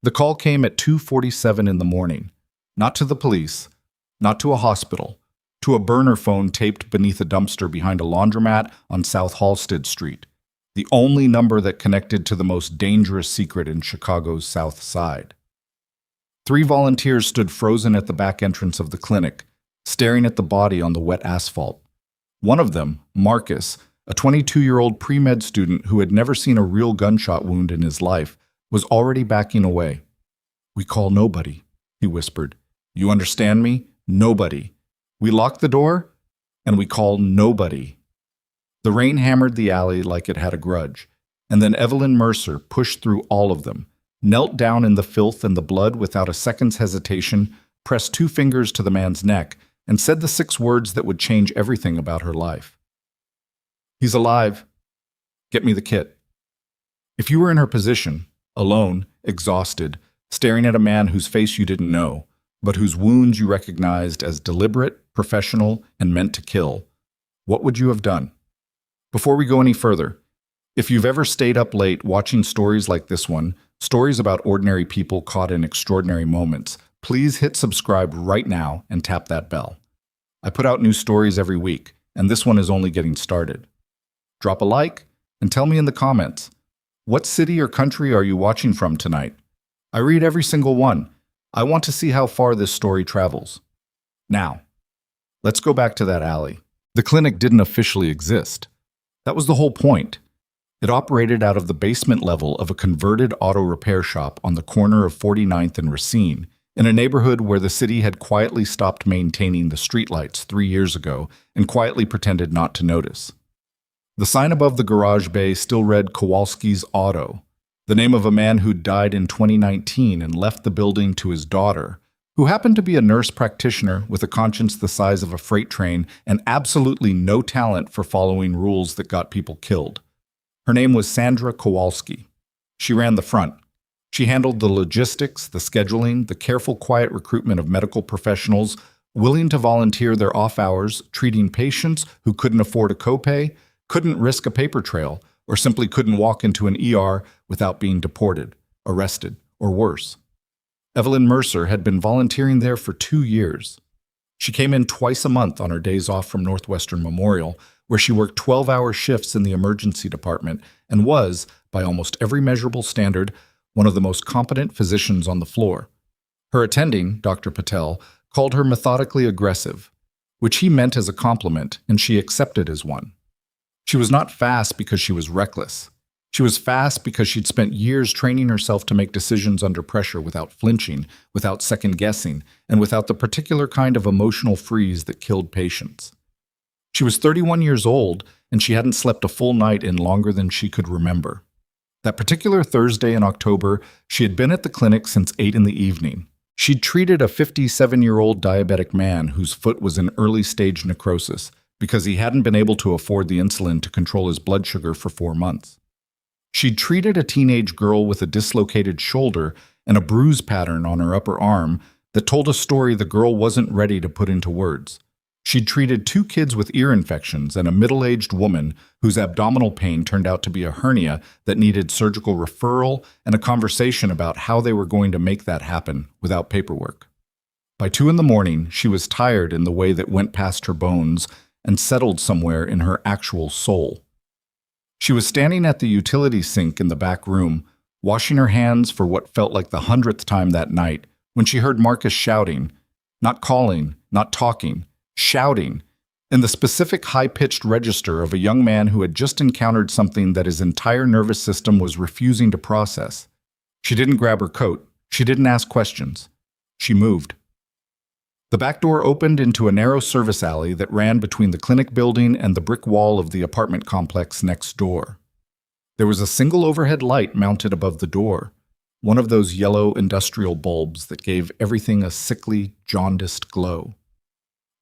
The call came at 2:47 in the morning. Not to the police, not to a hospital, to a burner phone taped beneath a dumpster behind a laundromat on South Halsted Street, the only number that connected to the most dangerous secret in Chicago's South Side. 3 volunteers stood frozen at the back entrance of the clinic, staring at the body on the wet asphalt. One of them, Marcus, a 22-year-old pre-med student who had never seen a real gunshot wound in his life, was already backing away. "We call nobody," he whispered. "You understand me? Nobody. We lock the door, and we call nobody." The rain hammered the alley like it had a grudge, and then Evelyn Mercer pushed through all of them, knelt down in the filth and the blood without a second's hesitation, pressed 2 fingers to the man's neck, and said the 6 words that would change everything about her life. "He's alive. Get me the kit." If you were in her position, alone, exhausted, staring at a man whose face you didn't know, but whose wounds you recognized as deliberate, professional, and meant to kill, what would you have done? Before we go any further, if you've ever stayed up late watching stories like this one, stories about ordinary people caught in extraordinary moments, please hit subscribe right now and tap that bell. I put out new stories every week, and this one is only getting started. Drop a like and tell me in the comments, what city or country are you watching from tonight? I read every single one. I want to see how far this story travels. Now, let's go back to that alley. The clinic didn't officially exist. That was the whole point. It operated out of the basement level of a converted auto repair shop on the corner of 49th and Racine, in a neighborhood where the city had quietly stopped maintaining the streetlights 3 years ago and quietly pretended not to notice. The sign above the garage bay still read Kowalski's Auto, the name of a man who died in 2019 and left the building to his daughter, who happened to be a nurse practitioner with a conscience the size of a freight train and absolutely no talent for following rules that got people killed. Her name was Sandra Kowalski. She ran the front. She handled the logistics, the scheduling, the careful, quiet recruitment of medical professionals willing to volunteer their off hours, treating patients who couldn't afford a copay, couldn't risk a paper trail, or simply couldn't walk into an ER without being deported, arrested, or worse. Evelyn Mercer had been volunteering there for 2 years. She came in twice a month on her days off from Northwestern Memorial, where she worked 12-hour shifts in the emergency department and was, by almost every measurable standard, one of the most competent physicians on the floor. Her attending, Dr. Patel, called her methodically aggressive, which he meant as a compliment, and she accepted as one. She was not fast because she was reckless. She was fast because she'd spent years training herself to make decisions under pressure without flinching, without second-guessing, and without the particular kind of emotional freeze that killed patients. She was 31 years old, and she hadn't slept a full night in longer than she could remember. That particular Thursday in October, she had been at the clinic since 8 in the evening. She'd treated a 57-year-old diabetic man whose foot was in early-stage necrosis because he hadn't been able to afford the insulin to control his blood sugar for 4 months. She'd treated a teenage girl with a dislocated shoulder and a bruise pattern on her upper arm that told a story the girl wasn't ready to put into words. She'd treated 2 kids with ear infections and a middle-aged woman whose abdominal pain turned out to be a hernia that needed surgical referral and a conversation about how they were going to make that happen without paperwork. By 2 in the morning, she was tired in the way that went past her bones and settled somewhere in her actual soul. She was standing at the utility sink in the back room, washing her hands for what felt like the 100th time that night, when she heard Marcus shouting, not calling, not talking, shouting, in the specific high-pitched register of a young man who had just encountered something that his entire nervous system was refusing to process. She didn't grab her coat. She didn't ask questions. She moved. The back door opened into a narrow service alley that ran between the clinic building and the brick wall of the apartment complex next door. There was a single overhead light mounted above the door, one of those yellow industrial bulbs that gave everything a sickly, jaundiced glow.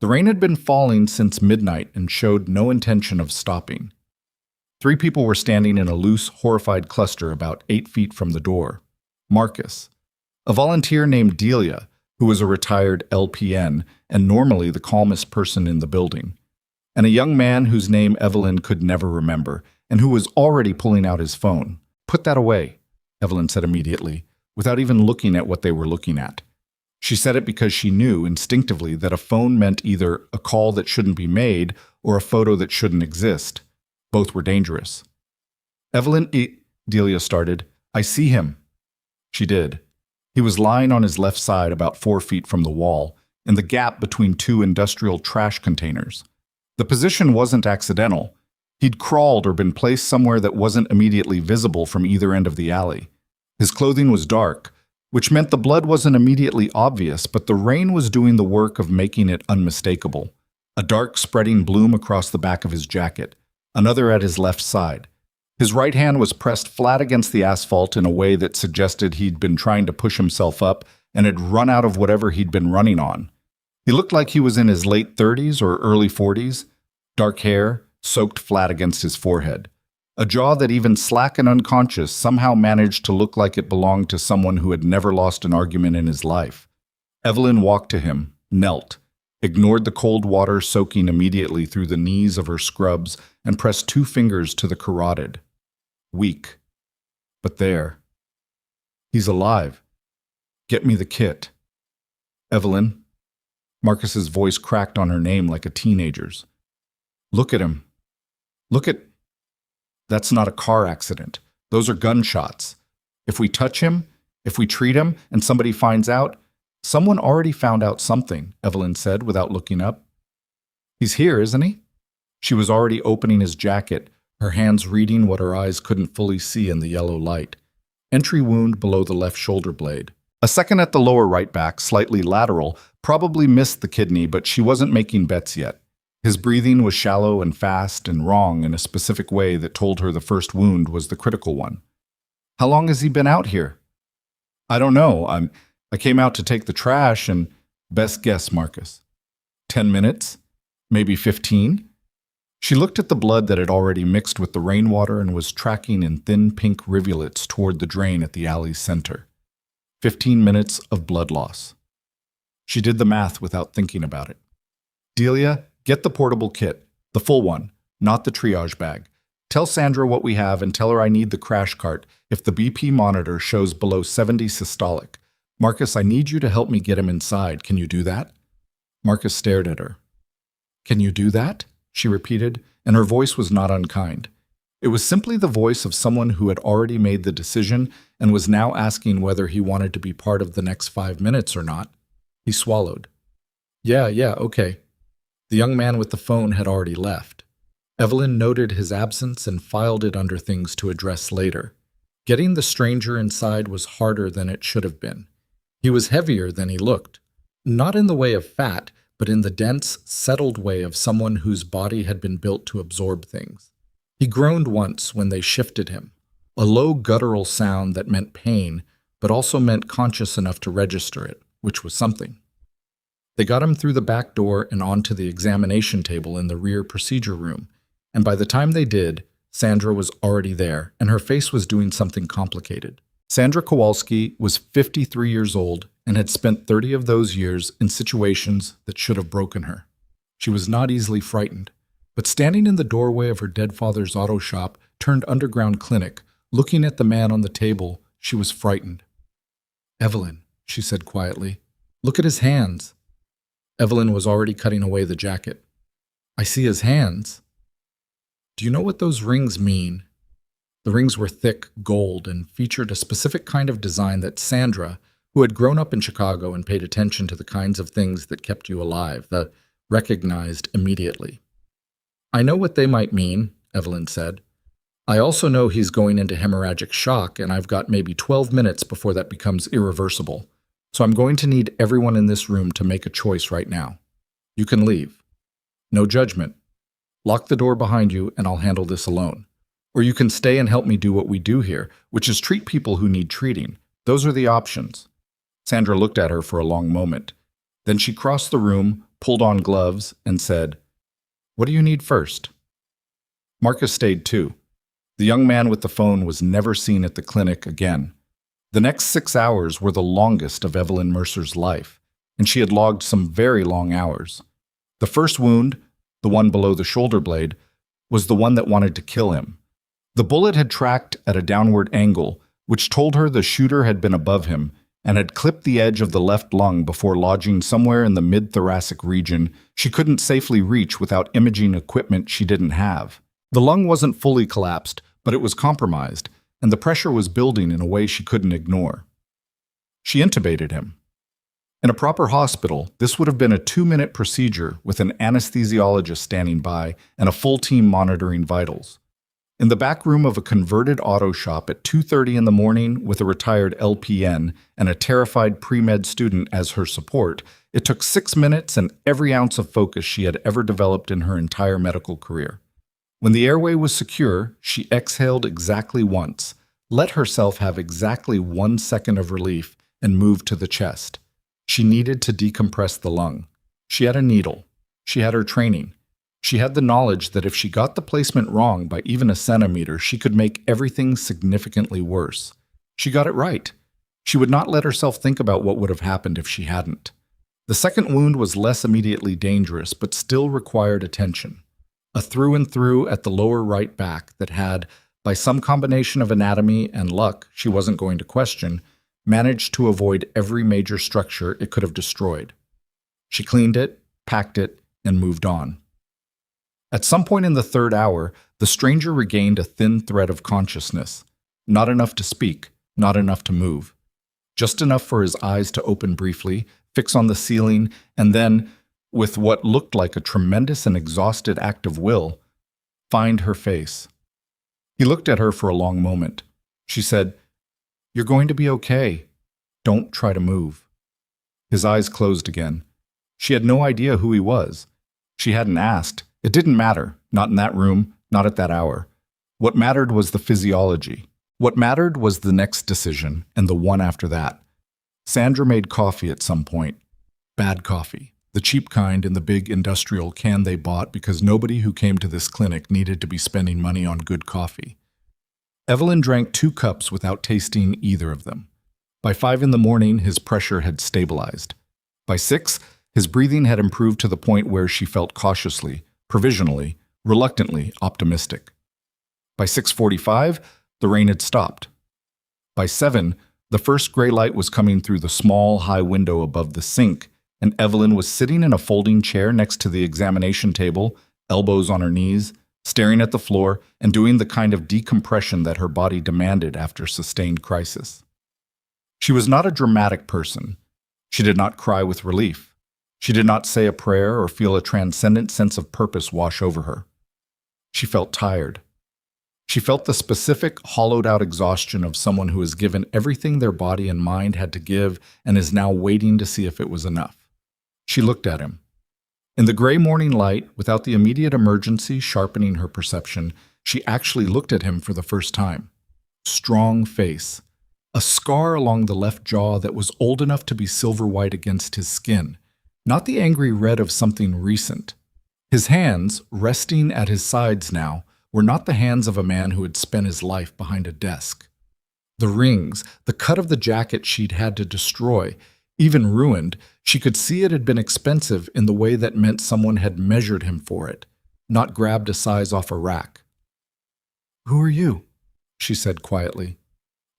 The rain had been falling since midnight and showed no intention of stopping. 3 people were standing in a loose, horrified cluster about 8 feet from the door. Marcus, a volunteer named Delia, who was a retired LPN and normally the calmest person in the building, and a young man whose name Evelyn could never remember and who was already pulling out his phone. "Put that away," Evelyn said immediately. without even looking at what they were looking at. She said it because she knew instinctively that a phone meant either a call that shouldn't be made or a photo that shouldn't exist. Both were dangerous. Evelyn, Delia started. I see him. She did. He was lying on his left side about 4 feet from the wall, in the gap between two industrial trash containers. The position wasn't accidental. He'd crawled or been placed somewhere that wasn't immediately visible from either end of the alley. His clothing was dark, which meant the blood wasn't immediately obvious, but the rain was doing the work of making it unmistakable. A dark spreading bloom across the back of his jacket, another at his left side. His right hand was pressed flat against the asphalt in a way that suggested he'd been trying to push himself up and had run out of whatever he'd been running on. He looked like he was in his late 30s or early 40s, dark hair, soaked flat against his forehead. A jaw that even slack and unconscious somehow managed to look like it belonged to someone who had never lost an argument in his life. Evelyn walked to him, knelt, ignored the cold water soaking immediately through the knees of her scrubs, and pressed 2 fingers to the carotid. Weak. But there. He's alive. Get me the kit. Evelyn. Marcus's voice cracked on her name like a teenager's. Look at him. Look at... That's not a car accident. Those are gunshots. If we touch him, if we treat him, and somebody finds out, someone already found out something, Evelyn said without looking up. He's here, isn't he? She was already opening his jacket, her hands reading what her eyes couldn't fully see in the yellow light. Entry wound below the left shoulder blade. A second at the lower right back, slightly lateral, probably missed the kidney, but she wasn't making bets yet. His breathing was shallow and fast and wrong in a specific way that told her the first wound was the critical one. How long has he been out here? I don't know. I came out to take the trash and... Best guess, Marcus. 10 minutes? Maybe 15? She looked at the blood that had already mixed with the rainwater and was tracking in thin pink rivulets toward the drain at the alley's center. 15 minutes of blood loss. She did the math without thinking about it. Delia, get the portable kit, the full one, not the triage bag. Tell Sandra what we have and tell her I need the crash cart if the BP monitor shows below 70 systolic. Marcus, I need you to help me get him inside. Can you do that? Marcus stared at her. Can you do that? She repeated, and her voice was not unkind. It was simply the voice of someone who had already made the decision and was now asking whether he wanted to be part of the next 5 minutes or not. He swallowed. Yeah, okay. The young man with the phone had already left. Evelyn noted his absence and filed it under things to address later. Getting the stranger inside was harder than it should have been. He was heavier than he looked. Not in the way of fat, but in the dense, settled way of someone whose body had been built to absorb things. He groaned once when they shifted him, a low guttural sound that meant pain, but also meant conscious enough to register it, which was something. They got him through the back door and onto the examination table in the rear procedure room, and by the time they did, Sandra was already there, and her face was doing something complicated. Sandra Kowalski was 53 years old and had spent 30 of those years in situations that should have broken her. She was not easily frightened, but standing in the doorway of her dead father's auto shop turned underground clinic, looking at the man on the table, she was frightened. Evelyn, she said quietly, look at his hands. Evelyn was already cutting away the jacket. I see his hands. Do you know what those rings mean? The rings were thick gold and featured a specific kind of design that Sandra, who had grown up in Chicago and paid attention to the kinds of things that kept you alive, recognized immediately. I know what they might mean, Evelyn said. I also know he's going into hemorrhagic shock, and I've got maybe 12 minutes before that becomes irreversible. So I'm going to need everyone in this room to make a choice right now. You can leave. No judgment. Lock the door behind you and I'll handle this alone. Or you can stay and help me do what we do here, which is treat people who need treating. Those are the options. Sandra looked at her for a long moment. Then she crossed the room, pulled on gloves, and said, What do you need first? Marcus stayed too. The young man with the phone was never seen at the clinic again. The next 6 hours were the longest of Evelyn Mercer's life, and she had logged some very long hours. The first wound, the one below the shoulder blade, was the one that wanted to kill him. The bullet had tracked at a downward angle, which told her the shooter had been above him and had clipped the edge of the left lung before lodging somewhere in the mid-thoracic region she couldn't safely reach without imaging equipment she didn't have. The lung wasn't fully collapsed, but it was compromised, and the pressure was building in a way she couldn't ignore. She intubated him. In a proper hospital, this would have been a 2-minute procedure with an anesthesiologist standing by and a full team monitoring vitals. In the back room of a converted auto shop at 2:30 in the morning with a retired LPN and a terrified pre-med student as her support, it took 6 minutes and every ounce of focus she had ever developed in her entire medical career. When the airway was secure, she exhaled exactly once, let herself have exactly 1 second of relief, and moved to the chest. She needed to decompress the lung. She had a needle. She had her training. She had the knowledge that if she got the placement wrong by even a centimeter, she could make everything significantly worse. She got it right. She would not let herself think about what would have happened if she hadn't. The second wound was less immediately dangerous, but still required attention. A through and through at the lower right back that had, by some combination of anatomy and luck she wasn't going to question, managed to avoid every major structure it could have destroyed. She cleaned it, packed it, and moved on. At some point in the third hour, the stranger regained a thin thread of consciousness. Not enough to speak, not enough to move. Just enough for his eyes to open briefly, fix on the ceiling, and then, with what looked like a tremendous and exhausted act of will, find her face. He looked at her for a long moment. She said, "You're going to be okay. Don't try to move." His eyes closed again. She had no idea who he was. She hadn't asked. It didn't matter, not in that room, not at that hour. What mattered was the physiology. What mattered was the next decision, and the one after that. Sandra made coffee at some point. Bad coffee. The cheap kind in the big industrial can they bought because nobody who came to this clinic needed to be spending money on good coffee. Evelyn drank 2 cups without tasting either of them. By 5 in the morning, his pressure had stabilized. By 6, his breathing had improved to the point where she felt cautiously, provisionally, reluctantly optimistic. By 6:45, the rain had stopped. By 7, the first gray light was coming through the small, high window above the sink, and Evelyn was sitting in a folding chair next to the examination table, elbows on her knees, staring at the floor and doing the kind of decompression that her body demanded after sustained crisis. She was not a dramatic person. She did not cry with relief. She did not say a prayer or feel a transcendent sense of purpose wash over her. She felt tired. She felt the specific, hollowed-out exhaustion of someone who has given everything their body and mind had to give and is now waiting to see if it was enough. She looked at him. In the gray morning light, without the immediate emergency sharpening her perception, she actually looked at him for the first time. Strong face. A scar along the left jaw that was old enough to be silver white against his skin. Not the angry red of something recent. His hands, resting at his sides now, were not the hands of a man who had spent his life behind a desk. The rings, the cut of the jacket she'd had to destroy, even ruined, she could see it had been expensive in the way that meant someone had measured him for it, not grabbed a size off a rack. "Who are you?" she said quietly.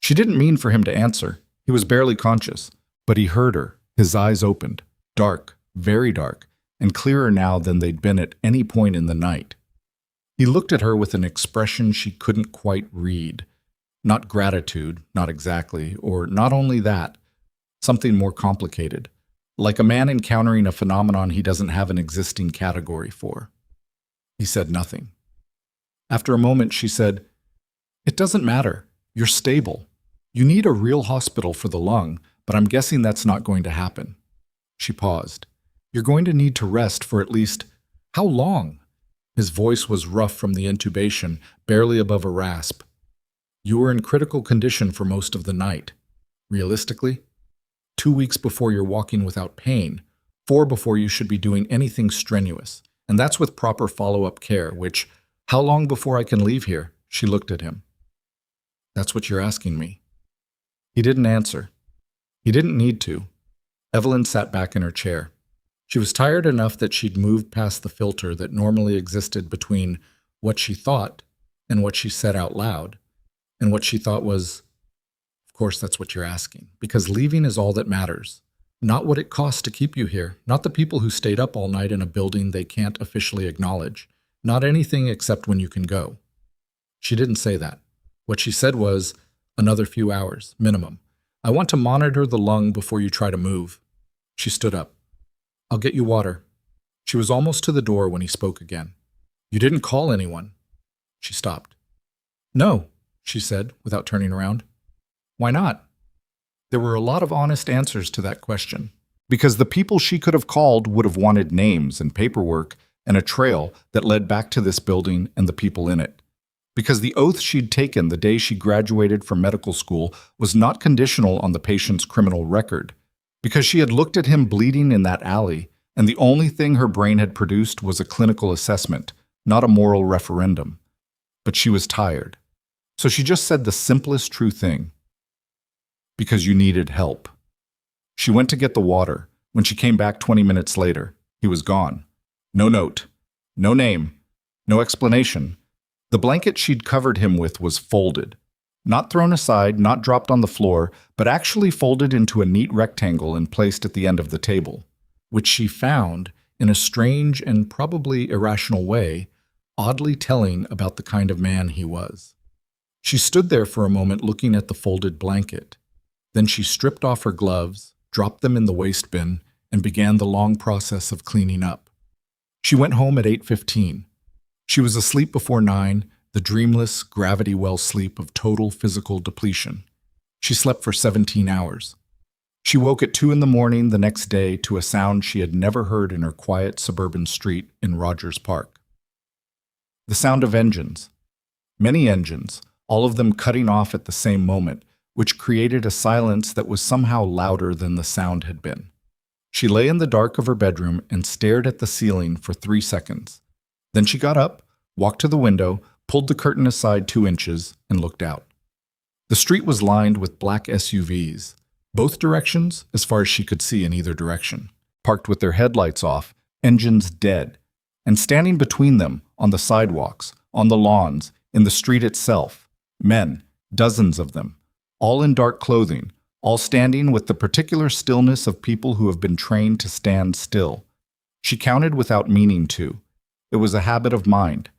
She didn't mean for him to answer. He was barely conscious, but he heard her, his eyes opened, dark, very dark, and clearer now than they'd been at any point in the night. He looked at her with an expression she couldn't quite read. Not gratitude, not exactly, or not only that, something more complicated, like a man encountering a phenomenon he doesn't have an existing category for. He said nothing. After a moment, she said, "It doesn't matter. You're stable. You need a real hospital for the lung, but I'm guessing that's not going to happen." She paused. "You're going to need to rest for at least... How long?" His voice was rough from the intubation, barely above a rasp. "You were in critical condition for most of the night. Realistically, 2 weeks before you're walking without pain, 4 before you should be doing anything strenuous. And that's with proper follow-up care, which, how long before I can leave here?" She looked at him. "That's what you're asking me." He didn't answer. He didn't need to. Evelyn sat back in her chair. She was tired enough that she'd moved past the filter that normally existed between what she thought and what she said out loud, and what she thought was, course, that's what you're asking. Because leaving is all that matters. Not what it costs to keep you here. Not the people who stayed up all night in a building they can't officially acknowledge. Not anything except when you can go. She didn't say that. What she said was, another few hours, minimum. I want to monitor the lung before you try to move. She stood up. I'll get you water. She was almost to the door when he spoke again. You didn't call anyone. She stopped. No, she said, without turning around. Why not? There were a lot of honest answers to that question, because the people she could have called would have wanted names and paperwork and a trail that led back to this building and the people in it. Because the oath she'd taken the day she graduated from medical school was not conditional on the patient's criminal record. Because she had looked at him bleeding in that alley, and the only thing her brain had produced was a clinical assessment, not a moral referendum. But she was tired. So she just said the simplest true thing. Because you needed help. She went to get the water. When she came back 20 minutes later, he was gone. No note, no name, no explanation. The blanket she'd covered him with was folded. Not thrown aside, not dropped on the floor, but actually folded into a neat rectangle and placed at the end of the table, which she found, in a strange and probably irrational way, oddly telling about the kind of man he was. She stood there for a moment looking at the folded blanket. Then she stripped off her gloves, dropped them in the waste bin, and began the long process of cleaning up. She went home at 8:15. She was asleep before 9, the dreamless, gravity well sleep of total physical depletion. She slept for 17 hours. She woke at 2 in the morning the next day to a sound she had never heard in her quiet suburban street in Rogers Park. The sound of engines. Many engines, all of them cutting off at the same moment, which created a silence that was somehow louder than the sound had been. She lay in the dark of her bedroom and stared at the ceiling for 3 seconds. Then she got up, walked to the window, pulled the curtain aside 2 inches, and looked out. The street was lined with black SUVs, both directions as far as she could see in either direction, parked with their headlights off, engines dead, and standing between them, on the sidewalks, on the lawns, in the street itself, men, dozens of them, all in dark clothing, all standing with the particular stillness of people who have been trained to stand still. She counted without meaning to. It was a habit of mind.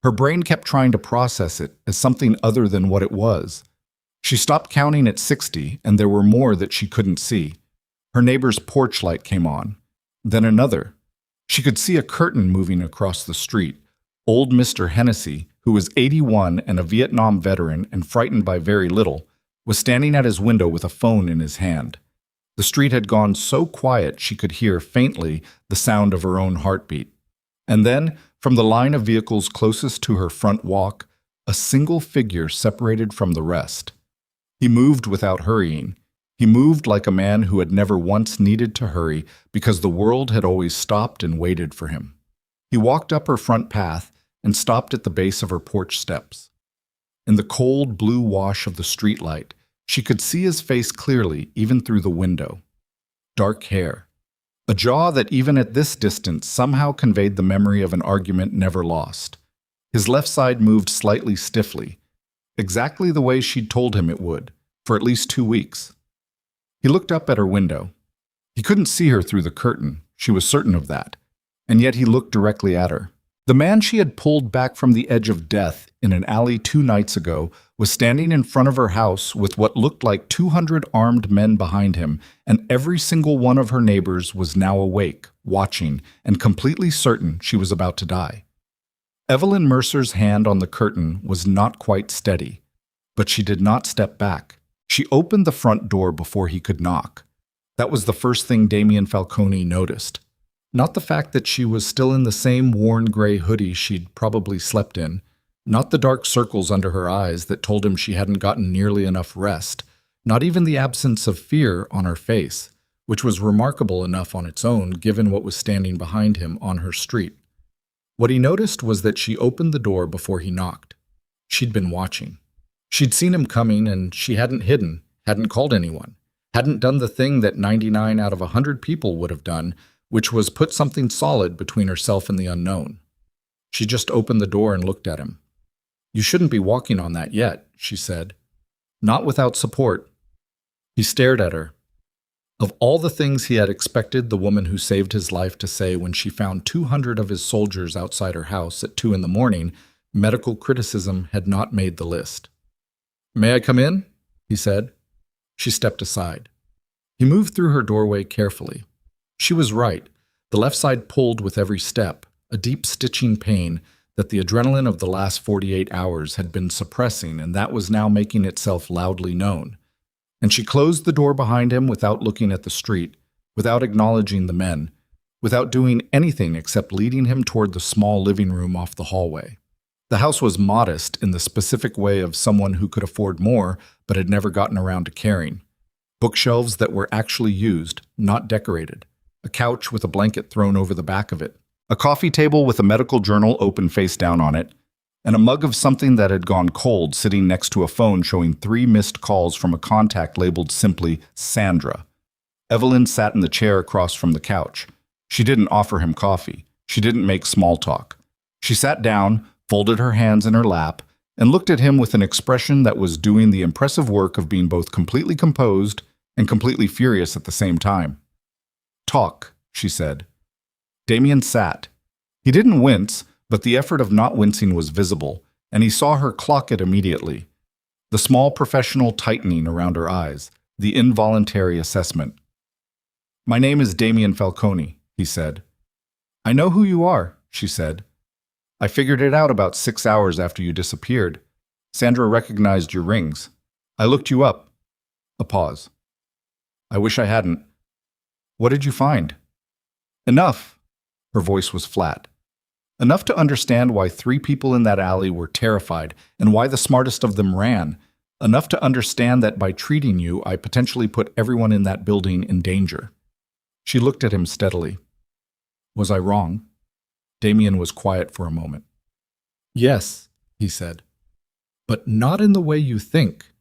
Her brain kept trying to process it as something other than what it was. She stopped counting at 60, and there were more that she couldn't see. Her neighbor's porch light came on. Then another. She could see a curtain moving across the street. Old Mr. Hennessy, who was 81 and a Vietnam veteran and frightened by very little, was standing at his window with a phone in his hand. The street had gone so quiet she could hear faintly the sound of her own heartbeat. And then, from the line of vehicles closest to her front walk, a single figure separated from the rest. He moved without hurrying. He moved like a man who had never once needed to hurry because the world had always stopped and waited for him. He walked up her front path and stopped at the base of her porch steps. In the cold blue wash of the streetlight, she could see his face clearly even through the window. Dark hair. A jaw that even at this distance somehow conveyed the memory of an argument never lost. His left side moved slightly stiffly, exactly the way she'd told him it would, for at least 2 weeks. He looked up at her window. He couldn't see her through the curtain, she was certain of that, and yet he looked directly at her. The man she had pulled back from the edge of death in an alley 2 nights ago was standing in front of her house with what looked like 200 armed men behind him, and every single one of her neighbors was now awake, watching, and completely certain she was about to die. Evelyn Mercer's hand on the curtain was not quite steady, but she did not step back. She opened the front door before he could knock. That was the first thing Damien Falcone noticed. Not the fact that she was still in the same worn gray hoodie she'd probably slept in, not the dark circles under her eyes that told him she hadn't gotten nearly enough rest, not even the absence of fear on her face, which was remarkable enough on its own given what was standing behind him on her street. What he noticed was that she opened the door before he knocked. She'd been watching. She'd seen him coming, and she hadn't hidden, hadn't called anyone, hadn't done the thing that 99 out of 100 people would have done, which was put something solid between herself and the unknown. She just opened the door and looked at him. "You shouldn't be walking on that yet," she said. "Not without support." He stared at her. Of all the things he had expected the woman who saved his life to say when she found 200 of his soldiers outside her house at 2 in the morning, medical criticism had not made the list. "May I come in?" he said. She stepped aside. He moved through her doorway carefully. She was right. The left side pulled with every step, a deep stitching pain that the adrenaline of the last 48 hours had been suppressing, and that was now making itself loudly known. And she closed the door behind him without looking at the street, without acknowledging the men, without doing anything except leading him toward the small living room off the hallway. The house was modest in the specific way of someone who could afford more but had never gotten around to caring. Bookshelves that were actually used, not decorated. A couch with a blanket thrown over the back of it. A coffee table with a medical journal open face down on it. And a mug of something that had gone cold sitting next to a phone showing 3 missed calls from a contact labeled simply Sandra. Evelyn sat in the chair across from the couch. She didn't offer him coffee. She didn't make small talk. She sat down, folded her hands in her lap, and looked at him with an expression that was doing the impressive work of being both completely composed and completely furious at the same time. "Talk," she said. Damien sat. He didn't wince, but the effort of not wincing was visible, and he saw her clock it immediately. The small professional tightening around her eyes, the involuntary assessment. "My name is Damien Falcone," he said. "I know who you are," she said. "I figured it out about 6 hours after you disappeared. Sandra recognized your rings. I looked you up." A pause. "I wish I hadn't." "What did you find?" "Enough." Her voice was flat. "Enough to understand why 3 people in that alley were terrified and why the smartest of them ran. Enough to understand that by treating you, I potentially put everyone in that building in danger." She looked at him steadily. "Was I wrong?" Damien was quiet for a moment. "Yes," he said. "But not in the way you think."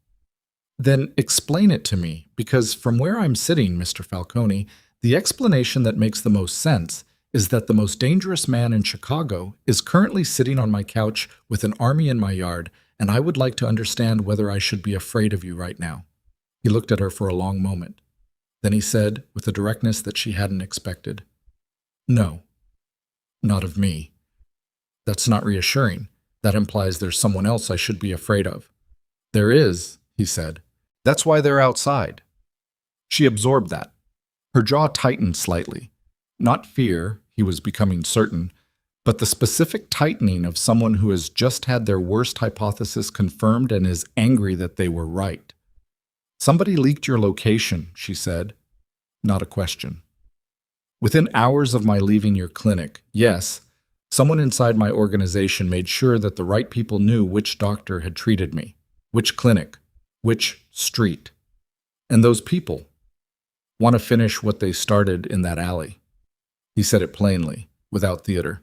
"Then explain it to me, because from where I'm sitting, Mr. Falcone, the explanation that makes the most sense is that the most dangerous man in Chicago is currently sitting on my couch with an army in my yard, and I would like to understand whether I should be afraid of you right now." He looked at her for a long moment. Then he said, with a directness that she hadn't expected, "No, not of me. That's not reassuring. That implies there's someone else I should be afraid of." "There is," he said. "That's why they're outside." She absorbed that. Her jaw tightened slightly. Not fear, he was becoming certain, but the specific tightening of someone who has just had their worst hypothesis confirmed and is angry that they were right. "Somebody leaked your location," she said. Not a question. "Within hours of my leaving your clinic, yes, someone inside my organization made sure that the right people knew which doctor had treated me, which clinic, which street. And those people want to finish what they started in that alley." He said it plainly, without theater.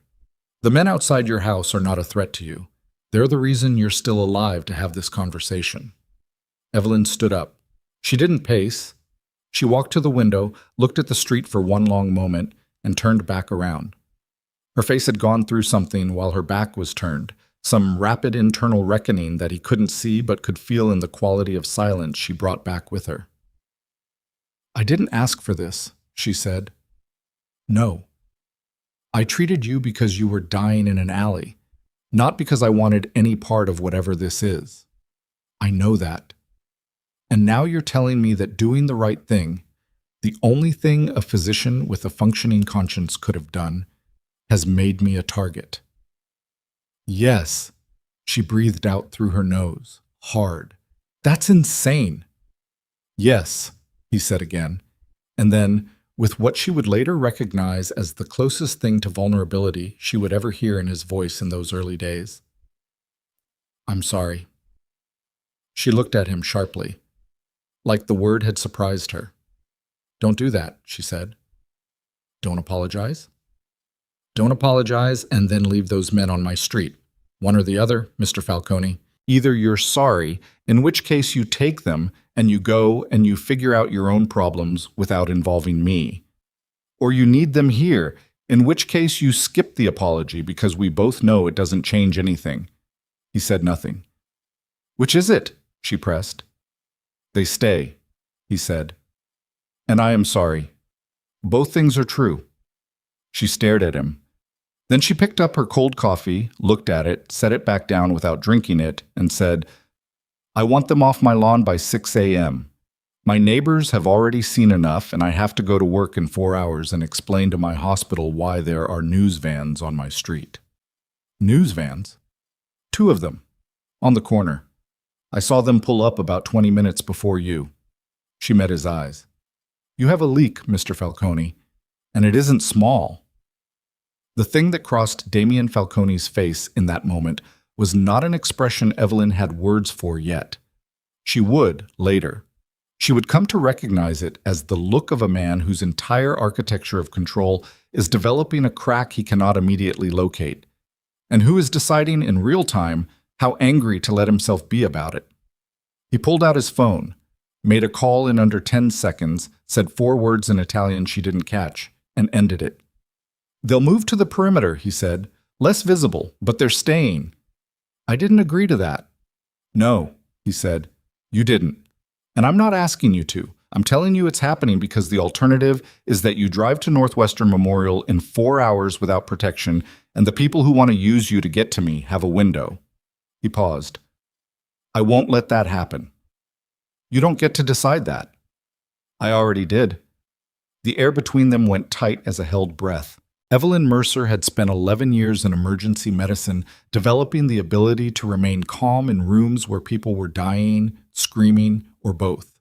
"The men outside your house are not a threat to you. They're the reason you're still alive to have this conversation." Evelyn stood up. She didn't pace. She walked to the window, looked at the street for one long moment, and turned back around. Her face had gone through something while her back was turned, some rapid internal reckoning that he couldn't see but could feel in the quality of silence she brought back with her. "I didn't ask for this," she said. "No. I treated you because you were dying in an alley, not because I wanted any part of whatever this is. I know that. And now you're telling me that doing the right thing, the only thing a physician with a functioning conscience could have done, has made me a target." "Yes," she breathed out through her nose, hard. "That's insane." "Yes," he said again, and then, with what she would later recognize as the closest thing to vulnerability she would ever hear in his voice in those early days, "I'm sorry." She looked at him sharply, like the word had surprised her. "Don't do that," she said. "Don't apologize?" "Don't apologize and then leave those men on my street. One or the other, Mr. Falcone. Either you're sorry, in which case you take them and you go and you figure out your own problems without involving me. Or you need them here, in which case you skip the apology because we both know it doesn't change anything." He said nothing. "Which is it?" she pressed. "They stay. he said. And I am sorry. Both things are true. She stared at him. Then she picked up her cold coffee, looked at it, set it back down without drinking it, and said, I want them off my lawn by 6 a.m. My neighbors have already seen enough, and I have to go to work in 4 hours and explain to my hospital why there are news vans on my street. News vans? 2 of them. On the corner. I saw them pull up about 20 minutes before you. She met his eyes. You have a leak, Mr. Falcone, and it isn't small. The thing that crossed Damien Falcone's face in that moment was not an expression Evelyn had words for yet. She would later. She would come to recognize it as the look of a man whose entire architecture of control is developing a crack he cannot immediately locate, and who is deciding in real time how angry to let himself be about it. He pulled out his phone, made a call in under 10 seconds, said 4 words in Italian she didn't catch, and ended it. They'll move to the perimeter, he said. Less visible, but they're staying. I didn't agree to that. No, he said. You didn't. And I'm not asking you to. I'm telling you it's happening because the alternative is that you drive to Northwestern Memorial in 4 hours without protection, and the people who want to use you to get to me have a window. He paused. I won't let that happen. You don't get to decide that. I already did. The air between them went tight as a held breath. Evelyn Mercer had spent 11 years in emergency medicine developing the ability to remain calm in rooms where people were dying, screaming, or both.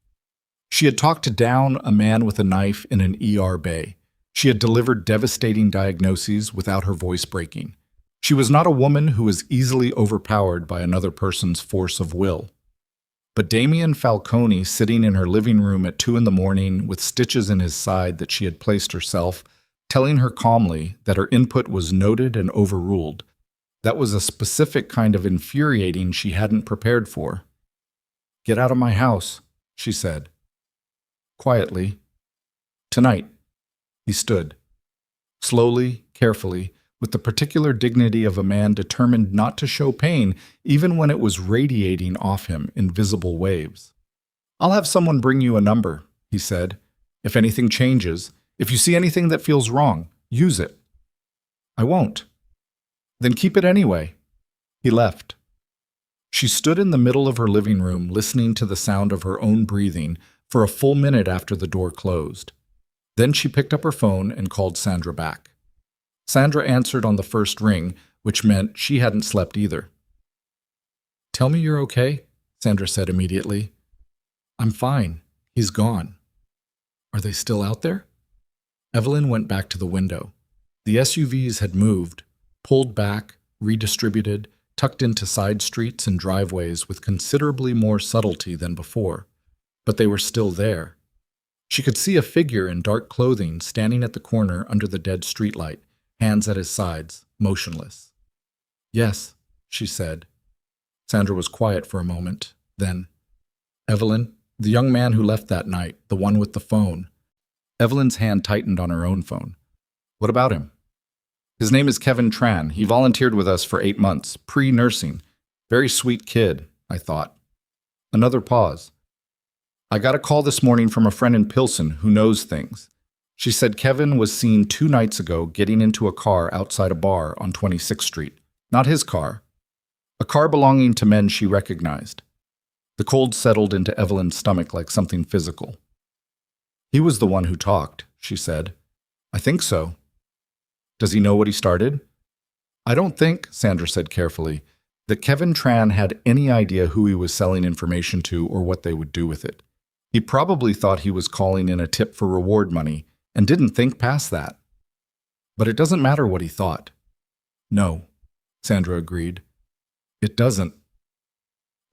She had talked down a man with a knife in an ER bay. She had delivered devastating diagnoses without her voice breaking. She was not a woman who was easily overpowered by another person's force of will. But Damien Falcone, sitting in her living room at 2 a.m. with stitches in his side that she had placed herself, telling her calmly that her input was noted and overruled. That was a specific kind of infuriating she hadn't prepared for. Get out of my house, she said. Quietly. Tonight. He stood. Slowly, carefully, with the particular dignity of a man determined not to show pain even when it was radiating off him in visible waves. I'll have someone bring you a number, he said. If anything changes, if you see anything that feels wrong, use it. I won't. Then keep it anyway. He left. She stood in the middle of her living room listening to the sound of her own breathing for a full minute after the door closed. Then she picked up her phone and called Sandra back. Sandra answered on the first ring, which meant she hadn't slept either. Tell me you're okay, Sandra said immediately. I'm fine. He's gone. Are they still out there? Evelyn went back to the window. The SUVs had moved, pulled back, redistributed, tucked into side streets and driveways with considerably more subtlety than before, but they were still there. She could see a figure in dark clothing standing at the corner under the dead streetlight, hands at his sides, motionless. Yes, she said. Sandra was quiet for a moment. Then, Evelyn, the young man who left that night, the one with the phone. Evelyn's hand tightened on her own phone. What about him? His name is Kevin Tran. He volunteered with us for 8 months, pre-nursing. Very sweet kid, I thought. Another pause. I got a call this morning from a friend in Pilsen who knows things. She said Kevin was seen 2 nights ago getting into a car outside a bar on 26th Street. Not his car. A car belonging to men she recognized. The cold settled into Evelyn's stomach like something physical. He was the one who talked, she said. I think so. Does he know what he started? I don't think, Sandra said carefully, that Kevin Tran had any idea who he was selling information to or what they would do with it. He probably thought he was calling in a tip for reward money and didn't think past that. But it doesn't matter what he thought. No, Sandra agreed. It doesn't.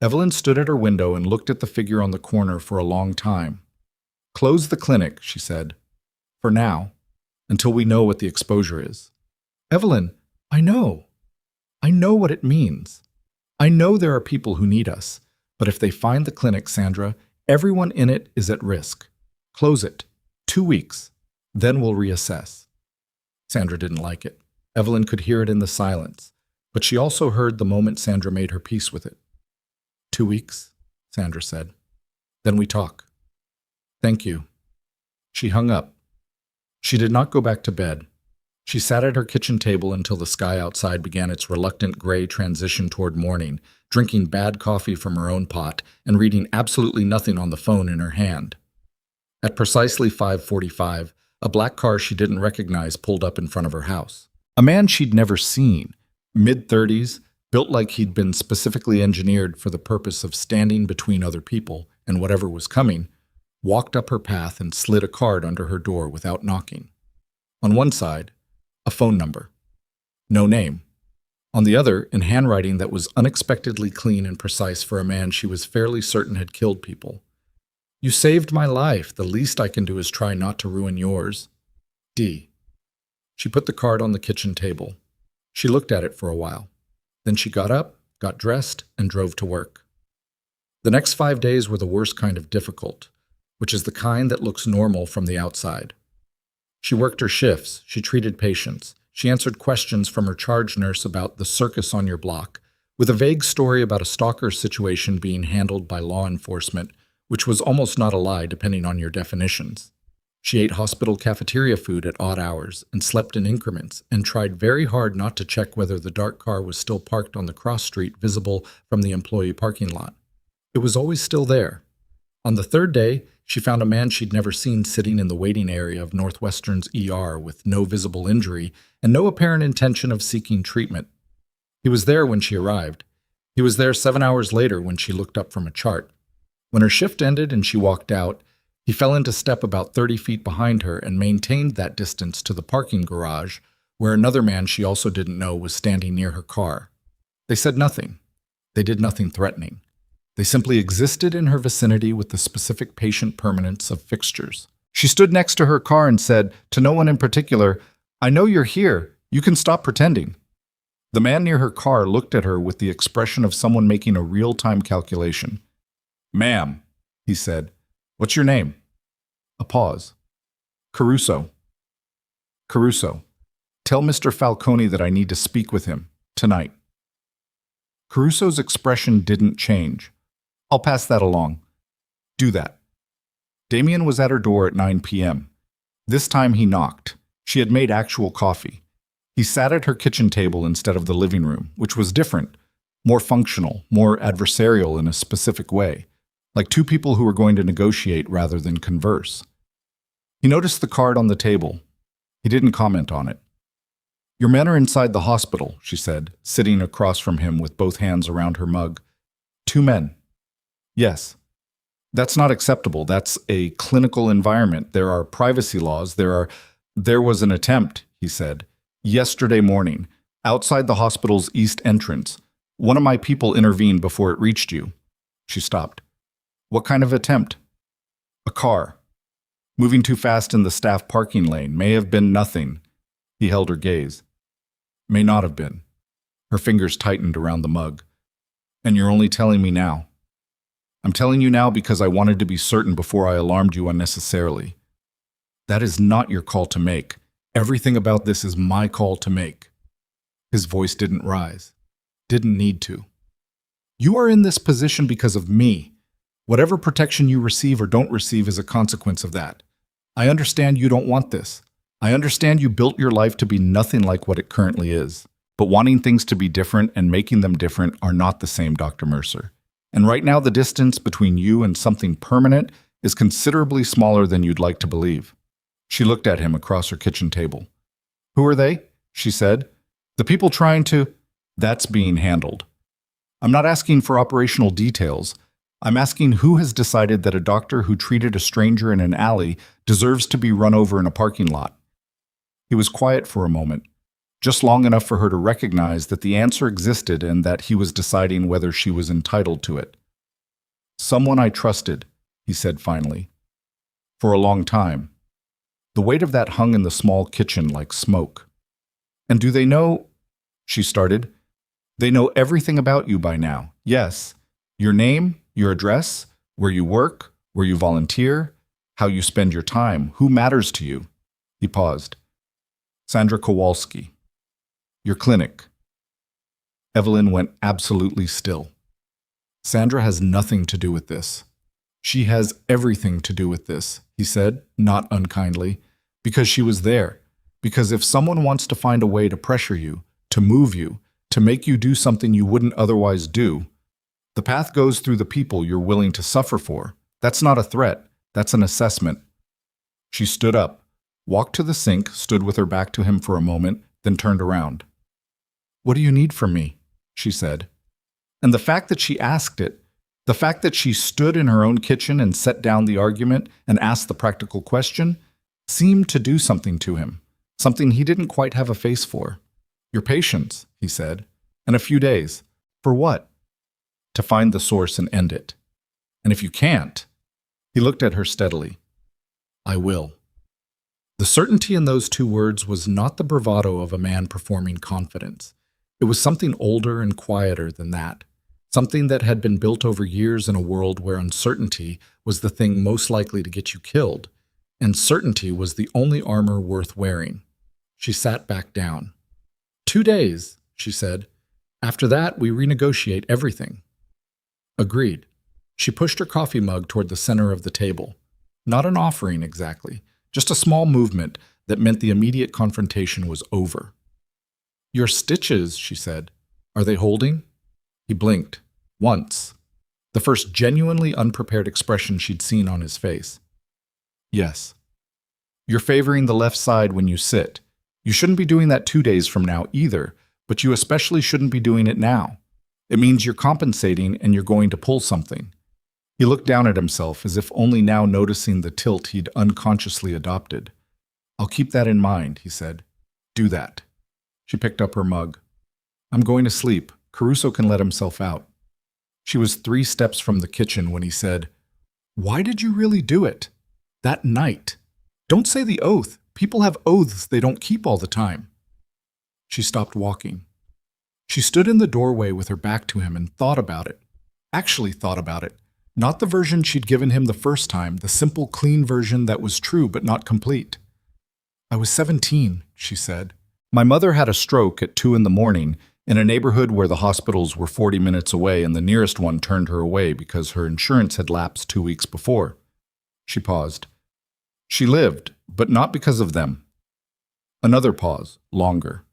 Evelyn stood at her window and looked at the figure on the corner for a long time. Close the clinic, she said. For now, until we know what the exposure is. Evelyn, I know. I know what it means. I know there are people who need us, but if they find the clinic, Sandra, everyone in it is at risk. Close it. 2 weeks. Then we'll reassess. Sandra didn't like it. Evelyn could hear it in the silence, but she also heard the moment Sandra made her peace with it. 2 weeks, Sandra said. Then we talk. Thank you. She hung up. She did not go back to bed. She sat at her kitchen table until the sky outside began its reluctant gray transition toward morning, drinking bad coffee from her own pot and reading absolutely nothing on the phone in her hand. At precisely 5:45, a black car she didn't recognize pulled up in front of her house. A man she'd never seen, mid-30s, built like he'd been specifically engineered for the purpose of standing between other people and whatever was coming, walked up her path and slid a card under her door without knocking. On one side, a phone number. No name. On the other, in handwriting that was unexpectedly clean and precise for a man she was fairly certain had killed people. You saved my life. The least I can do is try not to ruin yours. D. She put the card on the kitchen table. She looked at it for a while. Then she got up, got dressed, and drove to work. The next 5 days were the worst kind of difficult, which is the kind that looks normal from the outside. She worked her shifts, she treated patients, she answered questions from her charge nurse about the circus on your block, with a vague story about a stalker situation being handled by law enforcement, which was almost not a lie depending on your definitions. She ate hospital cafeteria food at odd hours and slept in increments and tried very hard not to check whether the dark car was still parked on the cross street visible from the employee parking lot. It was always still there. On the third day, she found a man she'd never seen sitting in the waiting area of Northwestern's ER with no visible injury and no apparent intention of seeking treatment. He was there when she arrived. He was there 7 hours later when she looked up from a chart. When her shift ended and she walked out, he fell into step about 30 feet behind her and maintained that distance to the parking garage, where another man she also didn't know was standing near her car. They said nothing. They did nothing threatening. They simply existed in her vicinity with the specific patient permanence of fixtures. She stood next to her car and said, to no one in particular, I know you're here. You can stop pretending. The man near her car looked at her with the expression of someone making a real-time calculation. Ma'am, he said, what's your name? A pause. Caruso. Caruso, tell Mr. Falcone that I need to speak with him, tonight. Caruso's expression didn't change. I'll pass that along. Do that. Damien was at her door at 9 p.m. This time he knocked. She had made actual coffee. He sat at her kitchen table instead of the living room, which was different, more functional, more adversarial in a specific way, like two people who were going to negotiate rather than converse. He noticed the card on the table. He didn't comment on it. Your men are inside the hospital, she said, sitting across from him with both hands around her mug. 2 men. Yes. That's not acceptable. That's a clinical environment. There are privacy laws. There was an attempt, he said, yesterday morning, outside the hospital's east entrance. One of my people intervened before it reached you. She stopped. What kind of attempt? A car. Moving too fast in the staff parking lane. May have been nothing. He held her gaze. May not have been. Her fingers tightened around the mug. And you're only telling me now. I'm telling you now because I wanted to be certain before I alarmed you unnecessarily. That is not your call to make. Everything about this is my call to make. His voice didn't rise. Didn't need to. You are in this position because of me. Whatever protection you receive or don't receive is a consequence of that. I understand you don't want this. I understand you built your life to be nothing like what it currently is. But wanting things to be different and making them different are not the same, Dr. Mercer. And right now the distance between you and something permanent is considerably smaller than you'd like to believe. She looked at him across her kitchen table. Who are they? She said. The people trying to... That's being handled. I'm not asking for operational details. I'm asking who has decided that a doctor who treated a stranger in an alley deserves to be run over in a parking lot. He was quiet for a moment, just long enough for her to recognize that the answer existed and that he was deciding whether she was entitled to it. Someone I trusted, he said finally. For a long time. The weight of that hung in the small kitchen like smoke. And do they know... She started. They know everything about you by now. Yes. Your name, your address, where you work, where you volunteer, how you spend your time, who matters to you. He paused. Sandra Kowalski. Your clinic. Evelyn went absolutely still. Sandra has nothing to do with this. She has everything to do with this, he said, not unkindly, because she was there. Because if someone wants to find a way to pressure you, to move you, to make you do something you wouldn't otherwise do, the path goes through the people you're willing to suffer for. That's not a threat. That's an assessment. She stood up, walked to the sink, stood with her back to him for a moment, then turned around. "What do you need from me?" she said. And the fact that she asked it, the fact that she stood in her own kitchen and set down the argument and asked the practical question, seemed to do something to him, something he didn't quite have a face for. "Your patience," he said, "and a few days. For what?" "To find the source and end it. And if you can't," he looked at her steadily, "I will." The certainty in those two words was not the bravado of a man performing confidence. It was something older and quieter than that, something that had been built over years in a world where uncertainty was the thing most likely to get you killed, and certainty was the only armor worth wearing. She sat back down. 2 days, she said. "After that, we renegotiate everything." Agreed. She pushed her coffee mug toward the center of the table. Not an offering exactly, just a small movement that meant the immediate confrontation was over. "Your stitches," she said. "Are they holding?" He blinked. Once. The first genuinely unprepared expression she'd seen on his face. "Yes." "You're favoring the left side when you sit. You shouldn't be doing that 2 days from now either, but you especially shouldn't be doing it now. It means you're compensating and you're going to pull something." He looked down at himself as if only now noticing the tilt he'd unconsciously adopted. "I'll keep that in mind," he said. "Do that." She picked up her mug. "I'm going to sleep. Caruso can let himself out." She was 3 steps from the kitchen when he said, "Why did you really do it? That night? Don't say the oath. People have oaths they don't keep all the time." She stopped walking. She stood in the doorway with her back to him and thought about it. Actually thought about it. Not the version she'd given him the first time, the simple, clean version that was true but not complete. "I was 17, she said. "My mother had a stroke at 2 in the morning in a neighborhood where the hospitals were 40 minutes away, and the nearest one turned her away because her insurance had lapsed 2 weeks before." She paused. "She lived, but not because of them." Another pause, longer.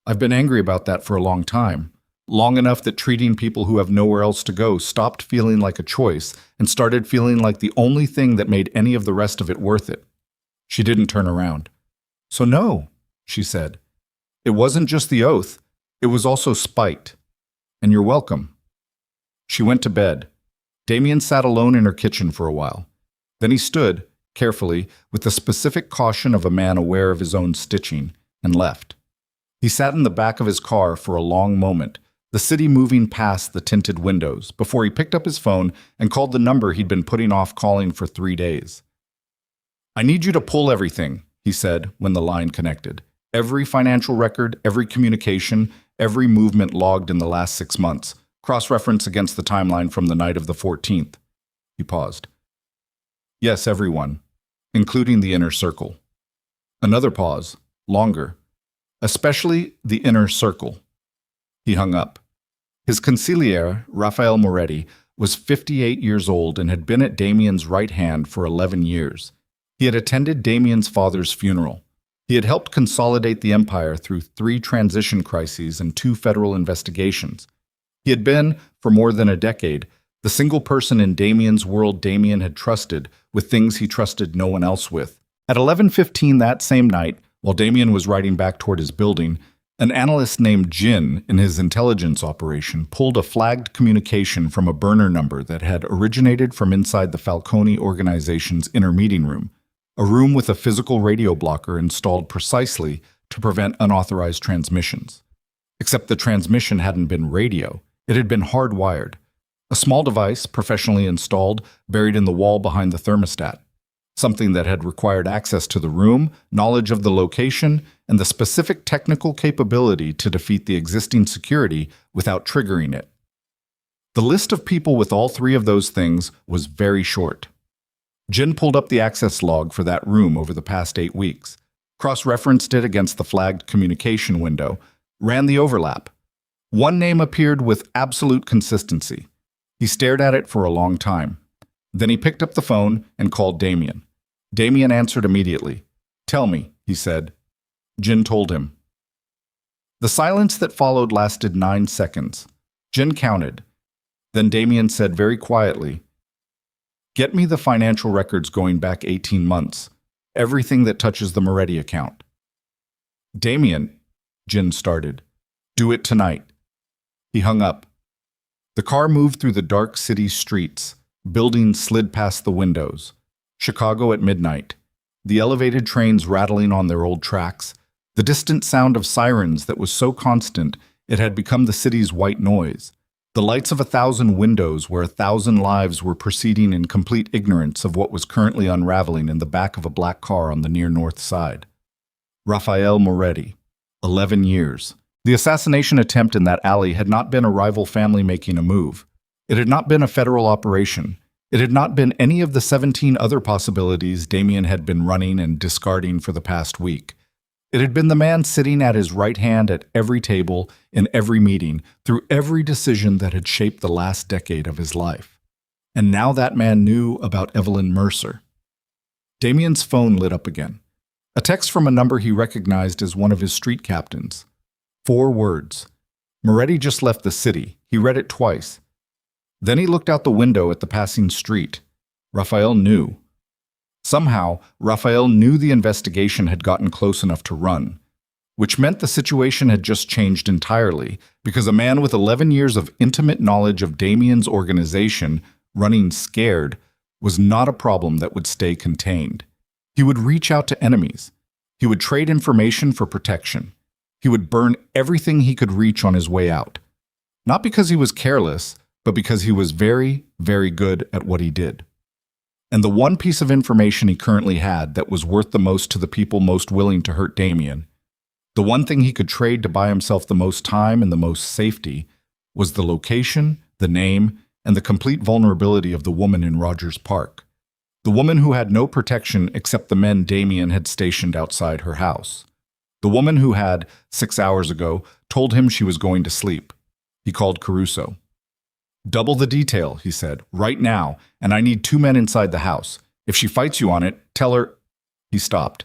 "I've been angry about that for a long time. Long enough that treating people who have nowhere else to go stopped feeling like a choice and started feeling like the only thing that made any of the rest of it worth it." She didn't turn around. "So no," she said. "It wasn't just the oath. It was also spite. And you're welcome." She went to bed. Damien sat alone in her kitchen for a while. Then he stood, carefully, with the specific caution of a man aware of his own stitching, and left. He sat in the back of his car for a long moment, the city moving past the tinted windows, before he picked up his phone and called the number he'd been putting off calling for 3 days. "I need you to pull everything," he said when the line connected. "Every financial record, every communication, every movement logged in the last 6 months. Cross-reference against the timeline from the night of the 14th. He paused. "Yes, everyone, including the inner circle." Another pause, longer. "Especially the inner circle." He hung up. His consigliere, Raphael Moretti, was 58 years old and had been at Damien's right hand for 11 years. He had attended Damien's father's funeral. He had helped consolidate the empire through 3 transition crises and 2 federal investigations. He had been, for more than a decade, the single person in Damien's world Damien had trusted with things he trusted no one else with. At 11:15 that same night, while Damien was riding back toward his building, an analyst named Jin in his intelligence operation pulled a flagged communication from a burner number that had originated from inside the Falcone organization's inner meeting room, a room with a physical radio blocker installed precisely to prevent unauthorized transmissions. Except the transmission hadn't been radio, it had been hardwired. A small device, professionally installed, buried in the wall behind the thermostat. Something that had required access to the room, knowledge of the location, and the specific technical capability to defeat the existing security without triggering it. The list of people with all 3 of those things was very short. Jin pulled up the access log for that room over the past 8 weeks, cross-referenced it against the flagged communication window, ran the overlap. One name appeared with absolute consistency. He stared at it for a long time. Then he picked up the phone and called Damien. Damien answered immediately. "Tell me," he said. Jin told him. The silence that followed lasted 9 seconds. Jin counted. Then Damien said very quietly, "Get me the financial records going back 18 months. Everything that touches the Moretti account." "Damien," Jin started. "Do it tonight." He hung up. The car moved through the dark city streets. Buildings slid past the windows. Chicago at midnight. The elevated trains rattling on their old tracks. The distant sound of sirens that was so constant it had become the city's white noise. The lights of 1,000 windows where 1,000 lives were proceeding in complete ignorance of what was currently unraveling in the back of a black car on the near north side. Rafael Moretti, 11 years. The assassination attempt in that alley had not been a rival family making a move. It had not been a federal operation. It had not been any of the 17 other possibilities Damien had been running and discarding for the past week. It had been the man sitting at his right hand at every table, in every meeting, through every decision that had shaped the last decade of his life. And now that man knew about Evelyn Mercer. Damien's phone lit up again. A text from a number he recognized as one of his street captains. 4 words. Moretti just left the city. He read it twice. Then he looked out the window at the passing street. Rafael knew. Somehow, Rafael knew the investigation had gotten close enough to run, which meant the situation had just changed entirely, because a man with 11 years of intimate knowledge of Damien's organization, running scared, was not a problem that would stay contained. He would reach out to enemies. He would trade information for protection. He would burn everything he could reach on his way out. Not because he was careless, but because he was very, very good at what he did. And the one piece of information he currently had that was worth the most to the people most willing to hurt Damien, the one thing he could trade to buy himself the most time and the most safety, was the location, the name, and the complete vulnerability of the woman in Rogers Park. The woman who had no protection except the men Damien had stationed outside her house. The woman who had, 6 hours ago, told him she was going to sleep. He called Caruso. "Double the detail," he said, "right now, and I need 2 men inside the house. If she fights you on it, tell her—" He stopped.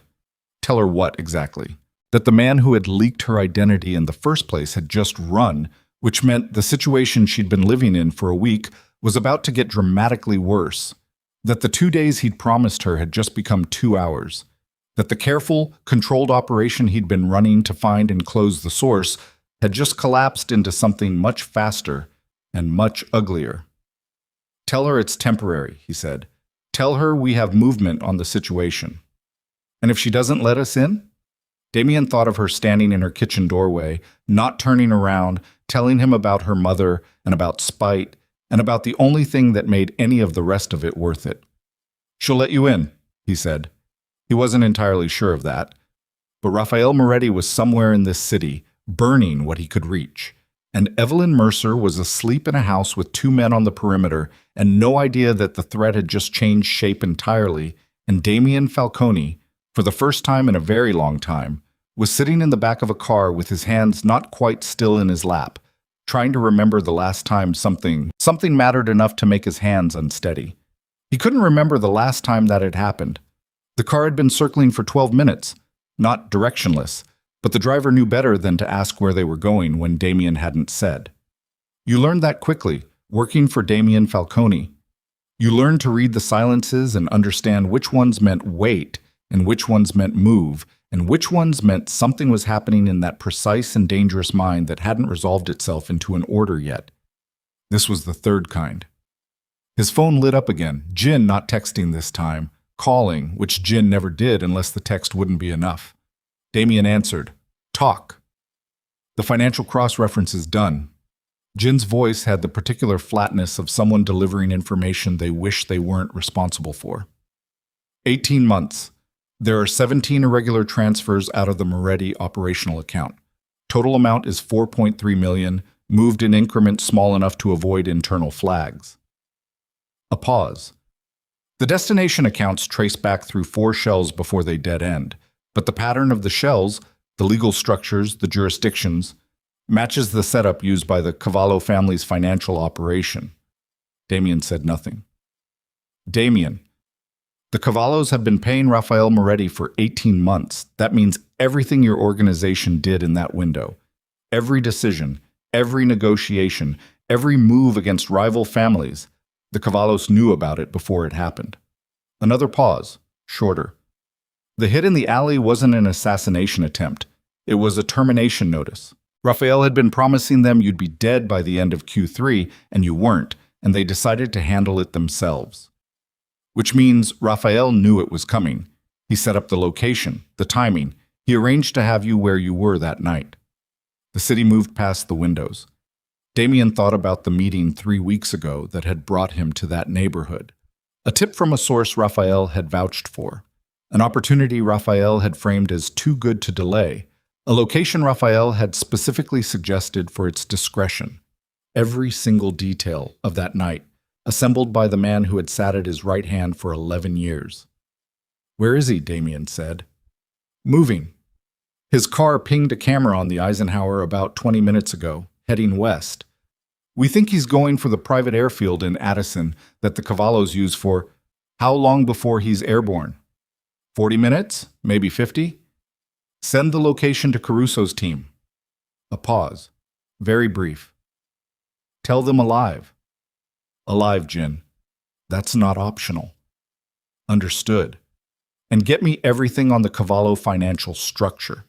Tell her what, exactly? That the man who had leaked her identity in the first place had just run, which meant the situation she'd been living in for a week was about to get dramatically worse. That the 2 days he'd promised her had just become 2 hours. That the careful, controlled operation he'd been running to find and close the source had just collapsed into something much faster and much uglier. "Tell her it's temporary," he said. "Tell her we have movement on the situation." "And if she doesn't let us in?" Damien thought of her standing in her kitchen doorway, not turning around, telling him about her mother and about spite and about the only thing that made any of the rest of it worth it. "She'll let you in," he said. He wasn't entirely sure of that. But Rafael Moretti was somewhere in this city, burning what he could reach. And Evelyn Mercer was asleep in a house with 2 men on the perimeter and no idea that the threat had just changed shape entirely, and Damien Falcone, for the first time in a very long time, was sitting in the back of a car with his hands not quite still in his lap, trying to remember the last time something mattered enough to make his hands unsteady. He couldn't remember the last time that had happened. The car had been circling for 12 minutes, not directionless, but the driver knew better than to ask where they were going when Damien hadn't said. You learned that quickly, working for Damien Falcone. You learned to read the silences and understand which ones meant wait and which ones meant move, and which ones meant something was happening in that precise and dangerous mind that hadn't resolved itself into an order yet. This was the third kind. His phone lit up again, Jin not texting this time, calling, which Jin never did unless the text wouldn't be enough. Damien answered, "Talk." The financial cross-reference is done. Jin's voice had the particular flatness of someone delivering information they wish they weren't responsible for. 18 months. There are 17 irregular transfers out of the Moretti operational account. Total amount is 4.3 million, moved in increments small enough to avoid internal flags. A pause. The destination accounts trace back through 4 shells before they dead end, but the pattern of the shells, the legal structures, the jurisdictions, matches the setup used by the Cavallo family's financial operation. Damien said nothing. Damien. The Cavallos have been paying Rafael Moretti for 18 months. That means everything your organization did in that window. Every decision, every negotiation, every move against rival families. The Cavallos knew about it before it happened. Another pause, shorter. The hit in the alley wasn't an assassination attempt. It was a termination notice. Rafael had been promising them you'd be dead by the end of Q3, and you weren't, and they decided to handle it themselves. Which means Rafael knew it was coming. He set up the location, the timing. He arranged to have you where you were that night. The city moved past the windows. Damien thought about the meeting 3 weeks ago that had brought him to that neighborhood. A tip from a source Rafael had vouched for. An opportunity Rafael had framed as too good to delay. A location Rafael had specifically suggested for its discretion. Every single detail of that night, assembled by the man who had sat at his right hand for 11 years. "Where is he?" Damien said. "Moving. His car pinged a camera on the Eisenhower about 20 minutes ago, heading west. We think he's going for the private airfield in Addison that the Cavallos use for how long before he's airborne? 40 minutes? Maybe 50? Send the location to Caruso's team." A pause. Very brief. "Tell them alive." "Alive, Jin. That's not optional." "Understood. And get me everything on the Cavallo financial structure.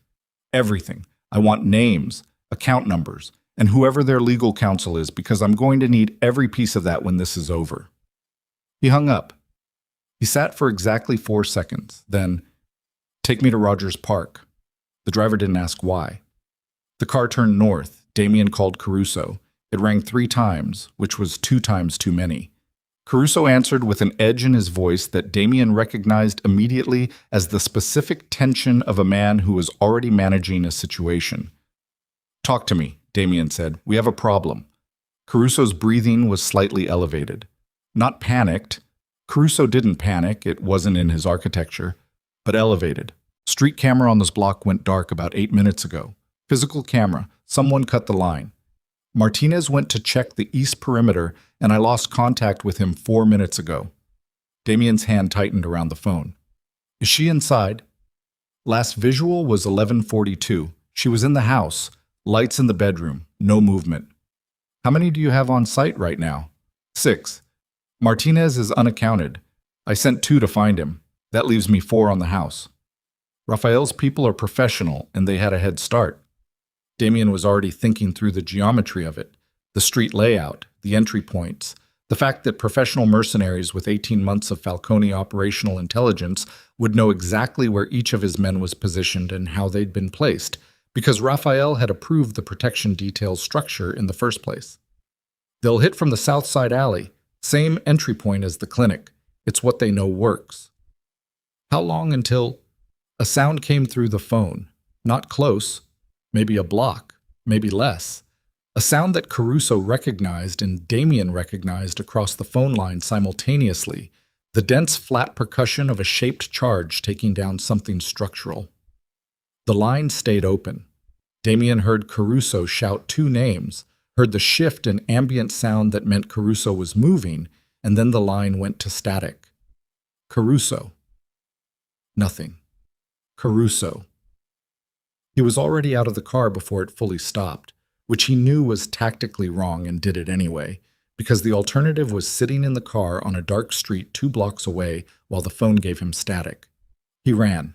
Everything. I want names, account numbers, and whoever their legal counsel is, because I'm going to need every piece of that when this is over." He hung up. He sat for exactly 4 seconds. Then, "Take me to Rogers Park." The driver didn't ask why. The car turned north. Damien called Caruso. It rang 3 times, which was 2 times too many. Caruso answered with an edge in his voice that Damien recognized immediately as the specific tension of a man who was already managing a situation. "Talk to me," Damien said. "We have a problem." Caruso's breathing was slightly elevated. Not panicked. Caruso didn't panic, it wasn't in his architecture, but elevated. Street camera on this block went dark about 8 minutes ago. Physical camera. Someone cut the line. Martinez went to check the east perimeter, and I lost contact with him 4 minutes ago. Damien's hand tightened around the phone. "Is she inside?" Last visual was 11:42. She was in the house. Lights in the bedroom. No movement. "How many do you have on site right now?" 6. "Martinez is unaccounted. I sent 2 to find him. That leaves me 4 on the house." Rafael's people are professional, and they had a head start. Damien was already thinking through the geometry of it, the street layout, the entry points, the fact that professional mercenaries with 18 months of Falcone operational intelligence would know exactly where each of his men was positioned and how they'd been placed, because Rafael had approved the protection detail's structure in the first place. They'll hit from the south side alley, same entry point as the clinic. It's what they know works. How long until... A sound came through the phone. Not close. Maybe a block. Maybe less. A sound that Caruso recognized and Damien recognized across the phone line simultaneously. The dense, flat percussion of a shaped charge taking down something structural. The line stayed open. Damien heard Caruso shout 2 names, heard the shift in ambient sound that meant Caruso was moving, and then the line went to static. Caruso. Nothing. Caruso. He was already out of the car before it fully stopped, which he knew was tactically wrong and did it anyway, because the alternative was sitting in the car on a dark street 2 blocks away while the phone gave him static. He ran.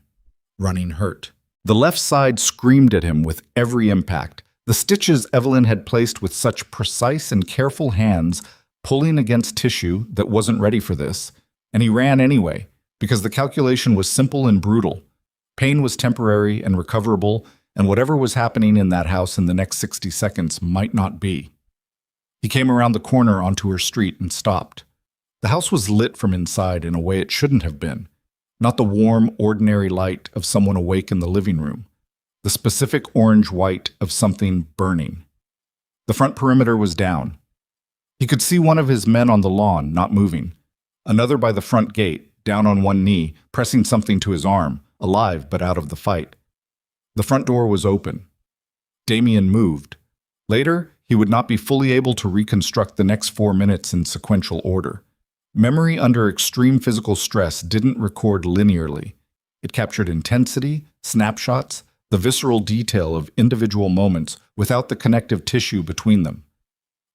Running hurt. The left side screamed at him with every impact. The stitches Evelyn had placed with such precise and careful hands, pulling against tissue that wasn't ready for this, and he ran anyway, because the calculation was simple and brutal. Pain was temporary and recoverable, and whatever was happening in that house in the next 60 seconds might not be. He came around the corner onto her street and stopped. The house was lit from inside in a way it shouldn't have been. Not the warm, ordinary light of someone awake in the living room. The specific orange-white of something burning. The front perimeter was down. He could see one of his men on the lawn, not moving. Another by the front gate, down on one knee, pressing something to his arm, alive but out of the fight. The front door was open. Damien moved. Later, he would not be fully able to reconstruct the next 4 minutes in sequential order. Memory under extreme physical stress didn't record linearly. It captured intensity, snapshots, the visceral detail of individual moments without the connective tissue between them.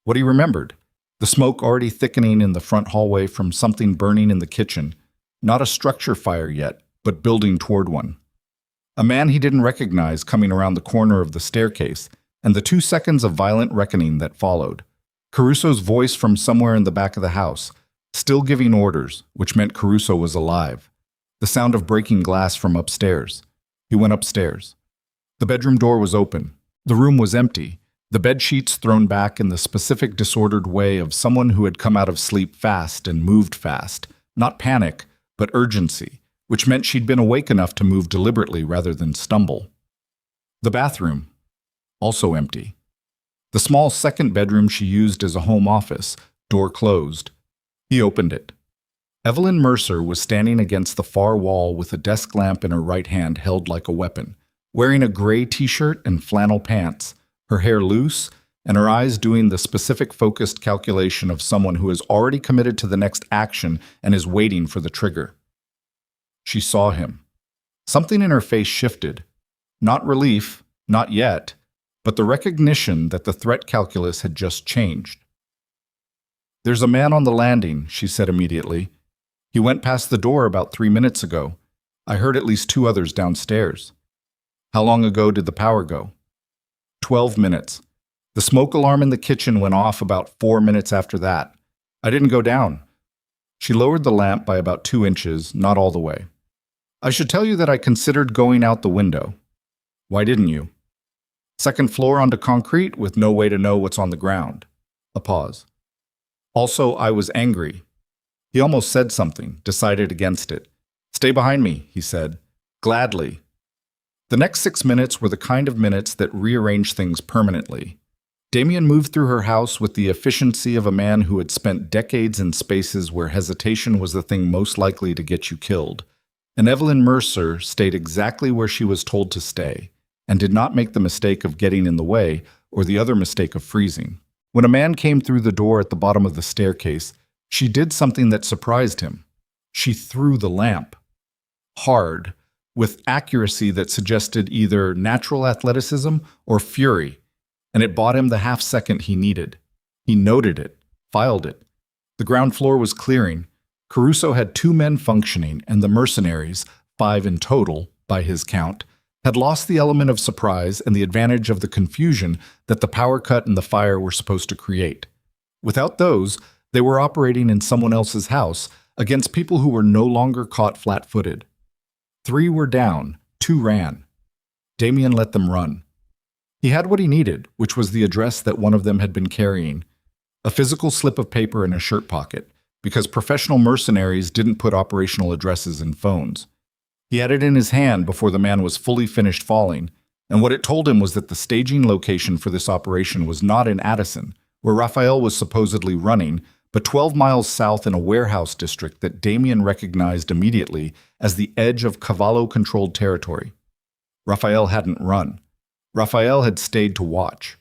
What he remembered: the smoke already thickening in the front hallway from something burning in the kitchen, not a structure fire yet, but building toward one. A man he didn't recognize coming around the corner of the staircase, and the 2 seconds of violent reckoning that followed. Caruso's voice from somewhere in the back of the house, still giving orders, which meant Caruso was alive. The sound of breaking glass from upstairs. He went upstairs. The bedroom door was open. The room was empty, the bed sheets thrown back in the specific disordered way of someone who had come out of sleep fast and moved fast. Not panic, but urgency, which meant she'd been awake enough to move deliberately rather than stumble. The bathroom, also empty. The small second bedroom she used as a home office, door closed. He opened it. Evelyn Mercer was standing against the far wall with a desk lamp in her right hand held like a weapon, wearing a gray t-shirt and flannel pants, her hair loose, and her eyes doing the specific focused calculation of someone who has already committed to the next action and is waiting for the trigger. She saw him. Something in her face shifted. Not relief, not yet, but the recognition that the threat calculus had just changed. "There's a man on the landing," she said immediately. "He went past the door about 3 minutes ago. I heard at least 2 others downstairs." "How long ago did the power go?" 12 minutes. The smoke alarm in the kitchen went off about 4 minutes after that. I didn't go down." She lowered the lamp by about 2 inches, not all the way. "I should tell you that I considered going out the window." "Why didn't you?" "Second floor onto concrete with no way to know what's on the ground." A pause. "Also, I was angry." He almost said something, decided against it. "Stay behind me," he said. "Gladly." The next 6 minutes were the kind of minutes that rearranged things permanently. Damien moved through her house with the efficiency of a man who had spent decades in spaces where hesitation was the thing most likely to get you killed. And Evelyn Mercer stayed exactly where she was told to stay, and did not make the mistake of getting in the way or the other mistake of freezing. When a man came through the door at the bottom of the staircase, she did something that surprised him. She threw the lamp. Hard, with accuracy that suggested either natural athleticism or fury, and it bought him the half-second he needed. He noted it, filed it. The ground floor was clearing. Caruso had 2 men functioning, and the mercenaries, 5 in total, by his count, had lost the element of surprise and the advantage of the confusion that the power cut and the fire were supposed to create. Without those, they were operating in someone else's house against people who were no longer caught flat-footed. 3 were down, 2 ran. Damien let them run. He had what he needed, which was the address that one of them had been carrying, a physical slip of paper in a shirt pocket, because professional mercenaries didn't put operational addresses in phones. He had it in his hand before the man was fully finished falling, and what it told him was that the staging location for this operation was not in Addison, where Raphael was supposedly running, but 12 miles south in a warehouse district that Damien recognized immediately as the edge of Cavallo-controlled territory. Raphael hadn't run. Raphael had stayed to watch.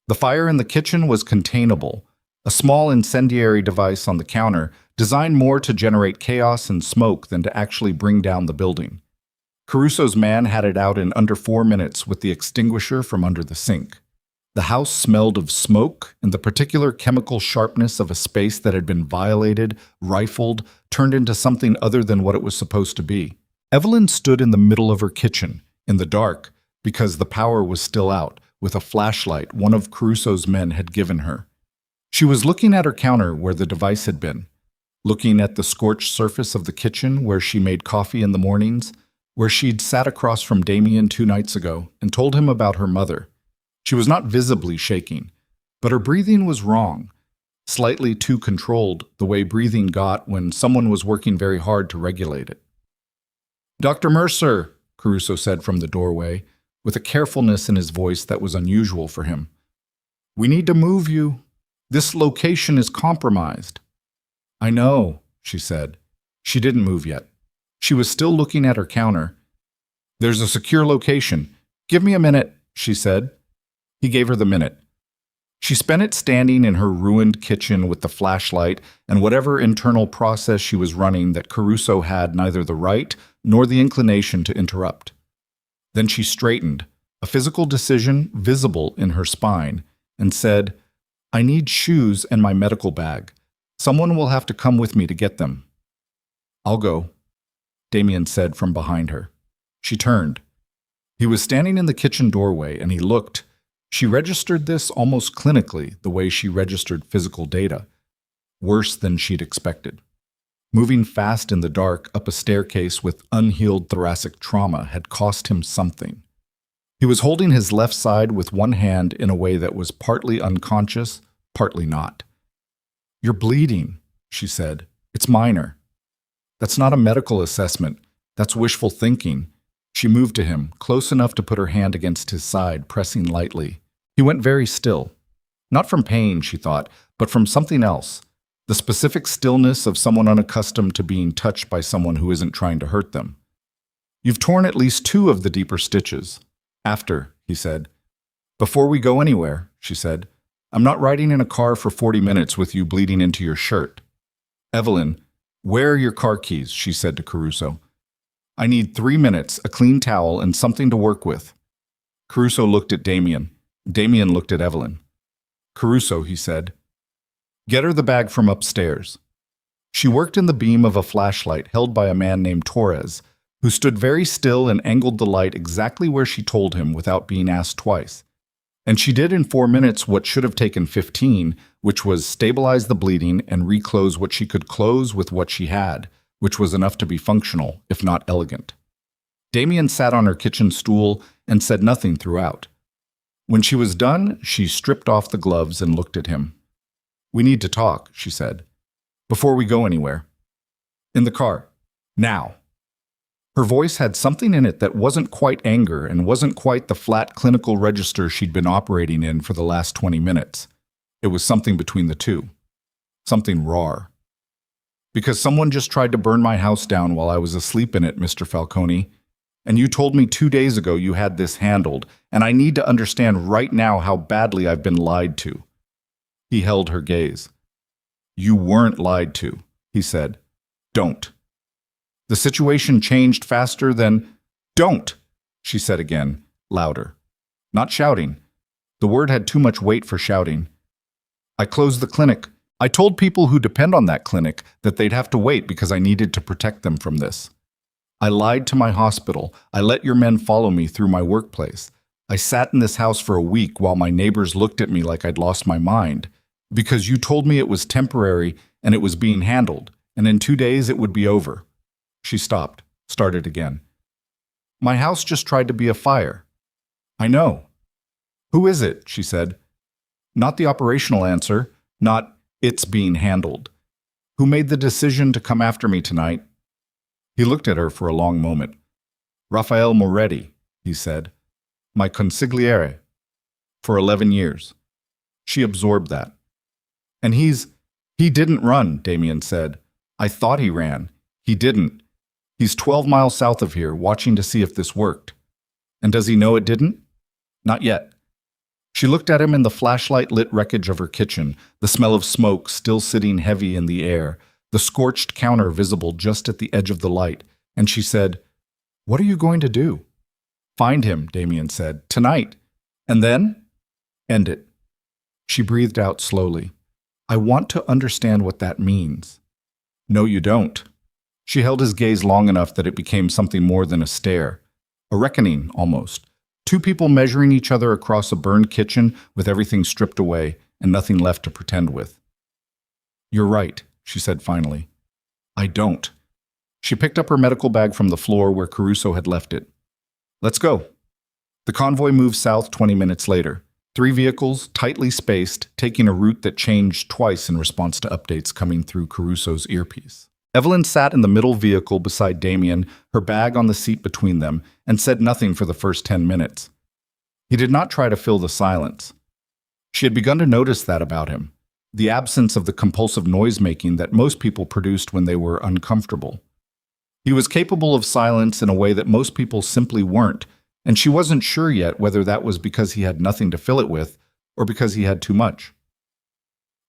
The fire in the kitchen was containable, a small incendiary device on the counter designed more to generate chaos and smoke than to actually bring down the building. Caruso's man had it out in under 4 minutes with the extinguisher from under the sink. The house smelled of smoke and the particular chemical sharpness of a space that had been violated, rifled, turned into something other than what it was supposed to be. Evelyn stood in the middle of her kitchen, in the dark, because the power was still out, with a flashlight one of Caruso's men had given her. She was looking at her counter where the device had been, looking at the scorched surface of the kitchen where she made coffee in the mornings, where she'd sat across from Damien 2 nights ago and told him about her mother. She was not visibly shaking, but her breathing was wrong, slightly too controlled, the way breathing got when someone was working very hard to regulate it. "Dr. Mercer," Caruso said from the doorway, with a carefulness in his voice that was unusual for him. "We need to move you. This location is compromised." "I know," she said. She didn't move yet. She was still looking at her counter. "There's a secure location. Give me a minute," she said. He gave her the minute. She spent it standing in her ruined kitchen with the flashlight and whatever internal process she was running that Caruso had neither the right nor the inclination to interrupt. Then she straightened, a physical decision visible in her spine, and said, "I need shoes and my medical bag. Someone will have to come with me to get them." "I'll go," Damien said from behind her. She turned. He was standing in the kitchen doorway, and he looked. She registered this almost clinically, the way she registered physical data. Worse than she'd expected. Moving fast in the dark up a staircase with unhealed thoracic trauma had cost him something. He was holding his left side with one hand in a way that was partly unconscious, partly not. "You're bleeding," she said. "It's minor." "That's not a medical assessment. That's wishful thinking." She moved to him, close enough to put her hand against his side, pressing lightly. He went very still. Not from pain, she thought, but from something else. The specific stillness of someone unaccustomed to being touched by someone who isn't trying to hurt them. "You've torn at least 2 of the deeper stitches." "After," he said. "Before we go anywhere," she said. "I'm not riding in a car for 40 minutes with you bleeding into your shirt." "Evelyn, where are your car keys?" she said to Caruso. "I need 3 minutes, a clean towel, and something to work with." Caruso looked at Damien. Damien looked at Evelyn. "Caruso," he said. "Get her the bag from upstairs." She worked in the beam of a flashlight held by a man named Torres, who stood very still and angled the light exactly where she told him without being asked twice. And she did in 4 minutes what should have taken 15, which was stabilize the bleeding and reclose what she could close with what she had, which was enough to be functional, if not elegant. Damien sat on her kitchen stool and said nothing throughout. When she was done, she stripped off the gloves and looked at him. "We need to talk," she said, "before we go anywhere." "In the car. Now." Her voice had something in it that wasn't quite anger and wasn't quite the flat clinical register she'd been operating in for the last 20 minutes. It was something between the two. Something raw. "Because someone just tried to burn my house down while I was asleep in it, Mr. Falcone. And you told me 2 days ago you had this handled, and I need to understand right now how badly I've been lied to." He held her gaze. "You weren't lied to," he said. "Don't." "The situation changed faster than—" "Don't," she said again, louder. Not shouting. The word had too much weight for shouting. "I closed the clinic. I told people who depend on that clinic that they'd have to wait because I needed to protect them from this. I lied to my hospital. I let your men follow me through my workplace. I sat in this house for a week while my neighbors looked at me like I'd lost my mind. Because you told me it was temporary and it was being handled, and in 2 days it would be over." She stopped, started again. "My house just tried to be a fire." "I know." "Who is it?" she said. Not the operational answer, not "it's being handled." "Who made the decision to come after me tonight?" He looked at her for a long moment. "Rafael Moretti," he said. "My consigliere. For 11 years. She absorbed that. "And he didn't run," Damien said. "I thought he ran. He didn't. He's 12 miles south of here, watching to see if this worked." "And does he know it didn't?" "Not yet." She looked at him in the flashlight-lit wreckage of her kitchen, the smell of smoke still sitting heavy in the air, the scorched counter visible just at the edge of the light, and she said, "What are you going to do?" "Find him," Damien said. "Tonight. And then?" "End it." She breathed out slowly. "I want to understand what that means." "No, you don't." She held his gaze long enough that it became something more than a stare. A reckoning, almost. 2 people measuring each other across a burned kitchen with everything stripped away and nothing left to pretend with. "You're right," she said finally. "I don't." She picked up her medical bag from the floor where Caruso had left it. "Let's go." The convoy moved south 20 minutes later. 3 vehicles, tightly spaced, taking a route that changed twice in response to updates coming through Caruso's earpiece. Evelyn sat in the middle vehicle beside Damien, her bag on the seat between them, and said nothing for the first 10 minutes. He did not try to fill the silence. She had begun to notice that about him, the absence of the compulsive noise-making that most people produced when they were uncomfortable. He was capable of silence in a way that most people simply weren't, and she wasn't sure yet whether that was because he had nothing to fill it with, or because he had too much.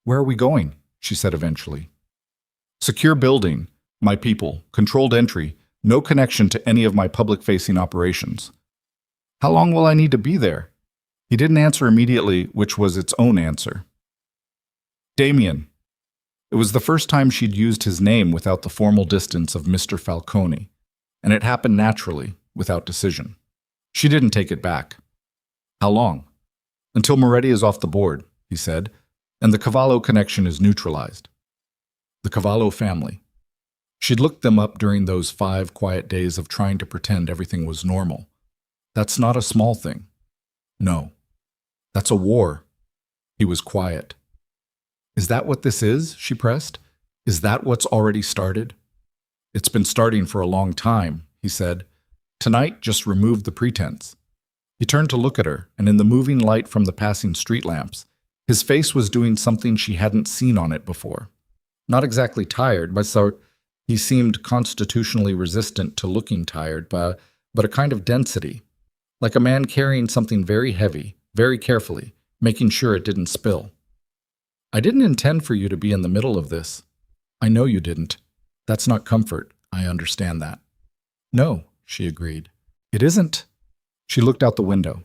"Where are we going?" she said eventually. "Secure building, my people, controlled entry, no connection to any of my public-facing operations." "How long will I need to be there?" He didn't answer immediately, which was its own answer. "Damien." It was the first time she'd used his name without the formal distance of Mr. Falcone, and it happened naturally, without decision. She didn't take it back. "How long?" "Until Moretti is off the board," he said, "and the Cavallo connection is neutralized." The Cavallo family. She'd looked them up during those 5 quiet days of trying to pretend everything was normal. That's not a small thing. No. That's a war. He was quiet. "Is that what this is?" she pressed. "Is that what's already started?" "It's been starting for a long time," he said. "Tonight just removed the pretense." He turned to look at her, and in the moving light from the passing street lamps, his face was doing something she hadn't seen on it before. Not exactly tired, but he seemed constitutionally resistant to looking tired, but a kind of density, like a man carrying something very heavy, very carefully, making sure it didn't spill. "I didn't intend for you to be in the middle of this." "I know you didn't. That's not comfort. I understand that." "No," she agreed. "It isn't." She looked out the window.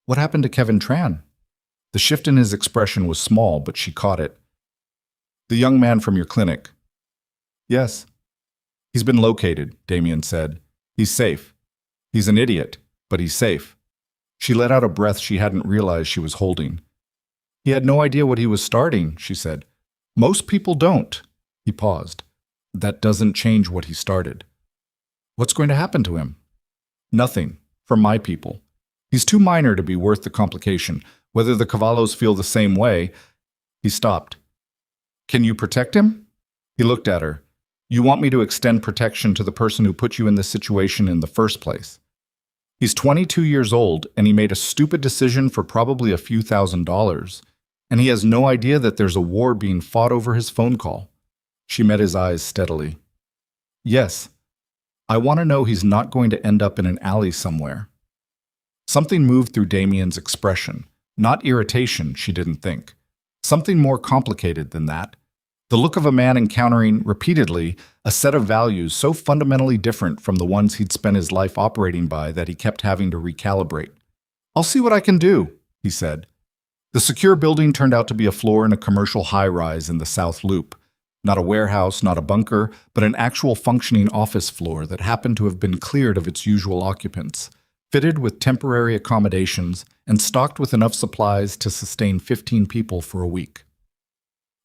"What happened to Kevin Tran?" The shift in his expression was small, but she caught it. "The young man from your clinic." "Yes." "He's been located," Damien said. "He's safe. He's an idiot, but he's safe." She let out a breath she hadn't realized she was holding. "He had no idea what he was starting," she said. "Most people don't." He paused. "That doesn't change what he started." "What's going to happen to him?" "Nothing, from my people. He's too minor to be worth the complication. Whether the Cavallos feel the same way..." He stopped. "Can you protect him?" He looked at her. "You want me to extend protection to the person who put you in this situation in the first place?" He's 22 years old, and he made a stupid decision for probably a few $1,000s, and he has no idea that there's a war being fought over his phone call. She met his eyes steadily. "Yes. I want to know he's not going to end up in an alley somewhere." Something moved through Damien's expression. Not irritation, she didn't think. Something more complicated than that. The look of a man encountering, repeatedly, a set of values so fundamentally different from the ones he'd spent his life operating by that he kept having to recalibrate. "I'll see what I can do," he said. The secure building turned out to be a floor in a commercial high-rise in the South Loop. Not a warehouse, not a bunker, but an actual functioning office floor that happened to have been cleared of its usual occupants, fitted with temporary accommodations, and stocked with enough supplies to sustain 15 people for a week.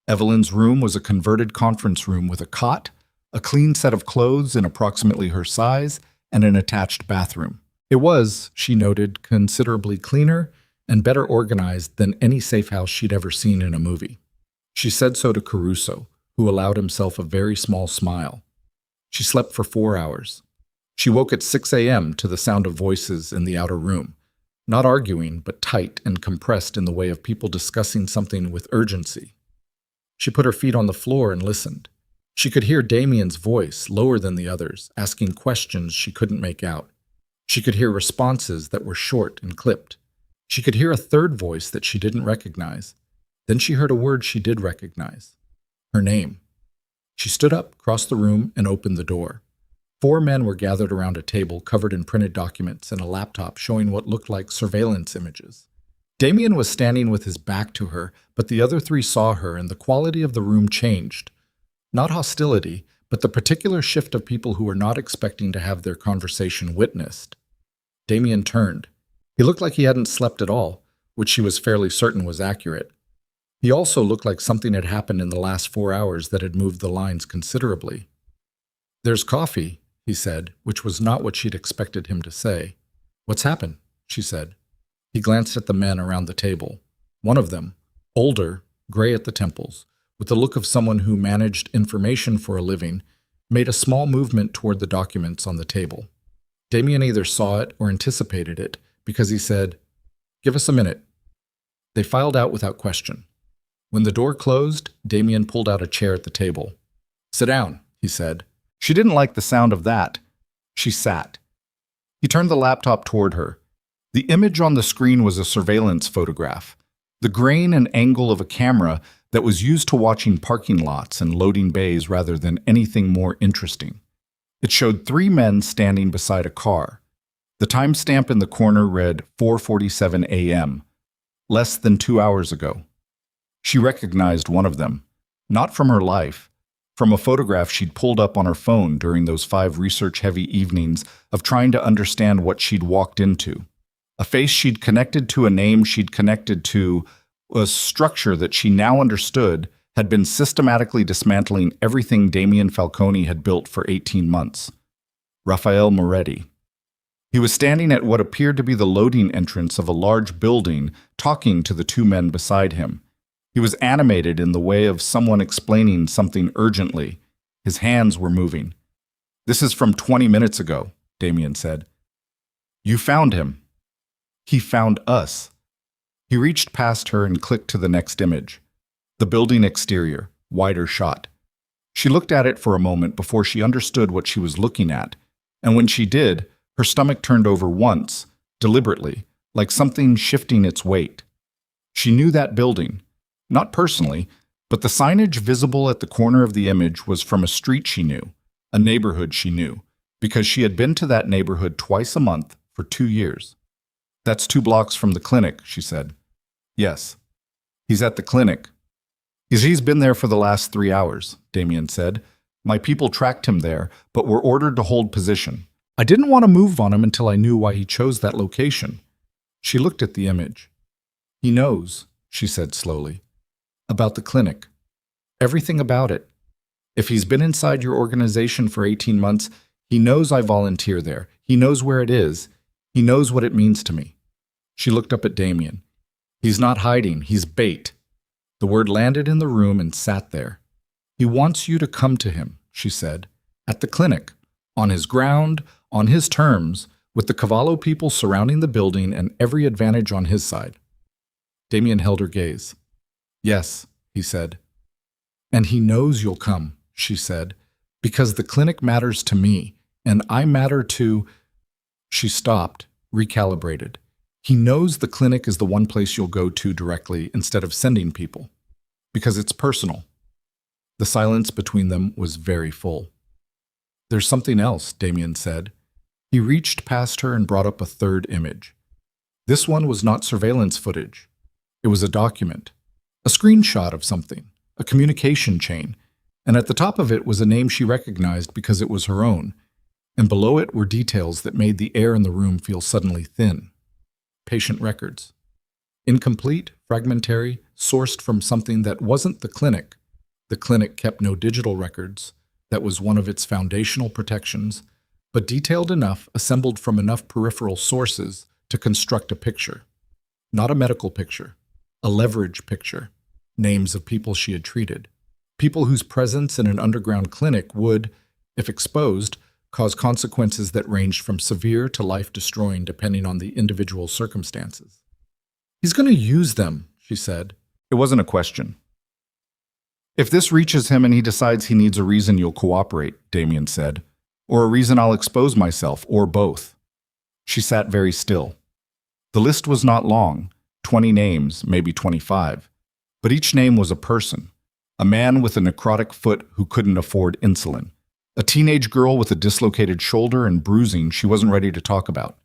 Evelyn's room was a converted conference room with a cot, a clean set of clothes in approximately her size, and an attached bathroom. It was, she noted, considerably cleaner and better organized than any safe house she'd ever seen in a movie. She said so to Caruso, who allowed himself a very small smile. She slept for 4 hours. She woke at 6 a.m. to the sound of voices in the outer room, not arguing, but tight and compressed in the way of people discussing something with urgency. She put her feet on the floor and listened. She could hear Damien's voice, lower than the others, asking questions she couldn't make out. She could hear responses that were short and clipped. She could hear a third voice that she didn't recognize. Then she heard a word she did recognize. Her name. She stood up, crossed the room, and opened the door. 4 men were gathered around a table covered in printed documents and a laptop showing what looked like surveillance images. Damien was standing with his back to her, but the other 3 saw her, and the quality of the room changed. Not hostility, but the particular shift of people who were not expecting to have their conversation witnessed. Damien turned. He looked like he hadn't slept at all, which she was fairly certain was accurate. He also looked like something had happened in the last 4 hours that had moved the lines considerably. "There's coffee," he said, which was not what she'd expected him to say. "What's happened?" she said. He glanced at the men around the table. One of them, older, gray at the temples, with the look of someone who managed information for a living, made a small movement toward the documents on the table. Damien either saw it or anticipated it, because he said, "Give us a minute." They filed out without question. When the door closed, Damien pulled out a chair at the table. "Sit down," he said. She didn't like the sound of that. She sat. He turned the laptop toward her. The image on the screen was a surveillance photograph. The grain and angle of a camera that was used to watching parking lots and loading bays rather than anything more interesting. It showed three men standing beside a car. The timestamp in the corner read 4:47 a.m., less than 2 hours ago. She recognized one of them, not from her life, from a photograph she'd pulled up on her phone during those 5 research-heavy evenings of trying to understand what she'd walked into. A face she'd connected to, a name she'd connected to, a structure that she now understood had been systematically dismantling everything Damian Falcone had built for 18 months. Raphael Moretti. He was standing at what appeared to be the loading entrance of a large building, talking to the two men beside him. He was animated in the way of someone explaining something urgently. His hands were moving. "This is from 20 minutes ago," Damian said. "You found him." "He found us." He reached past her and clicked to the next image. The building exterior, wider shot. She looked at it for a moment before she understood what she was looking at, and when she did, her stomach turned over once, deliberately, like something shifting its weight. She knew that building. Not personally, but the signage visible at the corner of the image was from a street she knew, a neighborhood she knew, because she had been to that neighborhood twice a month for 2 years. "That's 2 blocks from the clinic," she said. "Yes." "He's at the clinic." He's been there for the last 3 hours, Damian said. "My people tracked him there, but were ordered to hold position. I didn't want to move on him until I knew why he chose that location." She looked at the image. "He knows," she said slowly. "About the clinic. Everything about it. If he's been inside your organization for 18 months, he knows I volunteer there. He knows where it is. He knows what it means to me." She looked up at Damian. "He's not hiding. He's bait." The word landed in the room and sat there. "He wants you to come to him," she said. "At the clinic. On his ground, on his terms, with the Cavallo people surrounding the building and every advantage on his side." Damian held her gaze. "Yes," he said. "And he knows you'll come," she said, "because the clinic matters to me, and I matter to—" She stopped, recalibrated. "He knows the clinic is the one place you'll go to directly instead of sending people, because it's personal." The silence between them was very full. "There's something else," Damian said. He reached past her and brought up a third image. This one was not surveillance footage. It was a document, a screenshot of something, a communication chain, and at the top of it was a name she recognized because it was her own, and below it were details that made the air in the room feel suddenly thin. Patient records. Incomplete, fragmentary, sourced from something that wasn't the clinic. The clinic kept no digital records. That was one of its foundational protections, but detailed enough, assembled from enough peripheral sources to construct a picture. Not a medical picture, a leverage picture. Names of people she had treated. People whose presence in an underground clinic would, if exposed, cause consequences that ranged from severe to life-destroying depending on the individual circumstances. "He's going to use them," she said. It wasn't a question. "If this reaches him and he decides he needs a reason, you'll cooperate," Damian said. "Or a reason I'll expose myself, or both." She sat very still. The list was not long, 20 names, maybe 25. But each name was a person. A man with a necrotic foot who couldn't afford insulin. A teenage girl with a dislocated shoulder and bruising she wasn't ready to talk about.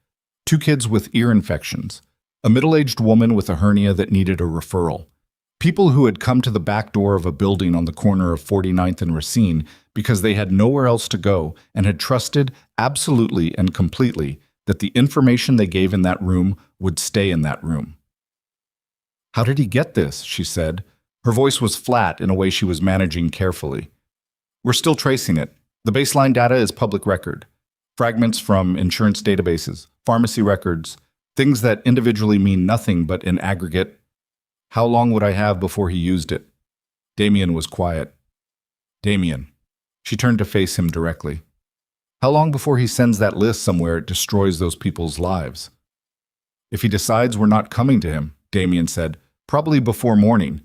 2 kids with ear infections. A middle-aged woman with a hernia that needed a referral. People who had come to the back door of a building on the corner of 49th and Racine because they had nowhere else to go and had trusted absolutely and completely that the information they gave in that room would stay in that room. "How did he get this?" she said. Her voice was flat in a way she was managing carefully. "We're still tracing it. The baseline data is public record. Fragments from insurance databases, pharmacy records, things that individually mean nothing but in aggregate. How long would I have before he used it?" Damian was quiet. "Damian." She turned to face him directly. "How long before he sends that list somewhere it destroys those people's lives?" "If he decides we're not coming to him," Damian said, "probably before morning."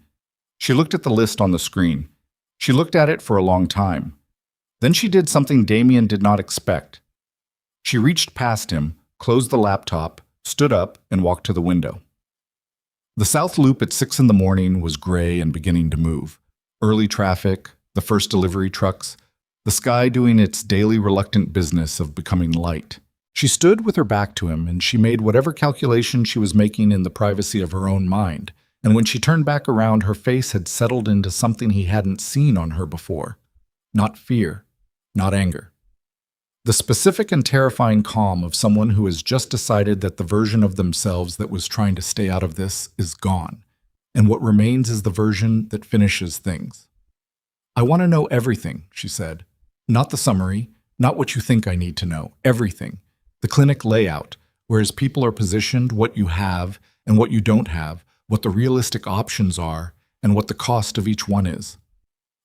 She looked at the list on the screen. She looked at it for a long time. Then she did something Damian did not expect. She reached past him, closed the laptop, stood up, and walked to the window. The South Loop at 6 in the morning was gray and beginning to move. Early traffic, the first delivery trucks, the sky doing its daily reluctant business of becoming light. She stood with her back to him, and she made whatever calculation she was making in the privacy of her own mind. And when she turned back around, her face had settled into something he hadn't seen on her before. Not fear, not anger. The specific and terrifying calm of someone who has just decided that the version of themselves that was trying to stay out of this is gone, and what remains is the version that finishes things. "I want to know everything," she said. "Not the summary, not what you think I need to know, everything. The clinic layout, whereas people are positioned, what you have and what you don't have, what the realistic options are, and what the cost of each one is."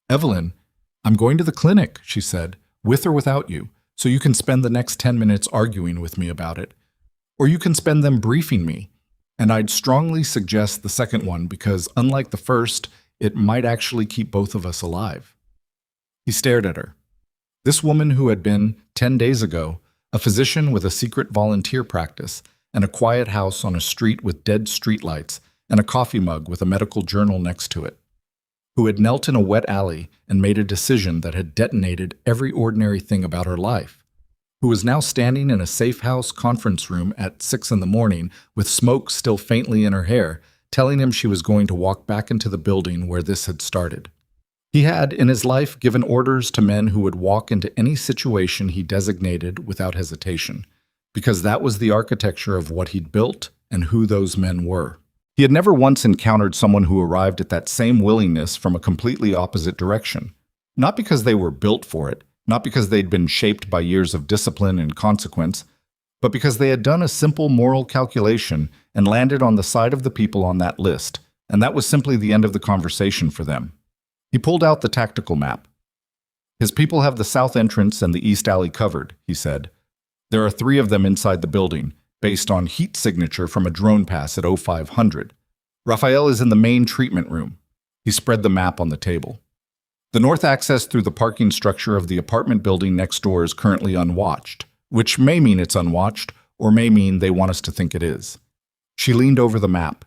"Evelyn, I'm going to the clinic," she said, "with or without you. So you can spend the next 10 minutes arguing with me about it. Or you can spend them briefing me. And I'd strongly suggest the second one because, unlike the first, it might actually keep both of us alive." He stared at her. This woman who had been, 10 days ago, a physician with a secret volunteer practice and a quiet house on a street with dead streetlights and a coffee mug with a medical journal next to it, who had knelt in a wet alley and made a decision that had detonated every ordinary thing about her life, who was now standing in a safe house conference room at 6 in the morning with smoke still faintly in her hair, telling him she was going to walk back into the building where this had started. He had, in his life, given orders to men who would walk into any situation he designated without hesitation, because that was the architecture of what he'd built and who those men were. He had never once encountered someone who arrived at that same willingness from a completely opposite direction. Not because they were built for it, not because they'd been shaped by years of discipline and consequence, but because they had done a simple moral calculation and landed on the side of the people on that list, and that was simply the end of the conversation for them. He pulled out the tactical map. "His people have the south entrance and the east alley covered," he said. "There are 3 of them inside the building, based on heat signature from a drone pass at 0500. Raphael is in the main treatment room." He spread the map on the table. "The north access through the parking structure of the apartment building next door is currently unwatched, which may mean it's unwatched, or may mean they want us to think it is." She leaned over the map.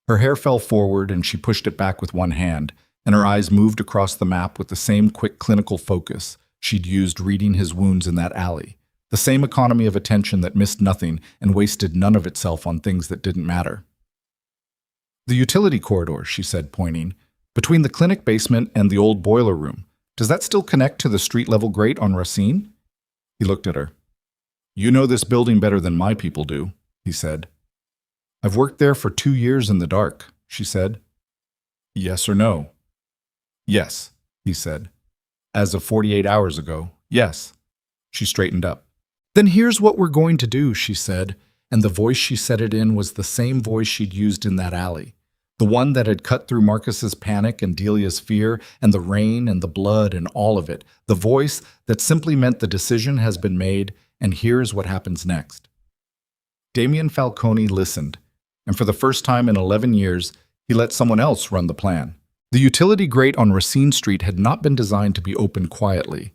Her hair fell forward and she pushed it back with one hand, and her eyes moved across the map with the same quick clinical focus she'd used reading his wounds in that alley. The same economy of attention that missed nothing and wasted none of itself on things that didn't matter. "The utility corridor," she said, pointing, "between the clinic basement and the old boiler room. Does that still connect to the street-level grate on Racine?" He looked at her. "You know this building better than my people do," he said. "I've worked there for 2 years in the dark," she said. "Yes or no?" "Yes," he said. "As of 48 hours ago, yes." She straightened up. "Then here's what we're going to do," she said, and the voice she said it in was the same voice she'd used in that alley, the one that had cut through Marcus's panic and Delia's fear and the rain and the blood and all of it, the voice that simply meant the decision has been made and here's what happens next. Damien Falcone listened, and for the first time in 11 years, he let someone else run the plan. The utility grate on Racine Street had not been designed to be opened quietly.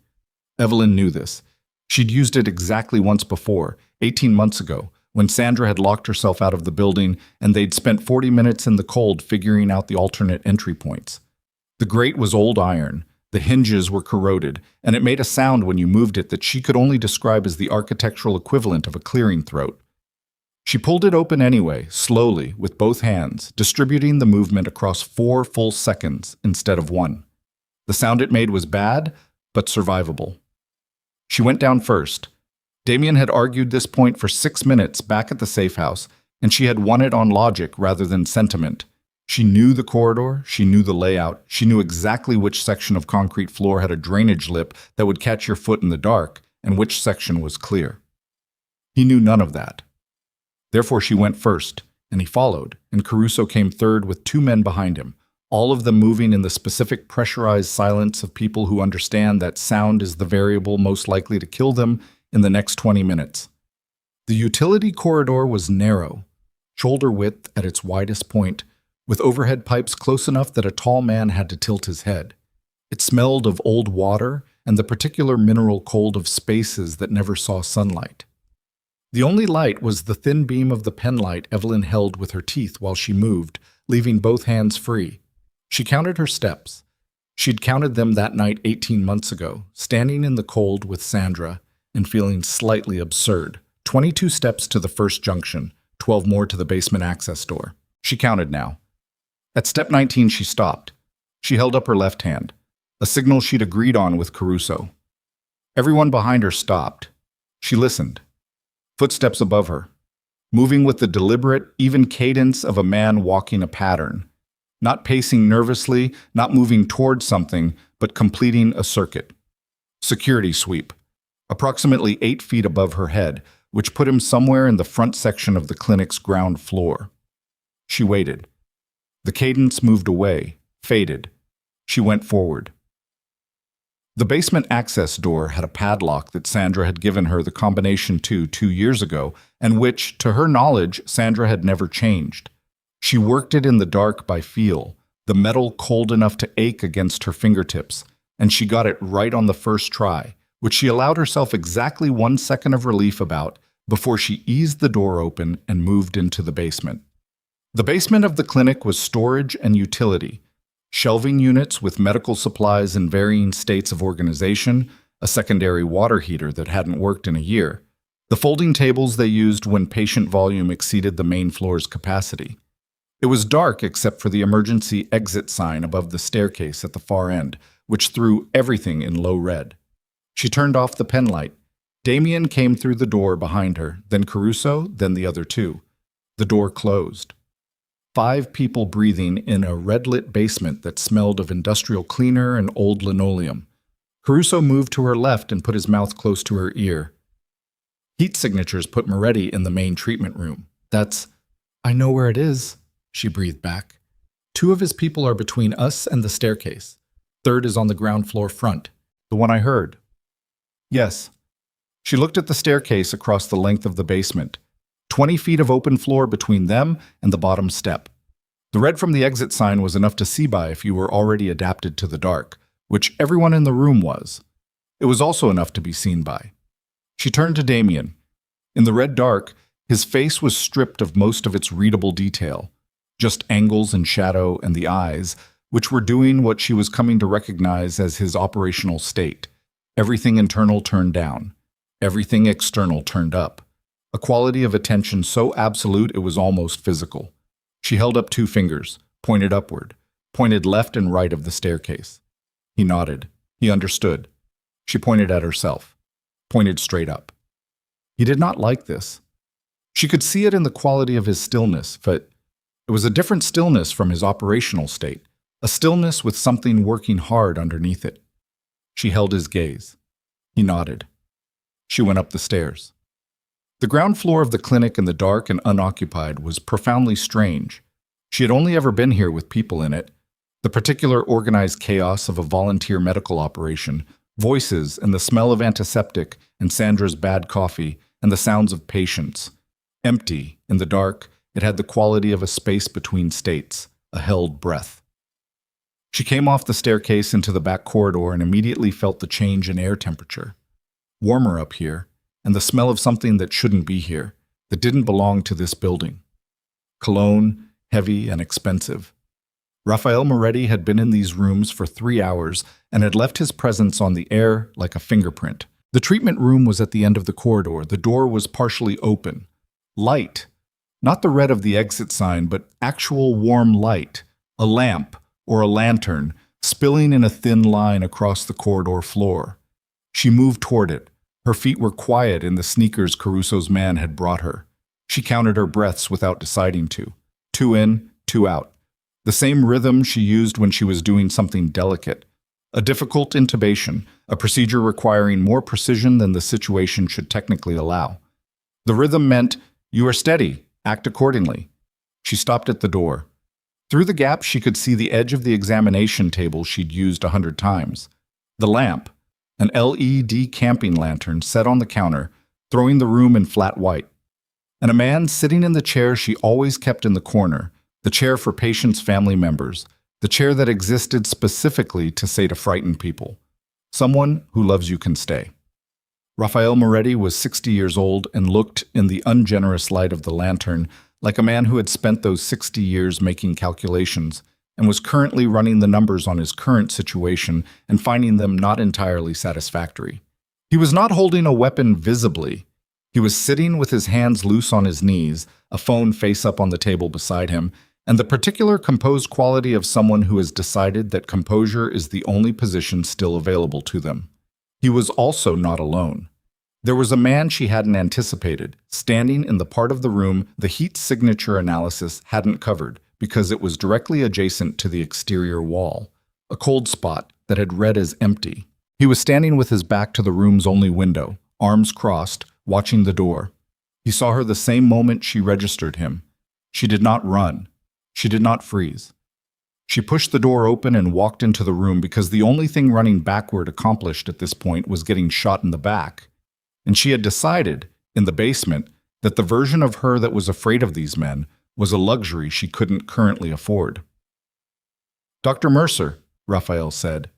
Evelyn knew this. She'd used it exactly once before, 18 months ago, when Sandra had locked herself out of the building and they'd spent 40 minutes in the cold figuring out the alternate entry points. The grate was old iron, the hinges were corroded, and it made a sound when you moved it that she could only describe as the architectural equivalent of a clearing throat. She pulled it open anyway, slowly, with both hands, distributing the movement across 4 full seconds instead of 1. The sound it made was bad, but survivable. She went down first. Damien had argued this point for 6 minutes back at the safe house, and she had won it on logic rather than sentiment. She knew the corridor, she knew the layout, she knew exactly which section of concrete floor had a drainage lip that would catch your foot in the dark, and which section was clear. He knew none of that. Therefore she went first, and he followed, and Caruso came third with 2 men behind him, all of them moving in the specific pressurized silence of people who understand that sound is the variable most likely to kill them in the next 20 minutes. The utility corridor was narrow, shoulder width at its widest point, with overhead pipes close enough that a tall man had to tilt his head. It smelled of old water and the particular mineral cold of spaces that never saw sunlight. The only light was the thin beam of the penlight Evelyn held with her teeth while she moved, leaving both hands free. She counted her steps. She'd counted them that night 18 months ago, standing in the cold with Sandra and feeling slightly absurd. 22 steps to the first junction, 12 more to the basement access door. She counted now. At step 19, she stopped. She held up her left hand, a signal she'd agreed on with Caruso. Everyone behind her stopped. She listened. Footsteps above her, moving with the deliberate, even cadence of a man walking a pattern. Not pacing nervously, not moving towards something, but completing a circuit. Security sweep, approximately 8 feet above her head, which put him somewhere in the front section of the clinic's ground floor. She waited. The cadence moved away, faded. She went forward. The basement access door had a padlock that Sandra had given her the combination to 2 years ago, and which, to her knowledge, Sandra had never changed. She worked it in the dark by feel, the metal cold enough to ache against her fingertips, and she got it right on the first try, which she allowed herself exactly 1 second of relief about before she eased the door open and moved into the basement. The basement of the clinic was storage and utility, shelving units with medical supplies in varying states of organization, a secondary water heater that hadn't worked in a year, the folding tables they used when patient volume exceeded the main floor's capacity. It was dark except for the emergency exit sign above the staircase at the far end, which threw everything in low red. She turned off the pen light. Damien came through the door behind her, then Caruso, then the other two. The door closed. 5 people breathing in a red-lit basement that smelled of industrial cleaner and old linoleum. Caruso moved to her left and put his mouth close to her ear. Heat signatures put Moretti in the main treatment room. I know where it is, she breathed back. 2 of his people are between us and the staircase. 3rd is on the ground floor front, the one I heard. Yes. She looked at the staircase across the length of the basement. 20 feet of open floor between them and the bottom step. The red from the exit sign was enough to see by if you were already adapted to the dark, which everyone in the room was. It was also enough to be seen by. She turned to Damien. In the red dark, his face was stripped of most of its readable detail, just angles and shadow and the eyes, which were doing what she was coming to recognize as his operational state. Everything internal turned down. Everything external turned up. A quality of attention so absolute it was almost physical. She held up 2 fingers, pointed upward, pointed left and right of the staircase. He nodded. He understood. She pointed at herself, pointed straight up. He did not like this. She could see it in the quality of his stillness, but it was a different stillness from his operational state, a stillness with something working hard underneath it. She held his gaze. He nodded. She went up the stairs. The ground floor of the clinic in the dark and unoccupied was profoundly strange. She had only ever been here with people in it. The particular organized chaos of a volunteer medical operation, voices and the smell of antiseptic and Sandra's bad coffee and the sounds of patients. Empty, in the dark, it had the quality of a space between states, a held breath. She came off the staircase into the back corridor and immediately felt the change in air temperature. Warmer up here, and the smell of something that shouldn't be here, that didn't belong to this building. Cologne, heavy and expensive. Rafael Moretti had been in these rooms for 3 hours and had left his presence on the air like a fingerprint. The treatment room was at the end of the corridor. The door was partially open. Light. Not the red of the exit sign, but actual warm light. A lamp, or a lantern, spilling in a thin line across the corridor floor. She moved toward it. Her feet were quiet in the sneakers Caruso's man had brought her. She counted her breaths without deciding to. 2 in, 2 out. The same rhythm she used when she was doing something delicate. A difficult intubation, a procedure requiring more precision than the situation should technically allow. The rhythm meant, you are steady, act accordingly. She stopped at the door. Through the gap, she could see the edge of the examination table she'd used 100 times. The lamp, an LED camping lantern set on the counter, throwing the room in flat white. And a man sitting in the chair she always kept in the corner, the chair for patients' family members, the chair that existed specifically to say to frightened people, someone who loves you can stay. Rafael Moretti was 60 years old and looked, in the ungenerous light of the lantern, like a man who had spent those 60 years making calculations and was currently running the numbers on his current situation and finding them not entirely satisfactory. He was not holding a weapon visibly. He was sitting with his hands loose on his knees, a phone face up on the table beside him, and the particular composed quality of someone who has decided that composure is the only position still available to them. He was also not alone. There was a man she hadn't anticipated, standing in the part of the room the heat signature analysis hadn't covered because it was directly adjacent to the exterior wall, a cold spot that had read as empty. He was standing with his back to the room's only window, arms crossed, watching the door. He saw her the same moment she registered him. She did not run. She did not freeze. She pushed the door open and walked into the room because the only thing running backward accomplished at this point was getting shot in the back. And she had decided, in the basement, that the version of her that was afraid of these men was a luxury she couldn't currently afford. "Dr. Mercer," Raphael said.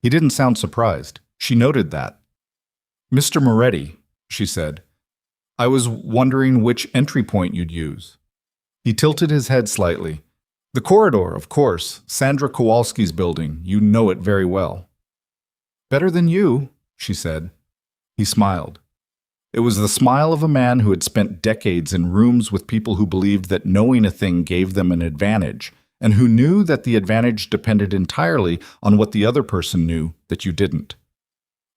He didn't sound surprised. She noted that. "Mr. Moretti," she said, "I was wondering which entry point you'd use." He tilted his head slightly. "The corridor, of course. Sandra Kowalski's building. You know it very well." "Better than you," she said. He smiled. It was the smile of a man who had spent decades in rooms with people who believed that knowing a thing gave them an advantage, and who knew that the advantage depended entirely on what the other person knew that you didn't.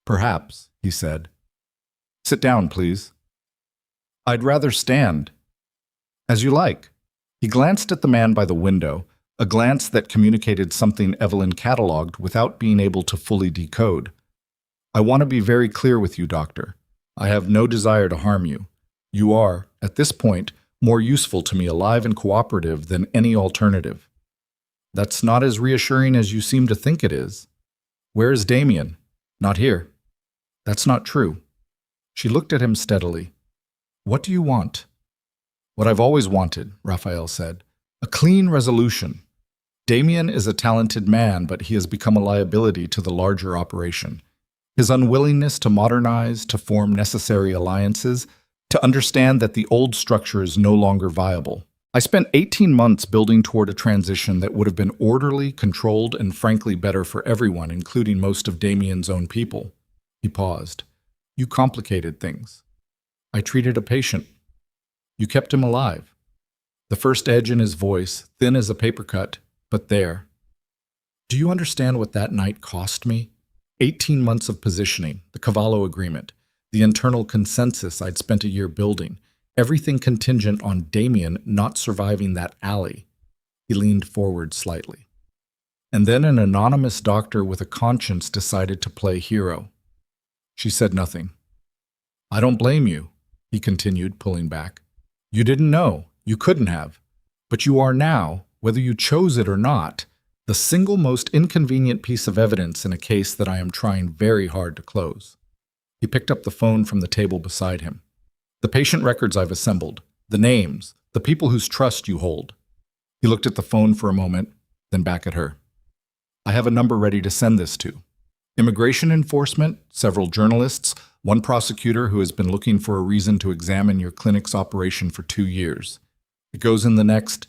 "Perhaps," he said. "Sit down, please." "I'd rather stand." "As you like." He glanced at the man by the window, a glance that communicated something Evelyn cataloged without being able to fully decode. "I want to be very clear with you, Doctor. I have no desire to harm you. You are, at this point, more useful to me alive and cooperative than any alternative." "That's not as reassuring as you seem to think it is." "Where is Damien?" "Not here." "That's not true." She looked at him steadily. "What do you want?" "What I've always wanted," Raphael said. "A clean resolution. Damien is a talented man, but he has become a liability to the larger operation. His unwillingness to modernize, to form necessary alliances, to understand that the old structure is no longer viable. I spent 18 months building toward a transition that would have been orderly, controlled, and frankly better for everyone, including most of Damien's own people." He paused. "You complicated things. I treated a patient. You kept him alive." The first edge in his voice, thin as a paper cut, but there. "Do you understand what that night cost me? 18 months of positioning, the Cavallo agreement, the internal consensus I'd spent a year building, everything contingent on Damien not surviving that alley." He leaned forward slightly. "And then an anonymous doctor with a conscience decided to play hero." She said nothing. "I don't blame you," he continued, pulling back. "You didn't know. You couldn't have. But you are now, whether you chose it or not, the single most inconvenient piece of evidence in a case that I am trying very hard to close." He picked up the phone from the table beside him. "The patient records I've assembled, the names, the people whose trust you hold." He looked at the phone for a moment, then back at her. "I have a number ready to send this to. Immigration enforcement, several journalists, one prosecutor who has been looking for a reason to examine your clinic's operation for 2 years. It goes in the next..."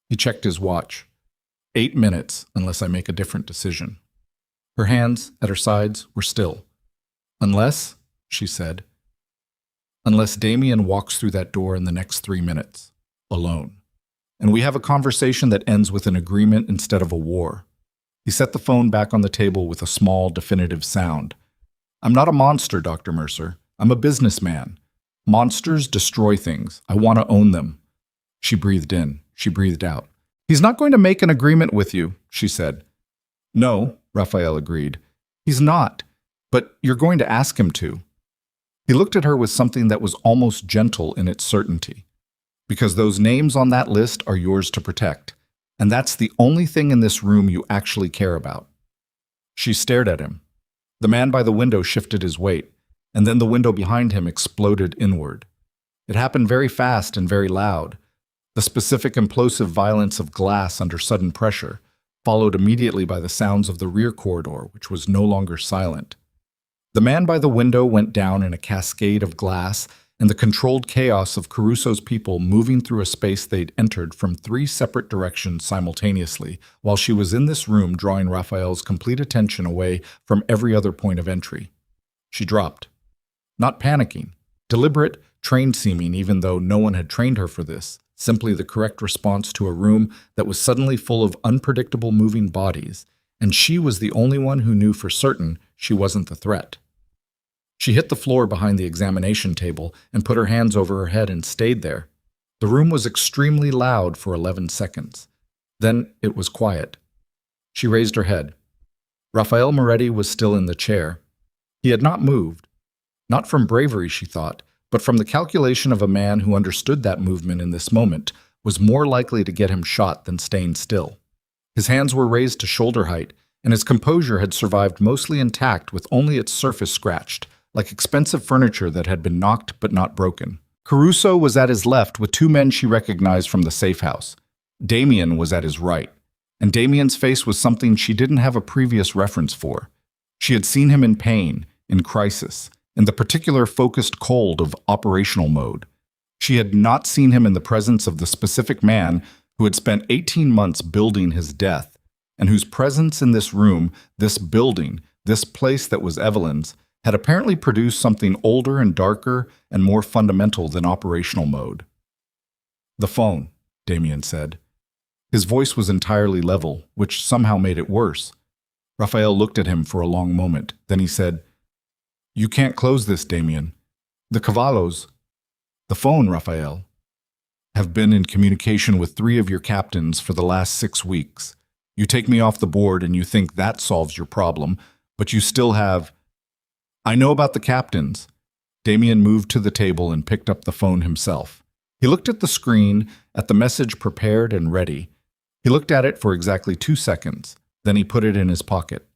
He checked his watch. 8 minutes, unless I make a different decision." Her hands, at her sides, were still. "Unless," she said, "unless Damien walks through that door in the next 3 minutes, alone. And we have a conversation that ends with an agreement instead of a war." He set the phone back on the table with a small, definitive sound. "I'm not a monster, Dr. Mercer. I'm a businessman. Monsters destroy things. I want to own them." She breathed in. She breathed out. "He's not going to make an agreement with you," she said. "No," Raphael agreed. "He's not. But you're going to ask him to." He looked at her with something that was almost gentle in its certainty. "Because those names on that list are yours to protect. And that's the only thing in this room you actually care about." She stared at him. The man by the window shifted his weight, and then the window behind him exploded inward. It happened very fast and very loud. The specific implosive violence of glass under sudden pressure, followed immediately by the sounds of the rear corridor, which was no longer silent. The man by the window went down in a cascade of glass, and the controlled chaos of Caruso's people moving through a space they'd entered from 3 separate directions simultaneously, while she was in this room drawing Raphael's complete attention away from every other point of entry. She dropped. Not panicking. Deliberate, trained-seeming even though no one had trained her for this, simply the correct response to a room that was suddenly full of unpredictable moving bodies, and she was the only one who knew for certain she wasn't the threat. She hit the floor behind the examination table and put her hands over her head and stayed there. The room was extremely loud for 11 seconds. Then it was quiet. She raised her head. Raphael Moretti was still in the chair. He had not moved. Not from bravery, she thought, but from the calculation of a man who understood that movement in this moment was more likely to get him shot than staying still. His hands were raised to shoulder height, and his composure had survived mostly intact with only its surface scratched, like expensive furniture that had been knocked but not broken. Caruso was at his left with 2 men she recognized from the safe house. Damien was at his right, and Damien's face was something she didn't have a previous reference for. She had seen him in pain, in crisis, in the particular focused cold of operational mode. She had not seen him in the presence of the specific man who had spent 18 months building his death, and whose presence in this room, this building, this place that was Evelyn's, had apparently produced something older and darker and more fundamental than operational mode. "The phone," Damien said. His voice was entirely level, which somehow made it worse. Raphael looked at him for a long moment. Then he said, "You can't close this, Damien. The Cavallos—" "The phone, Raphael, have been in communication with 3 of your captains for the last 6 weeks. You take me off the board and you think that solves your problem, but you still have—" "I know about the captains." Damien moved to the table and picked up the phone himself. He looked at the screen, at the message prepared and ready. He looked at it for exactly 2 seconds. Then he put it in his pocket.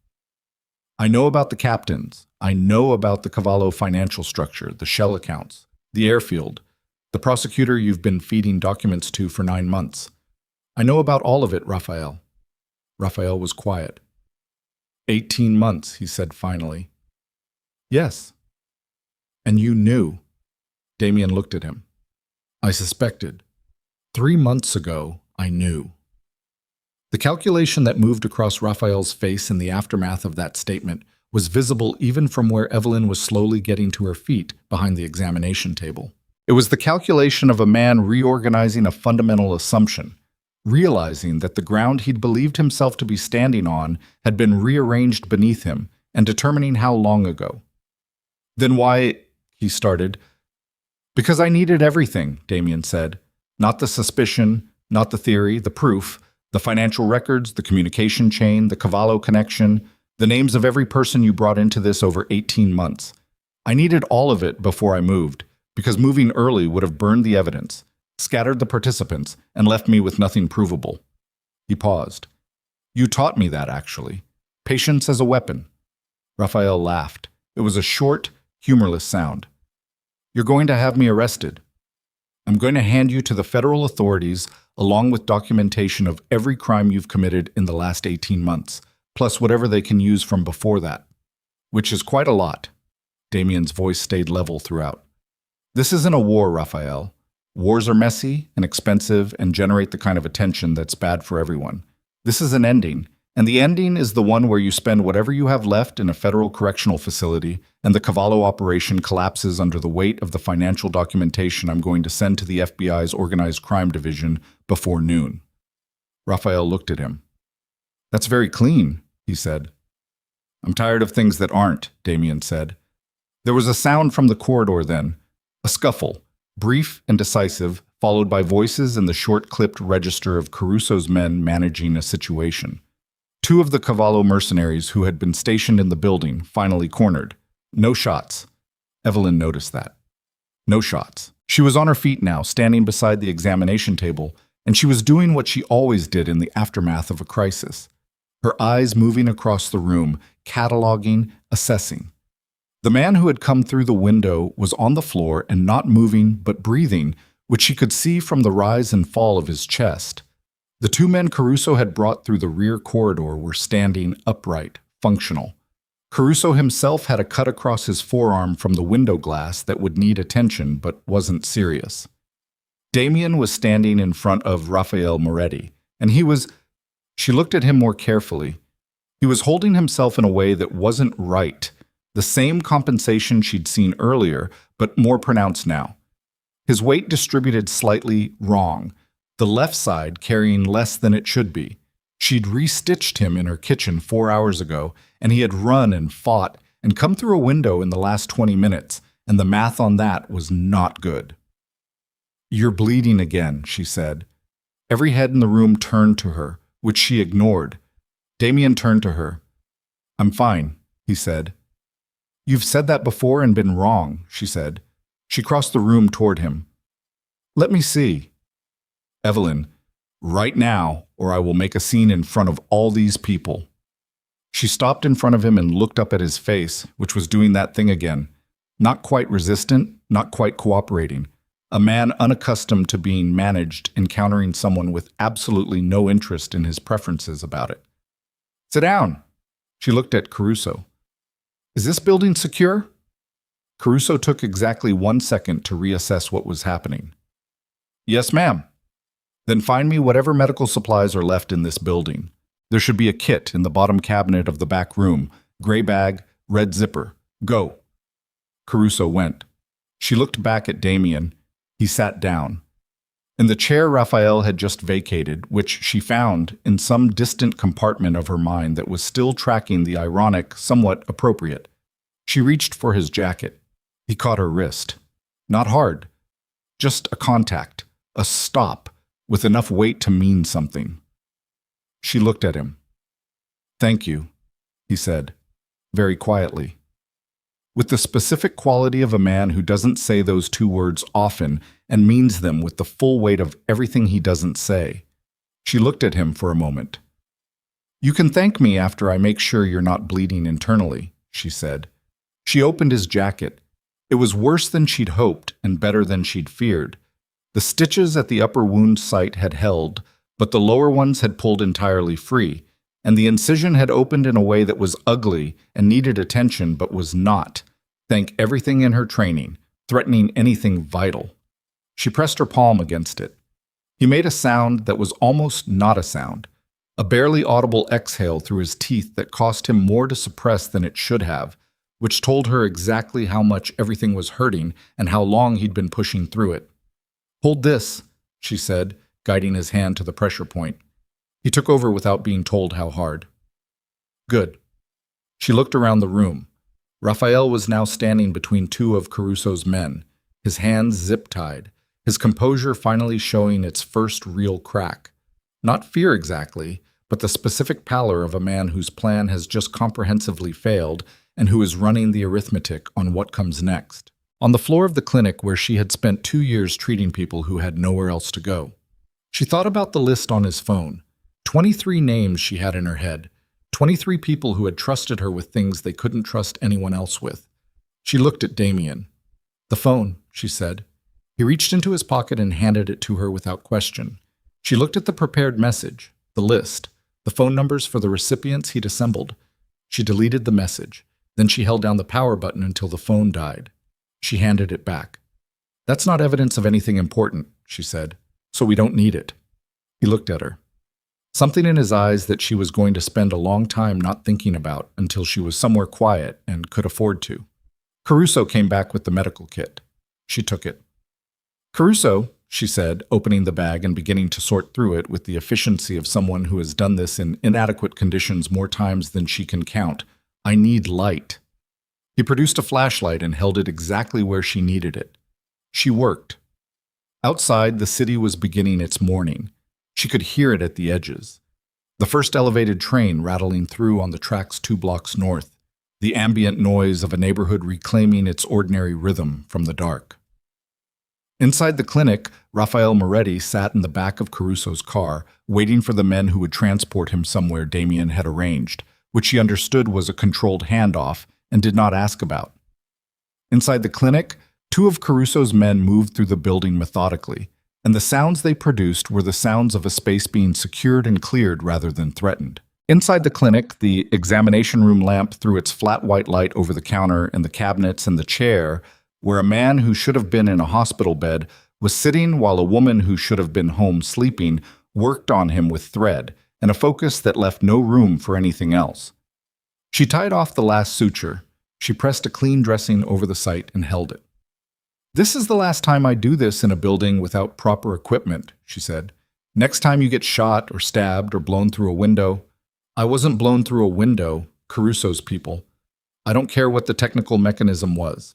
"I know about the captains. I know about the Cavallo financial structure, the shell accounts, the airfield, the prosecutor you've been feeding documents to for 9 months. I know about all of it, Raphael." Raphael was quiet. 18 months, he said finally. "Yes." "And you knew." Damien looked at him. "I suspected. 3 months ago, I knew." The calculation that moved across Raphael's face in the aftermath of that statement was visible even from where Evelyn was slowly getting to her feet behind the examination table. It was the calculation of a man reorganizing a fundamental assumption, realizing that the ground he'd believed himself to be standing on had been rearranged beneath him, and determining how long ago. "Then why—" he started. "Because I needed everything," Damien said. "Not the suspicion, not the theory, the proof, the financial records, the communication chain, the Cavallo connection, the names of every person you brought into this over 18 months. I needed all of it before I moved, because moving early would have burned the evidence, scattered the participants, and left me with nothing provable." He paused. "You taught me that, actually. Patience as a weapon." Raphael laughed. It was a short, humorless sound. "You're going to have me arrested. I'm going to hand you to the federal authorities along with documentation of every crime you've committed in the last 18 months, plus whatever they can use from before that. Which is quite a lot." Damien's voice stayed level throughout. "This isn't a war, Raphael. Wars are messy and expensive and generate the kind of attention that's bad for everyone. This is an ending, and the ending is the one where you spend whatever you have left in a federal correctional facility, and the Cavallo operation collapses under the weight of the financial documentation I'm going to send to the FBI's Organized Crime Division before noon." Raphael looked at him. "That's very clean," he said. "I'm tired of things that aren't," Damien said. There was a sound from the corridor then, a scuffle, brief and decisive, followed by voices and the short-clipped register of Caruso's men managing a situation. 2 of the Cavallo mercenaries who had been stationed in the building finally cornered. No shots. Evelyn noticed that. No shots. She was on her feet now, standing beside the examination table, and she was doing what she always did in the aftermath of a crisis. Her eyes moving across the room, cataloging, assessing. The man who had come through the window was on the floor and not moving but breathing, which she could see from the rise and fall of his chest. The 2 men Caruso had brought through the rear corridor were standing upright, functional. Caruso himself had a cut across his forearm from the window glass that would need attention but wasn't serious. Damien was standing in front of Raphael Moretti, and she looked at him more carefully. He was holding himself in a way that wasn't right, the same compensation she'd seen earlier, but more pronounced now. His weight distributed slightly wrong, the left side carrying less than it should be. She'd restitched him in her kitchen 4 hours ago, and he had run and fought and come through a window in the last 20 minutes, and the math on that was not good. "You're bleeding again," she said. Every head in the room turned to her, which she ignored. Damien turned to her. "I'm fine," he said. "You've said that before and been wrong," she said. She crossed the room toward him. "Let me see." "Evelyn, right now, or I will make a scene in front of all these people." She stopped in front of him and looked up at his face, which was doing that thing again. Not quite resistant, not quite cooperating. A man unaccustomed to being managed, encountering someone with absolutely no interest in his preferences about it. "Sit down." She looked at Caruso. "Is this building secure?" Caruso took exactly 1 second to reassess what was happening. "Yes, ma'am." "Then find me whatever medical supplies are left in this building. There should be a kit in the bottom cabinet of the back room, gray bag, red zipper. Go." Caruso went. She looked back at Damien. He sat down. In the chair Raphael had just vacated, which she found in some distant compartment of her mind that was still tracking the ironic, somewhat appropriate. She reached for his jacket. He caught her wrist. Not hard. Just a contact, a stop, with enough weight to mean something. She looked at him. "Thank you," he said, very quietly. With the specific quality of a man who doesn't say those 2 words often and means them with the full weight of everything he doesn't say. She looked at him for a moment. "You can thank me after I make sure you're not bleeding internally," she said. She opened his jacket. It was worse than she'd hoped and better than she'd feared. The stitches at the upper wound site had held, but the lower ones had pulled entirely free, and the incision had opened in a way that was ugly and needed attention but was not. Thank everything in her training, threatening anything vital. She pressed her palm against it. He made a sound that was almost not a sound, a barely audible exhale through his teeth that cost him more to suppress than it should have, which told her exactly how much everything was hurting and how long he'd been pushing through it. "Hold this," she said, guiding his hand to the pressure point. He took over without being told how hard. "Good." She looked around the room. Raphael was now standing between 2 of Caruso's men, his hands zip-tied, his composure finally showing its first real crack. Not fear exactly, but the specific pallor of a man whose plan has just comprehensively failed and who is running the arithmetic on what comes next. On the floor of the clinic where she had spent 2 years treating people who had nowhere else to go. She thought about the list on his phone. 23 names she had in her head. 23 people who had trusted her with things they couldn't trust anyone else with. She looked at Damien. "The phone," she said. He reached into his pocket and handed it to her without question. She looked at the prepared message, the list, the phone numbers for the recipients he'd assembled. She deleted the message. Then she held down the power button until the phone died. She handed it back. "That's not evidence of anything important," she said, "so we don't need it." He looked at her. Something in his eyes that she was going to spend a long time not thinking about until she was somewhere quiet and could afford to. Caruso came back with the medical kit. She took it. "Caruso," she said, opening the bag and beginning to sort through it with the efficiency of someone who has done this in inadequate conditions more times than she can count, "I need light." He produced a flashlight and held it exactly where she needed it. She worked. Outside, the city was beginning its morning. She could hear it at the edges. The first elevated train rattling through on the tracks 2 blocks north, the ambient noise of a neighborhood reclaiming its ordinary rhythm from the dark. Inside the clinic, Raphael Moretti sat in the back of Caruso's car, waiting for the men who would transport him somewhere Damien had arranged, which he understood was a controlled handoff and did not ask about. Inside the clinic, 2 of Caruso's men moved through the building methodically, and the sounds they produced were the sounds of a space being secured and cleared rather than threatened. Inside the clinic, the examination room lamp threw its flat white light over the counter and the cabinets and the chair, where a man who should have been in a hospital bed was sitting while a woman who should have been home sleeping worked on him with thread and a focus that left no room for anything else. She tied off the last suture. She pressed a clean dressing over the site and held it. "This is the last time I do this in a building without proper equipment," she said. "Next time you get shot or stabbed or blown through a window." "I wasn't blown through a window, Caruso's people. I don't care what the technical mechanism was.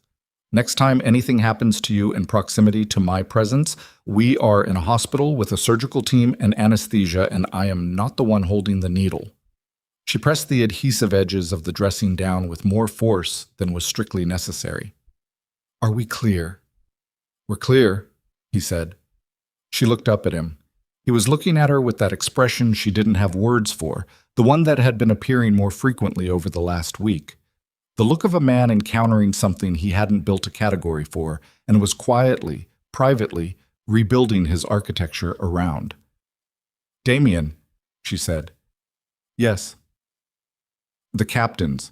Next time anything happens to you in proximity to my presence, we are in a hospital with a surgical team and anesthesia, and I am not the one holding the needle." She pressed the adhesive edges of the dressing down with more force than was strictly necessary. "Are we clear?" "We're clear," he said. She looked up at him. He was looking at her with that expression she didn't have words for, the one that had been appearing more frequently over the last week. The look of a man encountering something he hadn't built a category for and was quietly, privately, rebuilding his architecture around. "Damien," she said. "Yes." "The captains,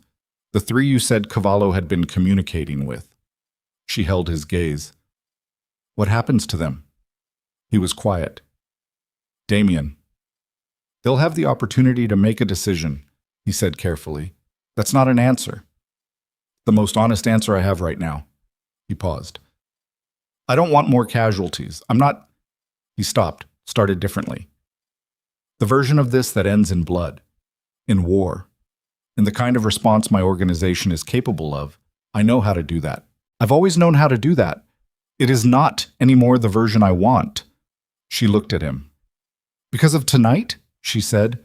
the three you said Cavallo had been communicating with." She held his gaze. "What happens to them?" He was quiet. "Damien, they'll have the opportunity to make a decision," he said carefully. "That's not an answer. The most honest answer I have right now." He paused. "I don't want more casualties. I'm not—" He stopped, started differently. "The version of this that ends in blood, in war, in the kind of response my organization is capable of, I know how to do that. I've always known how to do that. It is not anymore the version I want." She looked at him. "Because of tonight?" she said.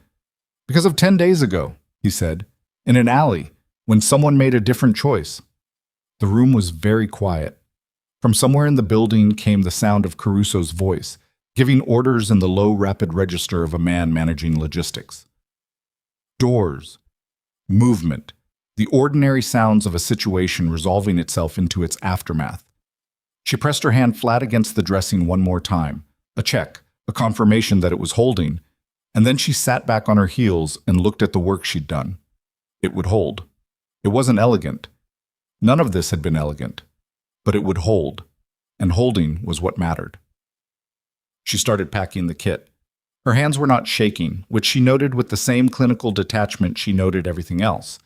"Because of 10 days ago," he said, "in an alley, when someone made a different choice." The room was very quiet. From somewhere in the building came the sound of Caruso's voice, giving orders in the low, rapid register of a man managing logistics. Doors, movement, the ordinary sounds of a situation resolving itself into its aftermath. She pressed her hand flat against the dressing one more time, a check, a confirmation that it was holding, and then she sat back on her heels and looked at the work she'd done. It would hold. It wasn't elegant. None of this had been elegant. But it would hold, and holding was what mattered. She started packing the kit. Her hands were not shaking, which she noted with the same clinical detachment she noted everything else,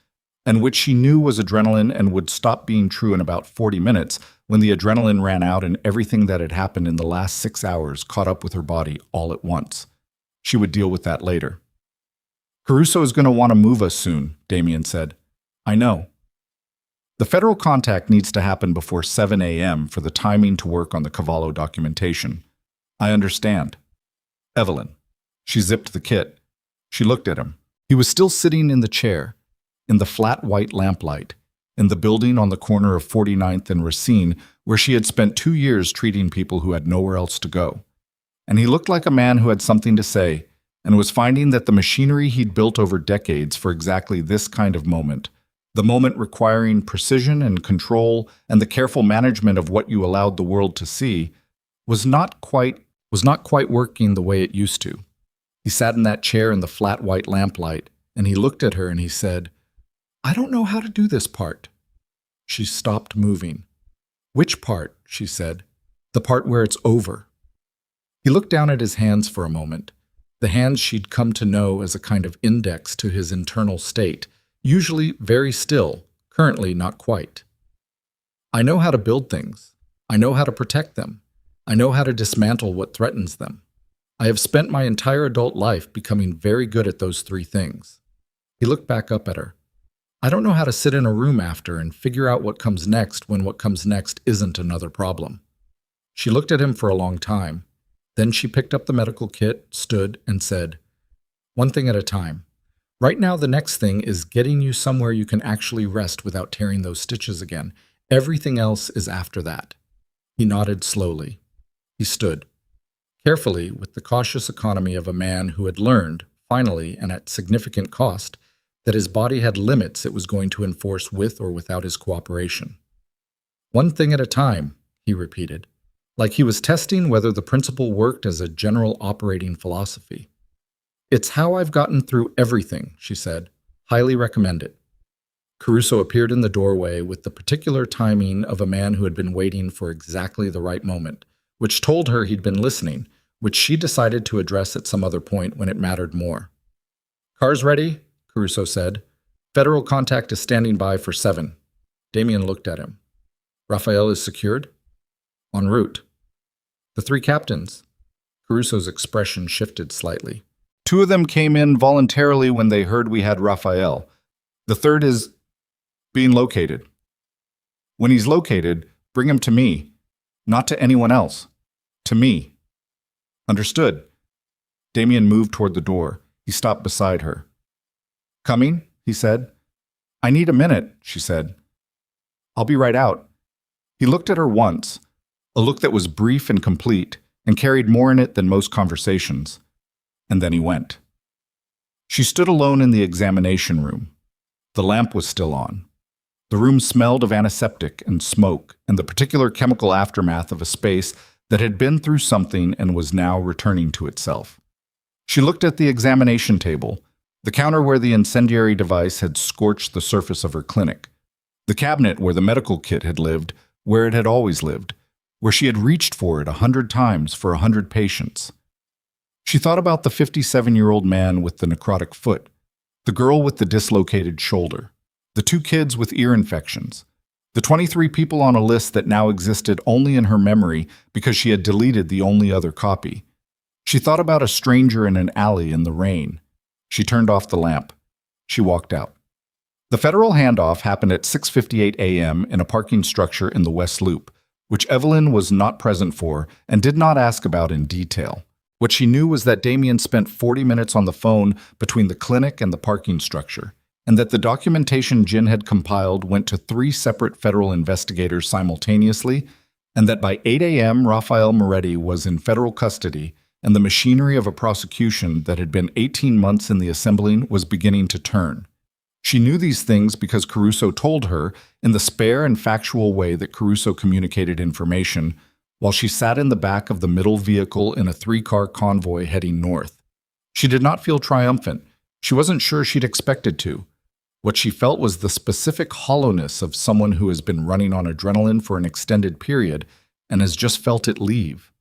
and which she knew was adrenaline and would stop being true in about 40 minutes when the adrenaline ran out and everything that had happened in the last 6 hours caught up with her body all at once. She would deal with that later. "Caruso is going to want to move us soon," Damien said. "I know. The federal contact needs to happen before 7 a.m. for the timing to work on the Cavallo documentation. I understand." "Evelyn." She zipped the kit. She looked at him. He was still sitting in the chair, in the flat white lamplight, in the building on the corner of 49th and Racine, where she had spent 2 years treating people who had nowhere else to go. And he looked like a man who had something to say, and was finding that the machinery he'd built over decades for exactly this kind of moment, the moment requiring precision and control and the careful management of what you allowed the world to see, was not quite working the way it used to. He sat in that chair in the flat white lamplight, and he looked at her and he said, "I don't know how to do this part." She stopped moving. "Which part?" she said. "The part where it's over." He looked down at his hands for a moment, the hands she'd come to know as a kind of index to his internal state, usually very still, currently not quite. "I know how to build things. I know how to protect them. I know how to dismantle what threatens them. I have spent my entire adult life becoming very good at those 3 things." He looked back up at her. "I don't know how to sit in a room after and figure out what comes next when what comes next isn't another problem." She looked at him for a long time. Then she picked up the medical kit, stood, and said, "One thing at a time. Right now, the next thing is getting you somewhere you can actually rest without tearing those stitches again. Everything else is after that." He nodded slowly. He stood. Carefully, with the cautious economy of a man who had learned, finally and at significant cost, that his body had limits it was going to enforce with or without his cooperation. "One thing at a time," he repeated, like he was testing whether the principle worked as a general operating philosophy. It's how I've gotten through everything, she said. Highly recommend it. Caruso appeared in the doorway with the particular timing of a man who had been waiting for exactly the right moment, which told her he'd been listening, which she decided to address at some other point when it mattered more. Car's ready, Caruso said. Federal contact is standing by for 7. Damien looked at him. Raphael is secured? En route. The 3 captains. Caruso's expression shifted slightly. 2 of them came in voluntarily when they heard we had Raphael. The 3rd is being located. When he's located, bring him to me. Not to anyone else. To me. Understood. Damien moved toward the door. He stopped beside her. Coming? He said. I need a minute, she said. I'll be right out. He looked at her once, a look that was brief and complete, and carried more in it than most conversations. And then he went. She stood alone in the examination room. The lamp was still on. The room smelled of antiseptic and smoke and the particular chemical aftermath of a space that had been through something and was now returning to itself. She looked at the examination table, the counter where the incendiary device had scorched the surface of her clinic, the cabinet where the medical kit had lived, where it had always lived, where she had reached for it 100 times for 100 patients. She thought about the 57-year-old man with the necrotic foot, the girl with the dislocated shoulder, the 2 kids with ear infections, the 23 people on a list that now existed only in her memory because she had deleted the only other copy. She thought about a stranger in an alley in the rain. She turned off the lamp. She walked out. The federal handoff happened at 6:58 a.m. in a parking structure in the West Loop, which Evelyn was not present for and did not ask about in detail. What she knew was that Damien spent 40 minutes on the phone between the clinic and the parking structure, and that the documentation Jin had compiled went to 3 separate federal investigators simultaneously, and that by 8 a.m. Raphael Moretti was in federal custody, and the machinery of a prosecution that had been 18 months in the assembling was beginning to turn. She knew these things because Caruso told her in the spare and factual way that Caruso communicated information, while she sat in the back of the middle vehicle in a 3-car convoy heading north. She did not feel triumphant. She wasn't sure she'd expected to. What she felt was the specific hollowness of someone who has been running on adrenaline for an extended period and has just felt it leave.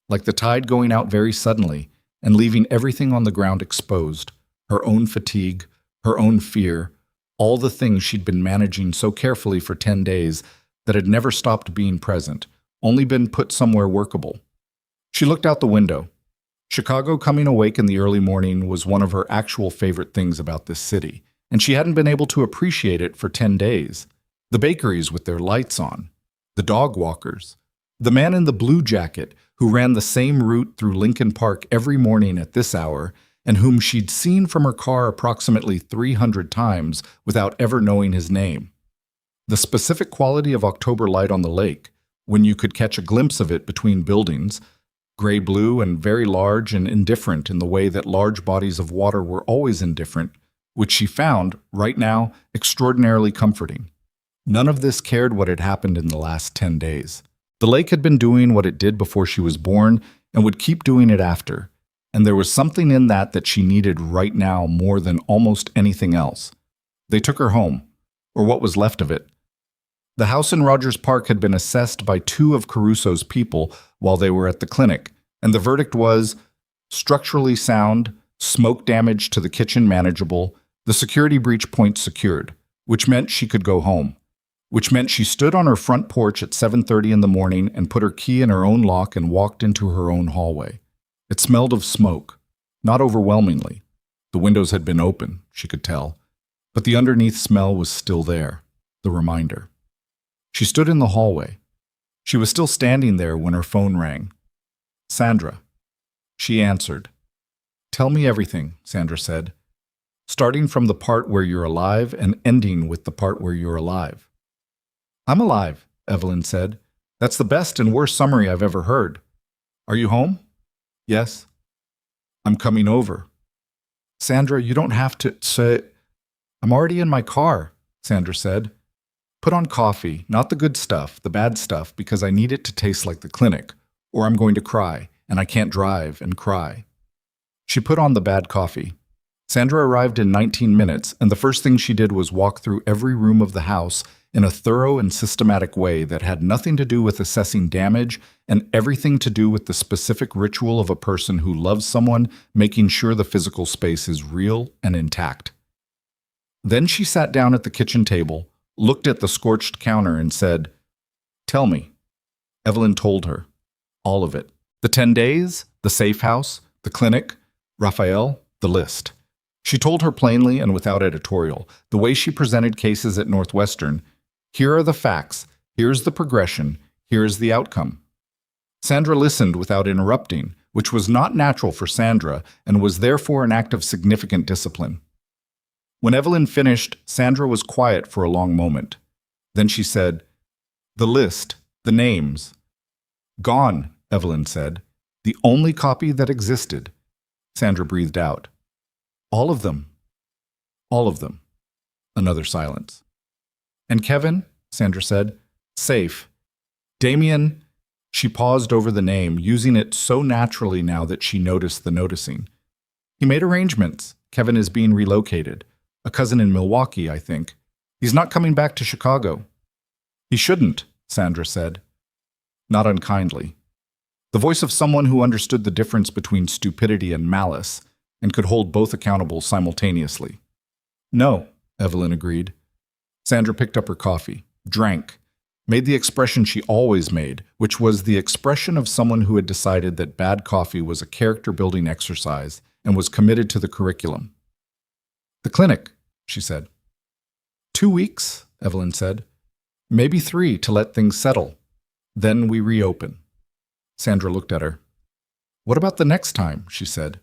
Like the tide going out very suddenly and leaving everything on the ground exposed, her own fatigue, her own fear, all the things she'd been managing so carefully for 10 days that had never stopped being present, only been put somewhere workable. She looked out the window. Chicago coming awake in the early morning was one of her actual favorite things about this city, and she hadn't been able to appreciate it for 10 days. The bakeries with their lights on, the dog walkers, the man in the blue jacket who ran the same route through Lincoln Park every morning at this hour and whom she'd seen from her car approximately 300 times without ever knowing his name. The specific quality of October light on the lake, when you could catch a glimpse of it between buildings, gray-blue and very large and indifferent in the way that large bodies of water were always indifferent, which she found, right now, extraordinarily comforting. None of this cared what had happened in the last 10 days. The lake had been doing what it did before she was born and would keep doing it after, and there was something in that she needed right now more than almost anything else. They took her home, or what was left of it. The house in Rogers Park had been assessed by 2 of Caruso's people while they were at the clinic, and the verdict was structurally sound, smoke damage to the kitchen manageable, the security breach point secured, which meant she could go home, which meant she stood on her front porch at 7:30 in the morning and put her key in her own lock and walked into her own hallway. It smelled of smoke, not overwhelmingly. The windows had been open, she could tell, but the underneath smell was still there, the reminder. She stood in the hallway. She was still standing there when her phone rang. Sandra. She answered. "Tell me everything," Sandra said, "starting from the part where you're alive and ending with the part where you're alive." "I'm alive," Evelyn said. "That's the best and worst summary I've ever heard. Are you home?" "Yes." "I'm coming over." "Sandra, you don't have to say—" "I'm already in my car," Sandra said. "Put on coffee, not the good stuff, the bad stuff, because I need it to taste like the clinic, or I'm going to cry, and I can't drive and cry." She put on the bad coffee. Sandra arrived in 19 minutes, and the first thing she did was walk through every room of the house in a thorough and systematic way that had nothing to do with assessing damage and everything to do with the specific ritual of a person who loves someone, making sure the physical space is real and intact. Then she sat down at the kitchen table, looked at the scorched counter, and said, "Tell me." Evelyn told her. All of it. The 10 days, the safe house, the clinic, Raphael, the list. She told her plainly and without editorial, the way she presented cases at Northwestern. Here are the facts, here's the progression, here's the outcome. Sandra listened without interrupting, which was not natural for Sandra and was therefore an act of significant discipline. When Evelyn finished, Sandra was quiet for a long moment. Then she said, "The list, the names." "Gone," Evelyn said. "The only copy that existed." Sandra breathed out. "All of them." "All of them." Another silence. "And Kevin," Sandra said, "safe. Damien," she paused over the name, using it so naturally now that she noticed the noticing. "He made arrangements. Kevin is being relocated. A cousin in Milwaukee, I think. He's not coming back to Chicago." "He shouldn't," Sandra said. Not unkindly. The voice of someone who understood the difference between stupidity and malice, and could hold both accountable simultaneously. "No," Evelyn agreed. Sandra picked up her coffee, drank, made the expression she always made, which was the expression of someone who had decided that bad coffee was a character-building exercise and was committed to the curriculum. "The clinic," she said. 2 weeks, Evelyn said. "Maybe 3 to let things settle. Then we reopen." Sandra looked at her. "What about the next time?" she said.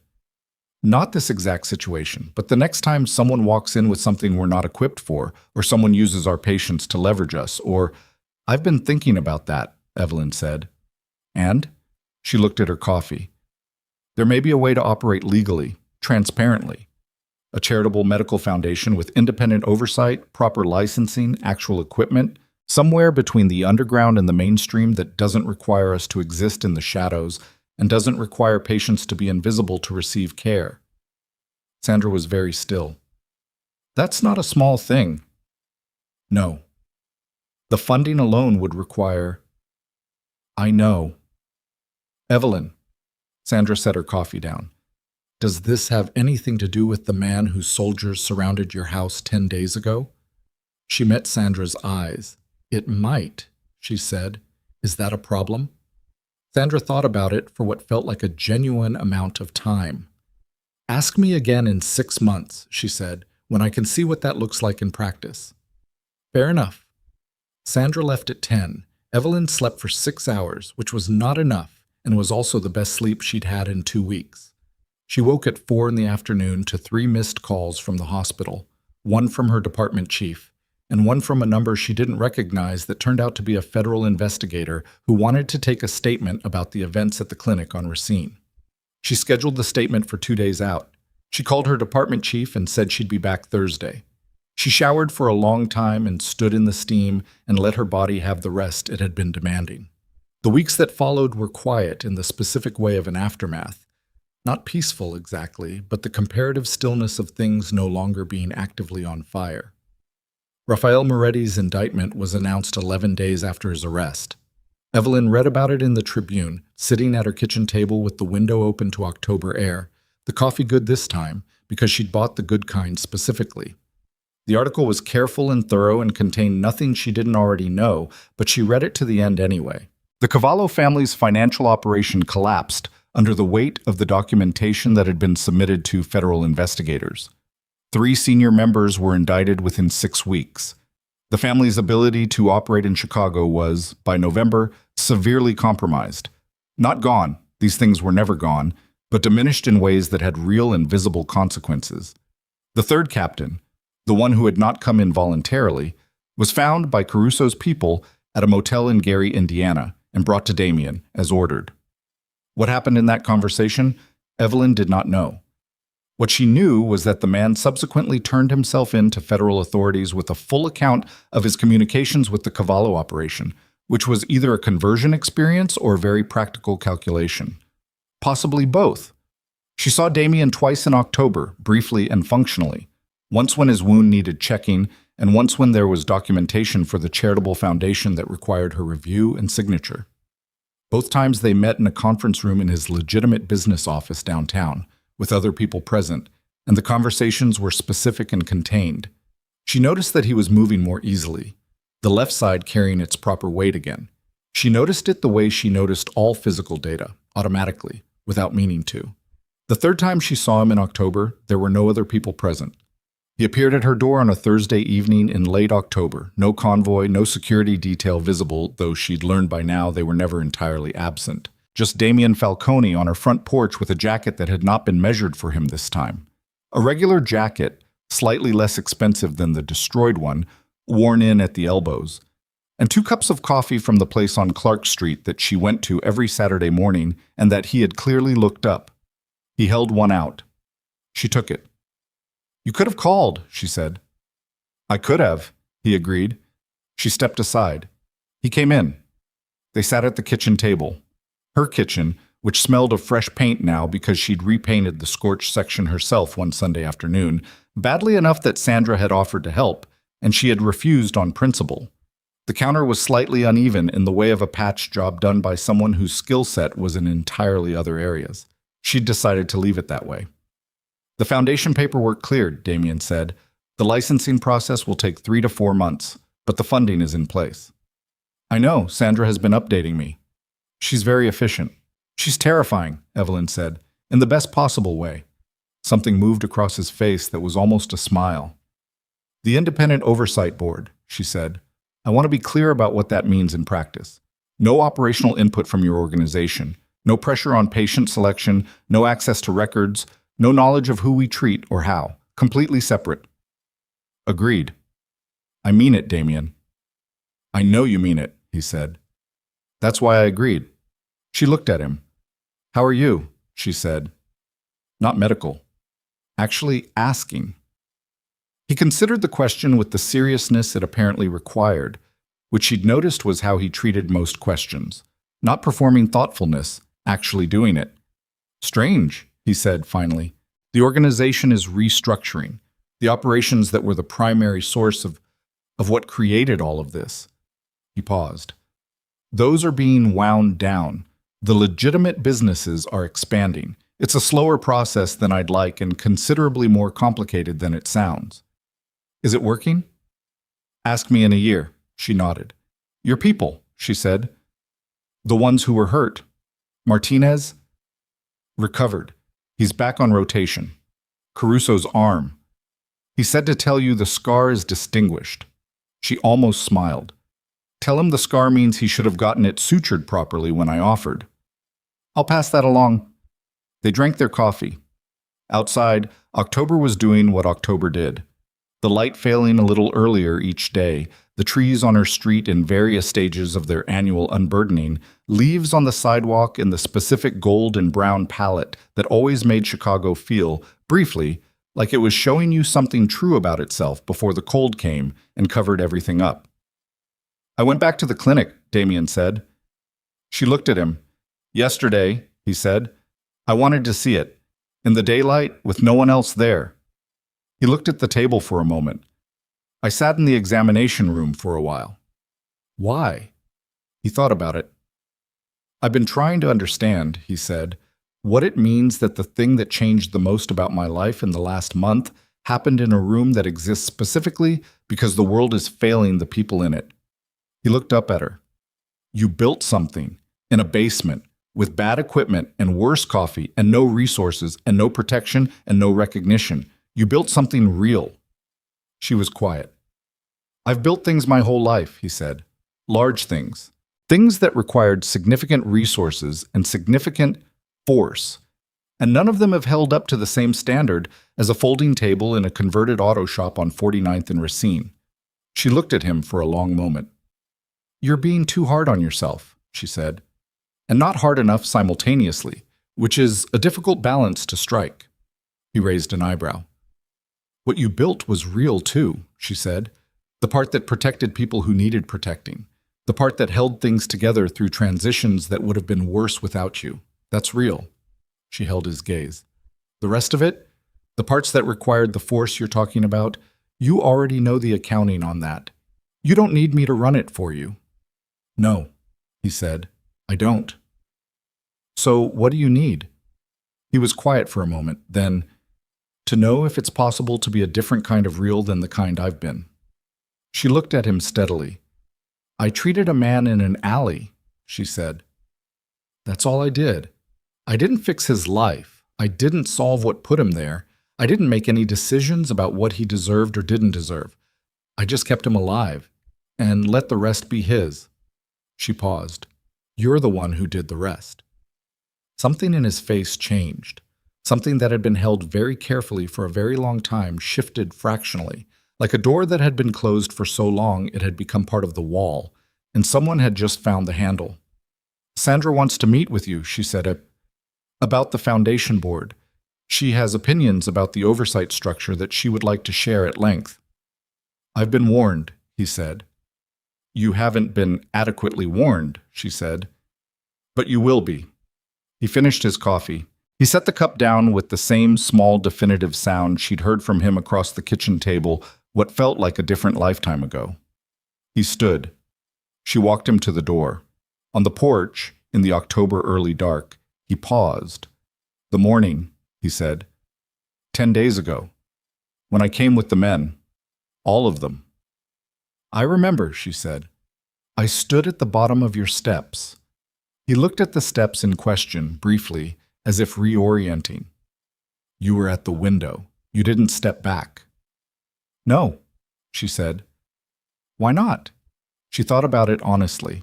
"Not this exact situation, but the next time someone walks in with something we're not equipped for, or someone uses our patience to leverage us, or—" "I've been thinking about that," Evelyn said. "And?" She looked at her coffee. "There may be a way to operate legally, transparently. A charitable medical foundation with independent oversight, proper licensing, actual equipment, somewhere between the underground and the mainstream that doesn't require us to exist in the shadows and doesn't require patients to be invisible to receive care." Sandra was very still. "That's not a small thing." "No. The funding alone would require—" "I know." "Evelyn," Sandra set her coffee down, "does this have anything to do with the man whose soldiers surrounded your house 10 days ago?" She met Sandra's eyes. "It might," she said. "Is that a problem?" Sandra thought about it for what felt like a genuine amount of time. "Ask me again in 6 months," she said, "when I can see what that looks like in practice." "Fair enough." Sandra left at 10. Evelyn slept for 6 hours, which was not enough, and was also the best sleep she'd had in 2 weeks. She woke at 4 in the afternoon to 3 missed calls from the hospital, 1 from her department chief, and 1 from a number she didn't recognize that turned out to be a federal investigator who wanted to take a statement about the events at the clinic on Racine. She scheduled the statement for 2 days out. She called her department chief and said she'd be back Thursday. She showered for a long time and stood in the steam and let her body have the rest it had been demanding. The weeks that followed were quiet in the specific way of an aftermath. Not peaceful exactly, but the comparative stillness of things no longer being actively on fire. Raphael Moretti's indictment was announced 11 days after his arrest. Evelyn read about it in the Tribune, sitting at her kitchen table with the window open to October air, the coffee good this time, because she'd bought the good kind specifically. The article was careful and thorough and contained nothing she didn't already know, but she read it to the end anyway. The Cavallo family's financial operation collapsed under the weight of the documentation that had been submitted to federal investigators. 3 senior members were indicted within 6 weeks. The family's ability to operate in Chicago was, by November, severely compromised. Not gone, these things were never gone, but diminished in ways that had real and visible consequences. The 3rd captain, the one who had not come in voluntarily, was found by Caruso's people at a motel in Gary, Indiana, and brought to Damien, as ordered. What happened in that conversation, Evelyn did not know. What she knew was that the man subsequently turned himself in to federal authorities with a full account of his communications with the Cavallo operation, which was either a conversion experience or a very practical calculation. Possibly both. She saw Damien twice in October, briefly and functionally, once when his wound needed checking, and once when there was documentation for the charitable foundation that required her review and signature. Both times they met in a conference room in his legitimate business office downtown, with other people present, and the conversations were specific and contained. She noticed that he was moving more easily, the left side carrying its proper weight again. She noticed it the way she noticed all physical data, automatically, without meaning to. The third time she saw him in October, there were no other people present. He appeared at her door on a Thursday evening in late October. No convoy, no security detail visible, though she'd learned by now they were never entirely absent. Just Damien Falcone on her front porch with a jacket that had not been measured for him this time. A regular jacket, slightly less expensive than the destroyed one, worn in at the elbows. And 2 cups of coffee from the place on Clark Street that she went to every Saturday morning and that he had clearly looked up. He held one out. She took it. "You could have called," she said. "I could have," he agreed. She stepped aside. He came in. They sat at the kitchen table. Her kitchen, which smelled of fresh paint now because she'd repainted the scorched section herself one Sunday afternoon, badly enough that Sandra had offered to help, and she had refused on principle. The counter was slightly uneven in the way of a patch job done by someone whose skill set was in entirely other areas. She'd decided to leave it that way. "The foundation paperwork cleared," Damien said. "The licensing process will take 3 to 4 months, but the funding is in place." "I know, Sandra has been updating me. She's very efficient." "She's terrifying," Evelyn said, "in the best possible way." Something moved across his face that was almost a smile. "The Independent Oversight Board," she said. "I want to be clear about what that means in practice. No operational input from your organization. No pressure on patient selection, no access to records, no knowledge of who we treat or how. Completely separate." "Agreed." "I mean it, Damien." "I know you mean it," he said. "That's why I agreed." She looked at him. "How are you?" she said. Not medical. Actually asking. He considered the question with the seriousness it apparently required, which she'd noticed was how he treated most questions. Not performing thoughtfulness, actually doing it. "Strange," he said finally. "The organization is restructuring. The operations that were the primary source of what created all of this." He paused. "Those are being wound down. The legitimate businesses are expanding. It's a slower process than I'd like and considerably more complicated than it sounds." "Is it working?" "Ask me in a year," she nodded. "Your people," she said. "The ones who were hurt. Martinez?" "Recovered. He's back on rotation. Caruso's arm. He said to tell you the scar is distinguished." She almost smiled. "Tell him the scar means he should have gotten it sutured properly when I offered." "I'll pass that along." They drank their coffee. Outside, October was doing what October did. The light failing a little earlier each day, the trees on her street in various stages of their annual unburdening, leaves on the sidewalk in the specific gold and brown palette that always made Chicago feel, briefly, like it was showing you something true about itself before the cold came and covered everything up. "I went back to the clinic," Damien said. She looked at him. "Yesterday," he said. "I wanted to see it. In the daylight, with no one else there." He looked at the table for a moment. "I sat in the examination room for a while." "Why?" He thought about it. "I've been trying to understand," he said, "what it means that the thing that changed the most about my life in the last month happened in a room that exists specifically because the world is failing the people in it." He looked up at her. "You built something in a basement with bad equipment and worse coffee and no resources and no protection and no recognition. You built something real." She was quiet. "I've built things my whole life," he said. "Large things. Things that required significant resources and significant force. And none of them have held up to the same standard as a folding table in a converted auto shop on 49th and Racine." She looked at him for a long moment. "You're being too hard on yourself," she said. "And not hard enough simultaneously, which is a difficult balance to strike." He raised an eyebrow. "What you built was real too," she said. "The part that protected people who needed protecting. The part that held things together through transitions that would have been worse without you. That's real." She held his gaze. The rest of it, the parts that required the force you're talking about, you already know the accounting on that. You don't need me to run it for you." "No," he said, "I don't." "So what do you need?" He was quiet for a moment, then, "To know if it's possible to be a different kind of real than the kind I've been." She looked at him steadily. "I treated a man in an alley," she said. "That's all I did. I didn't fix his life. I didn't solve what put him there. I didn't make any decisions about what he deserved or didn't deserve. I just kept him alive and let the rest be his." She paused. "You're the one who did the rest." Something in his face changed. Something that had been held very carefully for a very long time shifted fractionally, like a door that had been closed for so long it had become part of the wall, and someone had just found the handle. "Sandra wants to meet with you," she said, "about the foundation board. She has opinions about the oversight structure that she would like to share at length." "I've been warned," he said. "You haven't been adequately warned," she said. "But you will be." He finished his coffee. He set the cup down with the same small, definitive sound she'd heard from him across the kitchen table what felt like a different lifetime ago. He stood. She walked him to the door. On the porch, in the October early dark, he paused. "The morning," he said. 10 days ago. When I came with the men. All of them." "I remember," she said. "I stood at the bottom of your steps." He looked at the steps in question, briefly, as if reorienting. "You were at the window. You didn't step back." "No," she said. "Why not?" She thought about it honestly.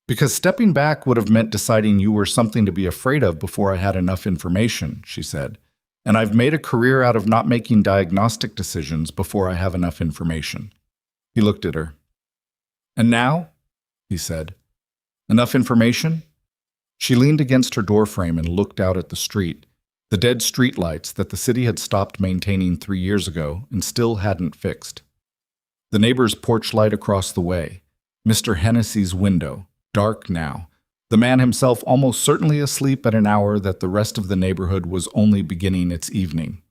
"Because stepping back would have meant deciding you were something to be afraid of before I had enough information," she said. "And I've made a career out of not making diagnostic decisions before I have enough information." He looked at her. "And now?" he said. "Enough information?" She leaned against her doorframe and looked out at the street, the dead streetlights that the city had stopped maintaining 3 years ago and still hadn't fixed. The neighbor's porch light across the way, Mr. Hennessy's window, dark now, the man himself almost certainly asleep at an hour that the rest of the neighborhood was only beginning its evening.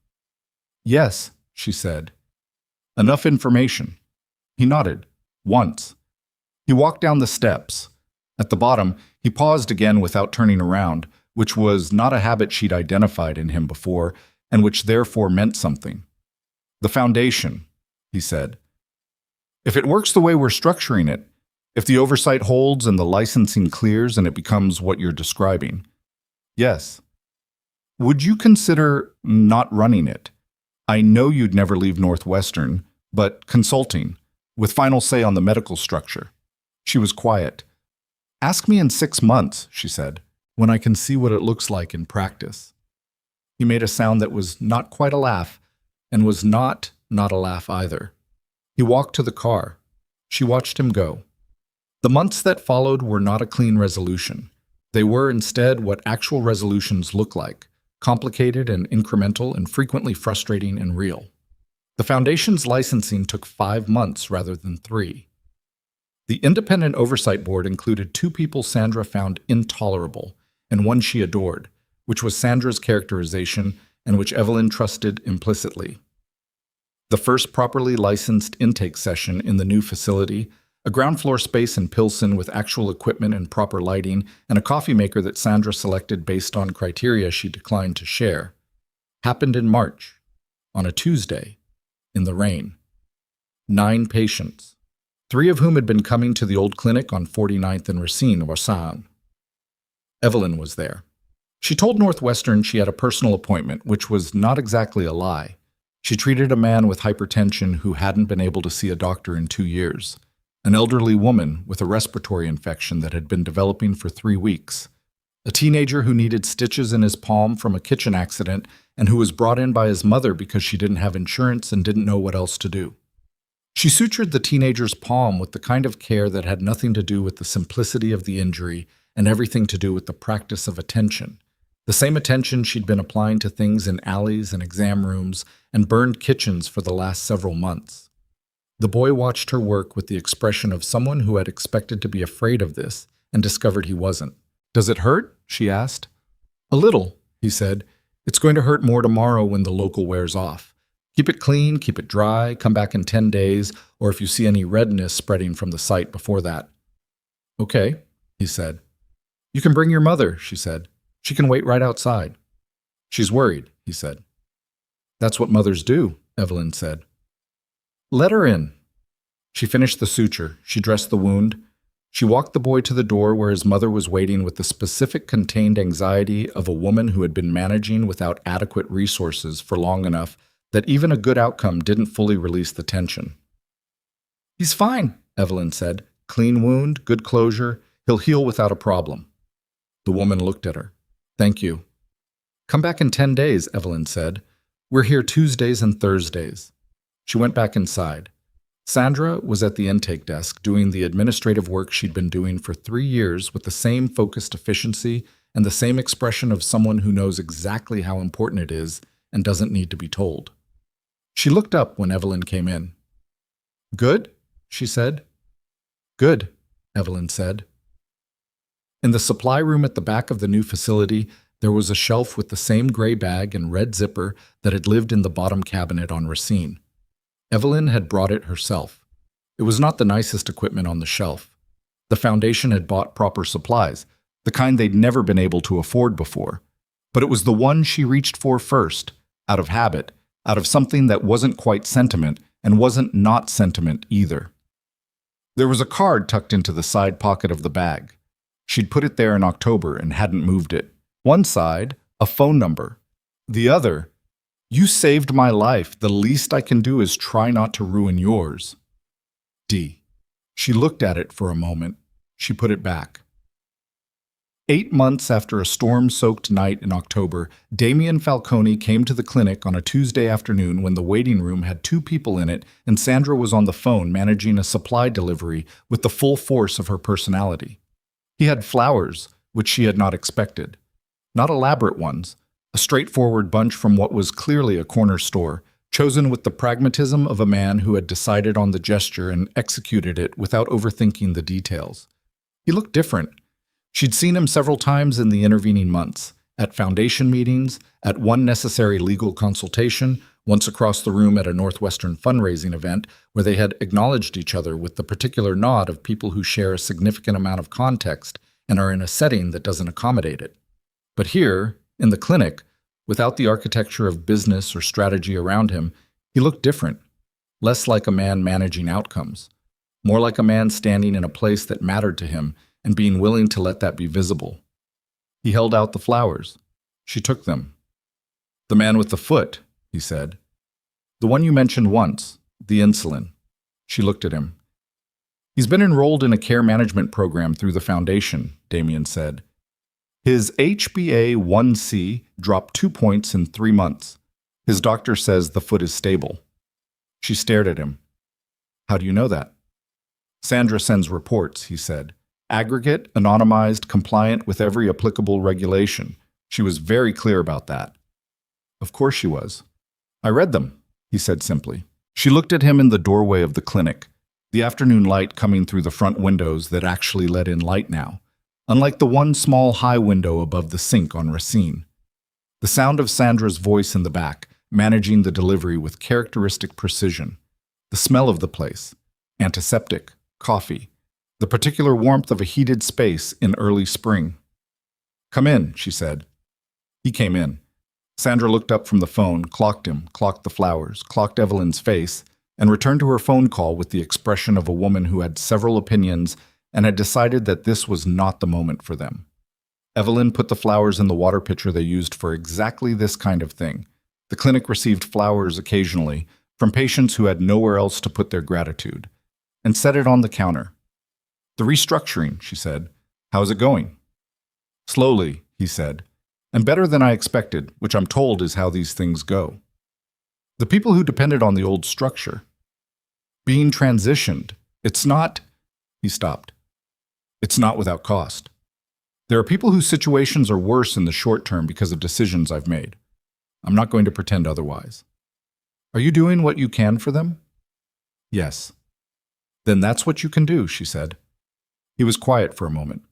"Yes," she said. "Enough information." He nodded. Once. He walked down the steps. At the bottom, he paused again without turning around, which was not a habit she'd identified in him before, and which therefore meant something. "The foundation," he said. "If it works the way we're structuring it, if the oversight holds and the licensing clears and it becomes what you're describing, yes. Would you consider not running it? I know you'd never leave Northwestern, but consulting, with final say on the medical structure." She was quiet. "Ask me in 6 months," she said, "when I can see what it looks like in practice." He made a sound that was not quite a laugh, and was not a laugh either. He walked to the car. She watched him go. The months that followed were not a clean resolution. They were instead what actual resolutions look like, complicated and incremental and frequently frustrating and real. The Foundation's licensing took 5 months rather than 3. The Independent Oversight Board included 2 people Sandra found intolerable, and one she adored, which was Sandra's characterization and which Evelyn trusted implicitly. The first properly licensed intake session in the new facility, a ground floor space in Pilsen with actual equipment and proper lighting, and a coffee maker that Sandra selected based on criteria she declined to share, happened in March, on a Tuesday, in the rain. 9 patients. 3 of whom had been coming to the old clinic on 49th and Racine, Warsan. Evelyn was there. She told Northwestern she had a personal appointment, which was not exactly a lie. She treated a man with hypertension who hadn't been able to see a doctor in 2 years, an elderly woman with a respiratory infection that had been developing for 3 weeks, a teenager who needed stitches in his palm from a kitchen accident and who was brought in by his mother because she didn't have insurance and didn't know what else to do. She sutured the teenager's palm with the kind of care that had nothing to do with the simplicity of the injury and everything to do with the practice of attention, the same attention she'd been applying to things in alleys and exam rooms and burned kitchens for the last several months. The boy watched her work with the expression of someone who had expected to be afraid of this and discovered he wasn't. "Does it hurt?" she asked. "A little," he said. It's going to hurt more tomorrow when the local wears off. Keep it clean, keep it dry, come back in 10 days, or if you see any redness spreading from the site before that." "Okay," he said. "You can bring your mother," she said. "She can wait right outside." "She's worried," he said. "That's what mothers do," Evelyn said. "Let her in." She finished the suture. She dressed the wound. She walked the boy to the door where his mother was waiting with the specific contained anxiety of a woman who had been managing without adequate resources for long enough that even a good outcome didn't fully release the tension. "He's fine," Evelyn said. "Clean wound, good closure. He'll heal without a problem." The woman looked at her. "Thank you." "Come back in 10 days, Evelyn said. "We're here Tuesdays and Thursdays." She went back inside. Sandra was at the intake desk doing the administrative work she'd been doing for 3 years with the same focused efficiency and the same expression of someone who knows exactly how important it is and doesn't need to be told. She looked up when Evelyn came in. "Good?" she said. "Good," Evelyn said. In the supply room at the back of the new facility, there was a shelf with the same gray bag and red zipper that had lived in the bottom cabinet on Racine. Evelyn had brought it herself. It was not the nicest equipment on the shelf. The foundation had bought proper supplies, the kind they'd never been able to afford before. But it was the one she reached for first, out of habit, out of something that wasn't quite sentiment and wasn't not sentiment either. There was a card tucked into the side pocket of the bag. She'd put it there in October and hadn't moved it. One side, a phone number. The other, "You saved my life. The least I can do is try not to ruin yours. D." She looked at it for a moment. She put it back. 8 months after a storm-soaked night in October, Damien Falcone came to the clinic on a Tuesday afternoon when the waiting room had 2 people in it and Sandra was on the phone managing a supply delivery with the full force of her personality. He had flowers, which she had not expected. Not elaborate ones, a straightforward bunch from what was clearly a corner store, chosen with the pragmatism of a man who had decided on the gesture and executed it without overthinking the details. He looked different. She'd seen him several times in the intervening months, at foundation meetings, at one necessary legal consultation, once across the room at a Northwestern fundraising event where they had acknowledged each other with the particular nod of people who share a significant amount of context and are in a setting that doesn't accommodate it. But here, in the clinic, without the architecture of business or strategy around him, he looked different, less like a man managing outcomes, more like a man standing in a place that mattered to him and being willing to let that be visible. He held out the flowers. She took them. "The man with the foot," he said. "The one you mentioned once, the insulin." She looked at him. "He's been enrolled in a care management program through the foundation," Damien said. "His HbA1c dropped 2 points in 3 months. His doctor says the foot is stable." She stared at him. "How do you know that?" "Sandra sends reports," he said. "Aggregate, anonymized, compliant with every applicable regulation. She was very clear about that." "Of course she was." "I read them," he said simply. She looked at him in the doorway of the clinic, the afternoon light coming through the front windows that actually let in light now, unlike the one small high window above the sink on Racine. The sound of Sandra's voice in the back, managing the delivery with characteristic precision. The smell of the place, antiseptic, coffee, the particular warmth of a heated space in early spring. "Come in," she said. He came in. Sandra looked up from the phone, clocked him, clocked the flowers, clocked Evelyn's face, and returned to her phone call with the expression of a woman who had several opinions and had decided that this was not the moment for them. Evelyn put the flowers in the water pitcher they used for exactly this kind of thing. The clinic received flowers occasionally from patients who had nowhere else to put their gratitude, and set it on the counter. "The restructuring," she said. "How's it going?" "Slowly," he said. "And better than I expected, which I'm told is how these things go. The people who depended on the old structure. Being transitioned, it's not..." He stopped. "It's not without cost. There are people whose situations are worse in the short term because of decisions I've made. I'm not going to pretend otherwise." "Are you doing what you can for them?" "Yes." "Then that's what you can do," she said. He was quiet for a moment.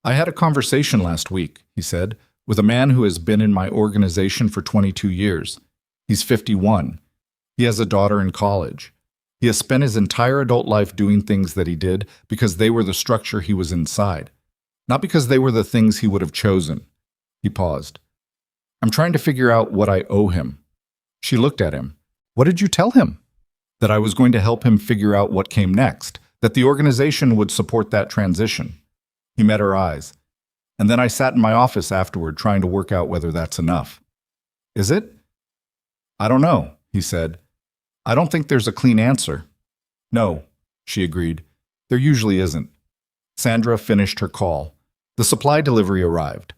"I had a conversation last week," he said, with a man who has been in my organization for 22 years. He's 51. He has a daughter in college. He has spent his entire adult life doing things that he did because they were the structure he was inside, not because they were the things he would have chosen. He paused. I'm trying to figure out what I owe him. She looked at him. What did you tell him? That I was going to help him figure out what came next, that the organization would support that transition. He met her eyes. And then I sat in my office afterward trying to work out whether that's enough. Is it? I don't know, he said. I don't think there's a clean answer. No, she agreed. There usually isn't. Sandra finished her call. The supply delivery arrived.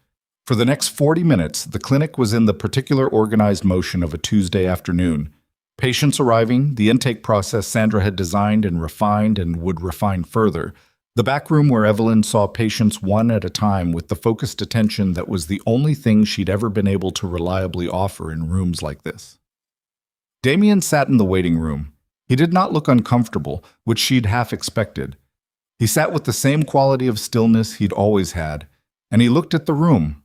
For the next 40 minutes, the clinic was in the particular organized motion of a Tuesday afternoon. Patients arriving, the intake process Sandra had designed and refined and would refine further. The back room where Evelyn saw patients one at a time with the focused attention that was the only thing she'd ever been able to reliably offer in rooms like this. Damien sat in the waiting room. He did not look uncomfortable, which she'd half expected. He sat with the same quality of stillness he'd always had, and he looked at the room,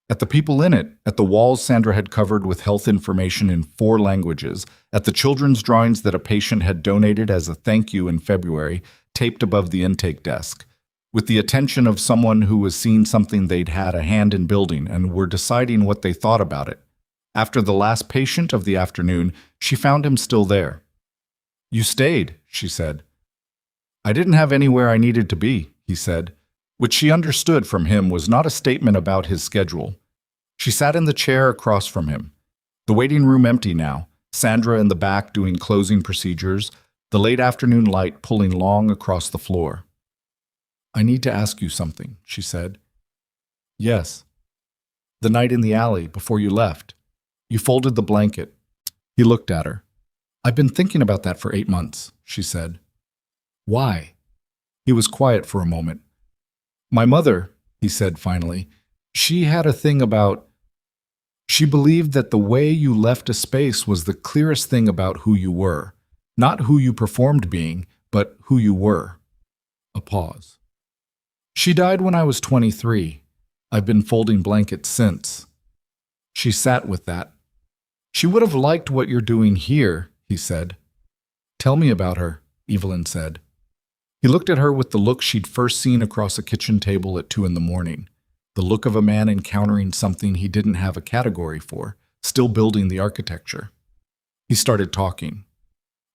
at the people in it, at the walls Sandra had covered with health information in 4 languages, at the children's drawings that a patient had donated as a thank you in February, taped above the intake desk, with the attention of someone who was seeing something they'd had a hand in building and were deciding what they thought about it. After the last patient of the afternoon, she found him still there. You stayed, she said. I didn't have anywhere I needed to be, he said, which she understood from him was not a statement about his schedule. She sat in the chair across from him. The waiting room empty now, Sandra in the back doing closing procedures, the late afternoon light pulling long across the floor. I need to ask you something, she said. Yes. The night in the alley before you left. You folded the blanket. He looked at her. I've been thinking about that for 8 months, she said. Why? He was quiet for a moment. My mother, he said finally, she had a thing about... She believed that the way you left a space was the clearest thing about who you were. Not who you performed being, but who you were. A pause. She died when I was 23. I've been folding blankets since. She sat with that. She would have liked what you're doing here, he said. Tell me about her, Evelyn said. He looked at her with the look she'd first seen across a kitchen table at 2 a.m, the look of a man encountering something he didn't have a category for, still building the architecture. He started talking.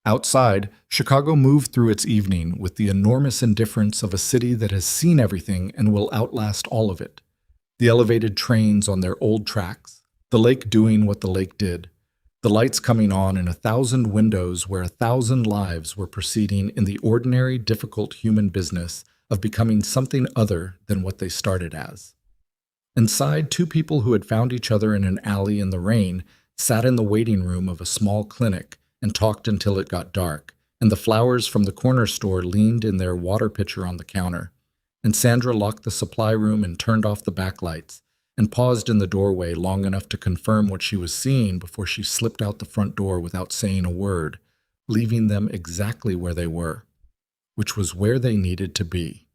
Outside, Chicago moved through its evening with the enormous indifference of a city that has seen everything and will outlast all of it. The elevated trains on their old tracks, the lake doing what the lake did, the lights coming on in 1,000 windows where 1,000 lives were proceeding in the ordinary, difficult human business of becoming something other than what they started as. Inside, 2 people who had found each other in an alley in the rain sat in the waiting room of a small clinic and talked until it got dark, and the flowers from the corner store leaned in their water pitcher on the counter, and Sandra locked the supply room and turned off the backlights, and paused in the doorway long enough to confirm what she was seeing before she slipped out the front door without saying a word, leaving them exactly where they were, which was where they needed to be.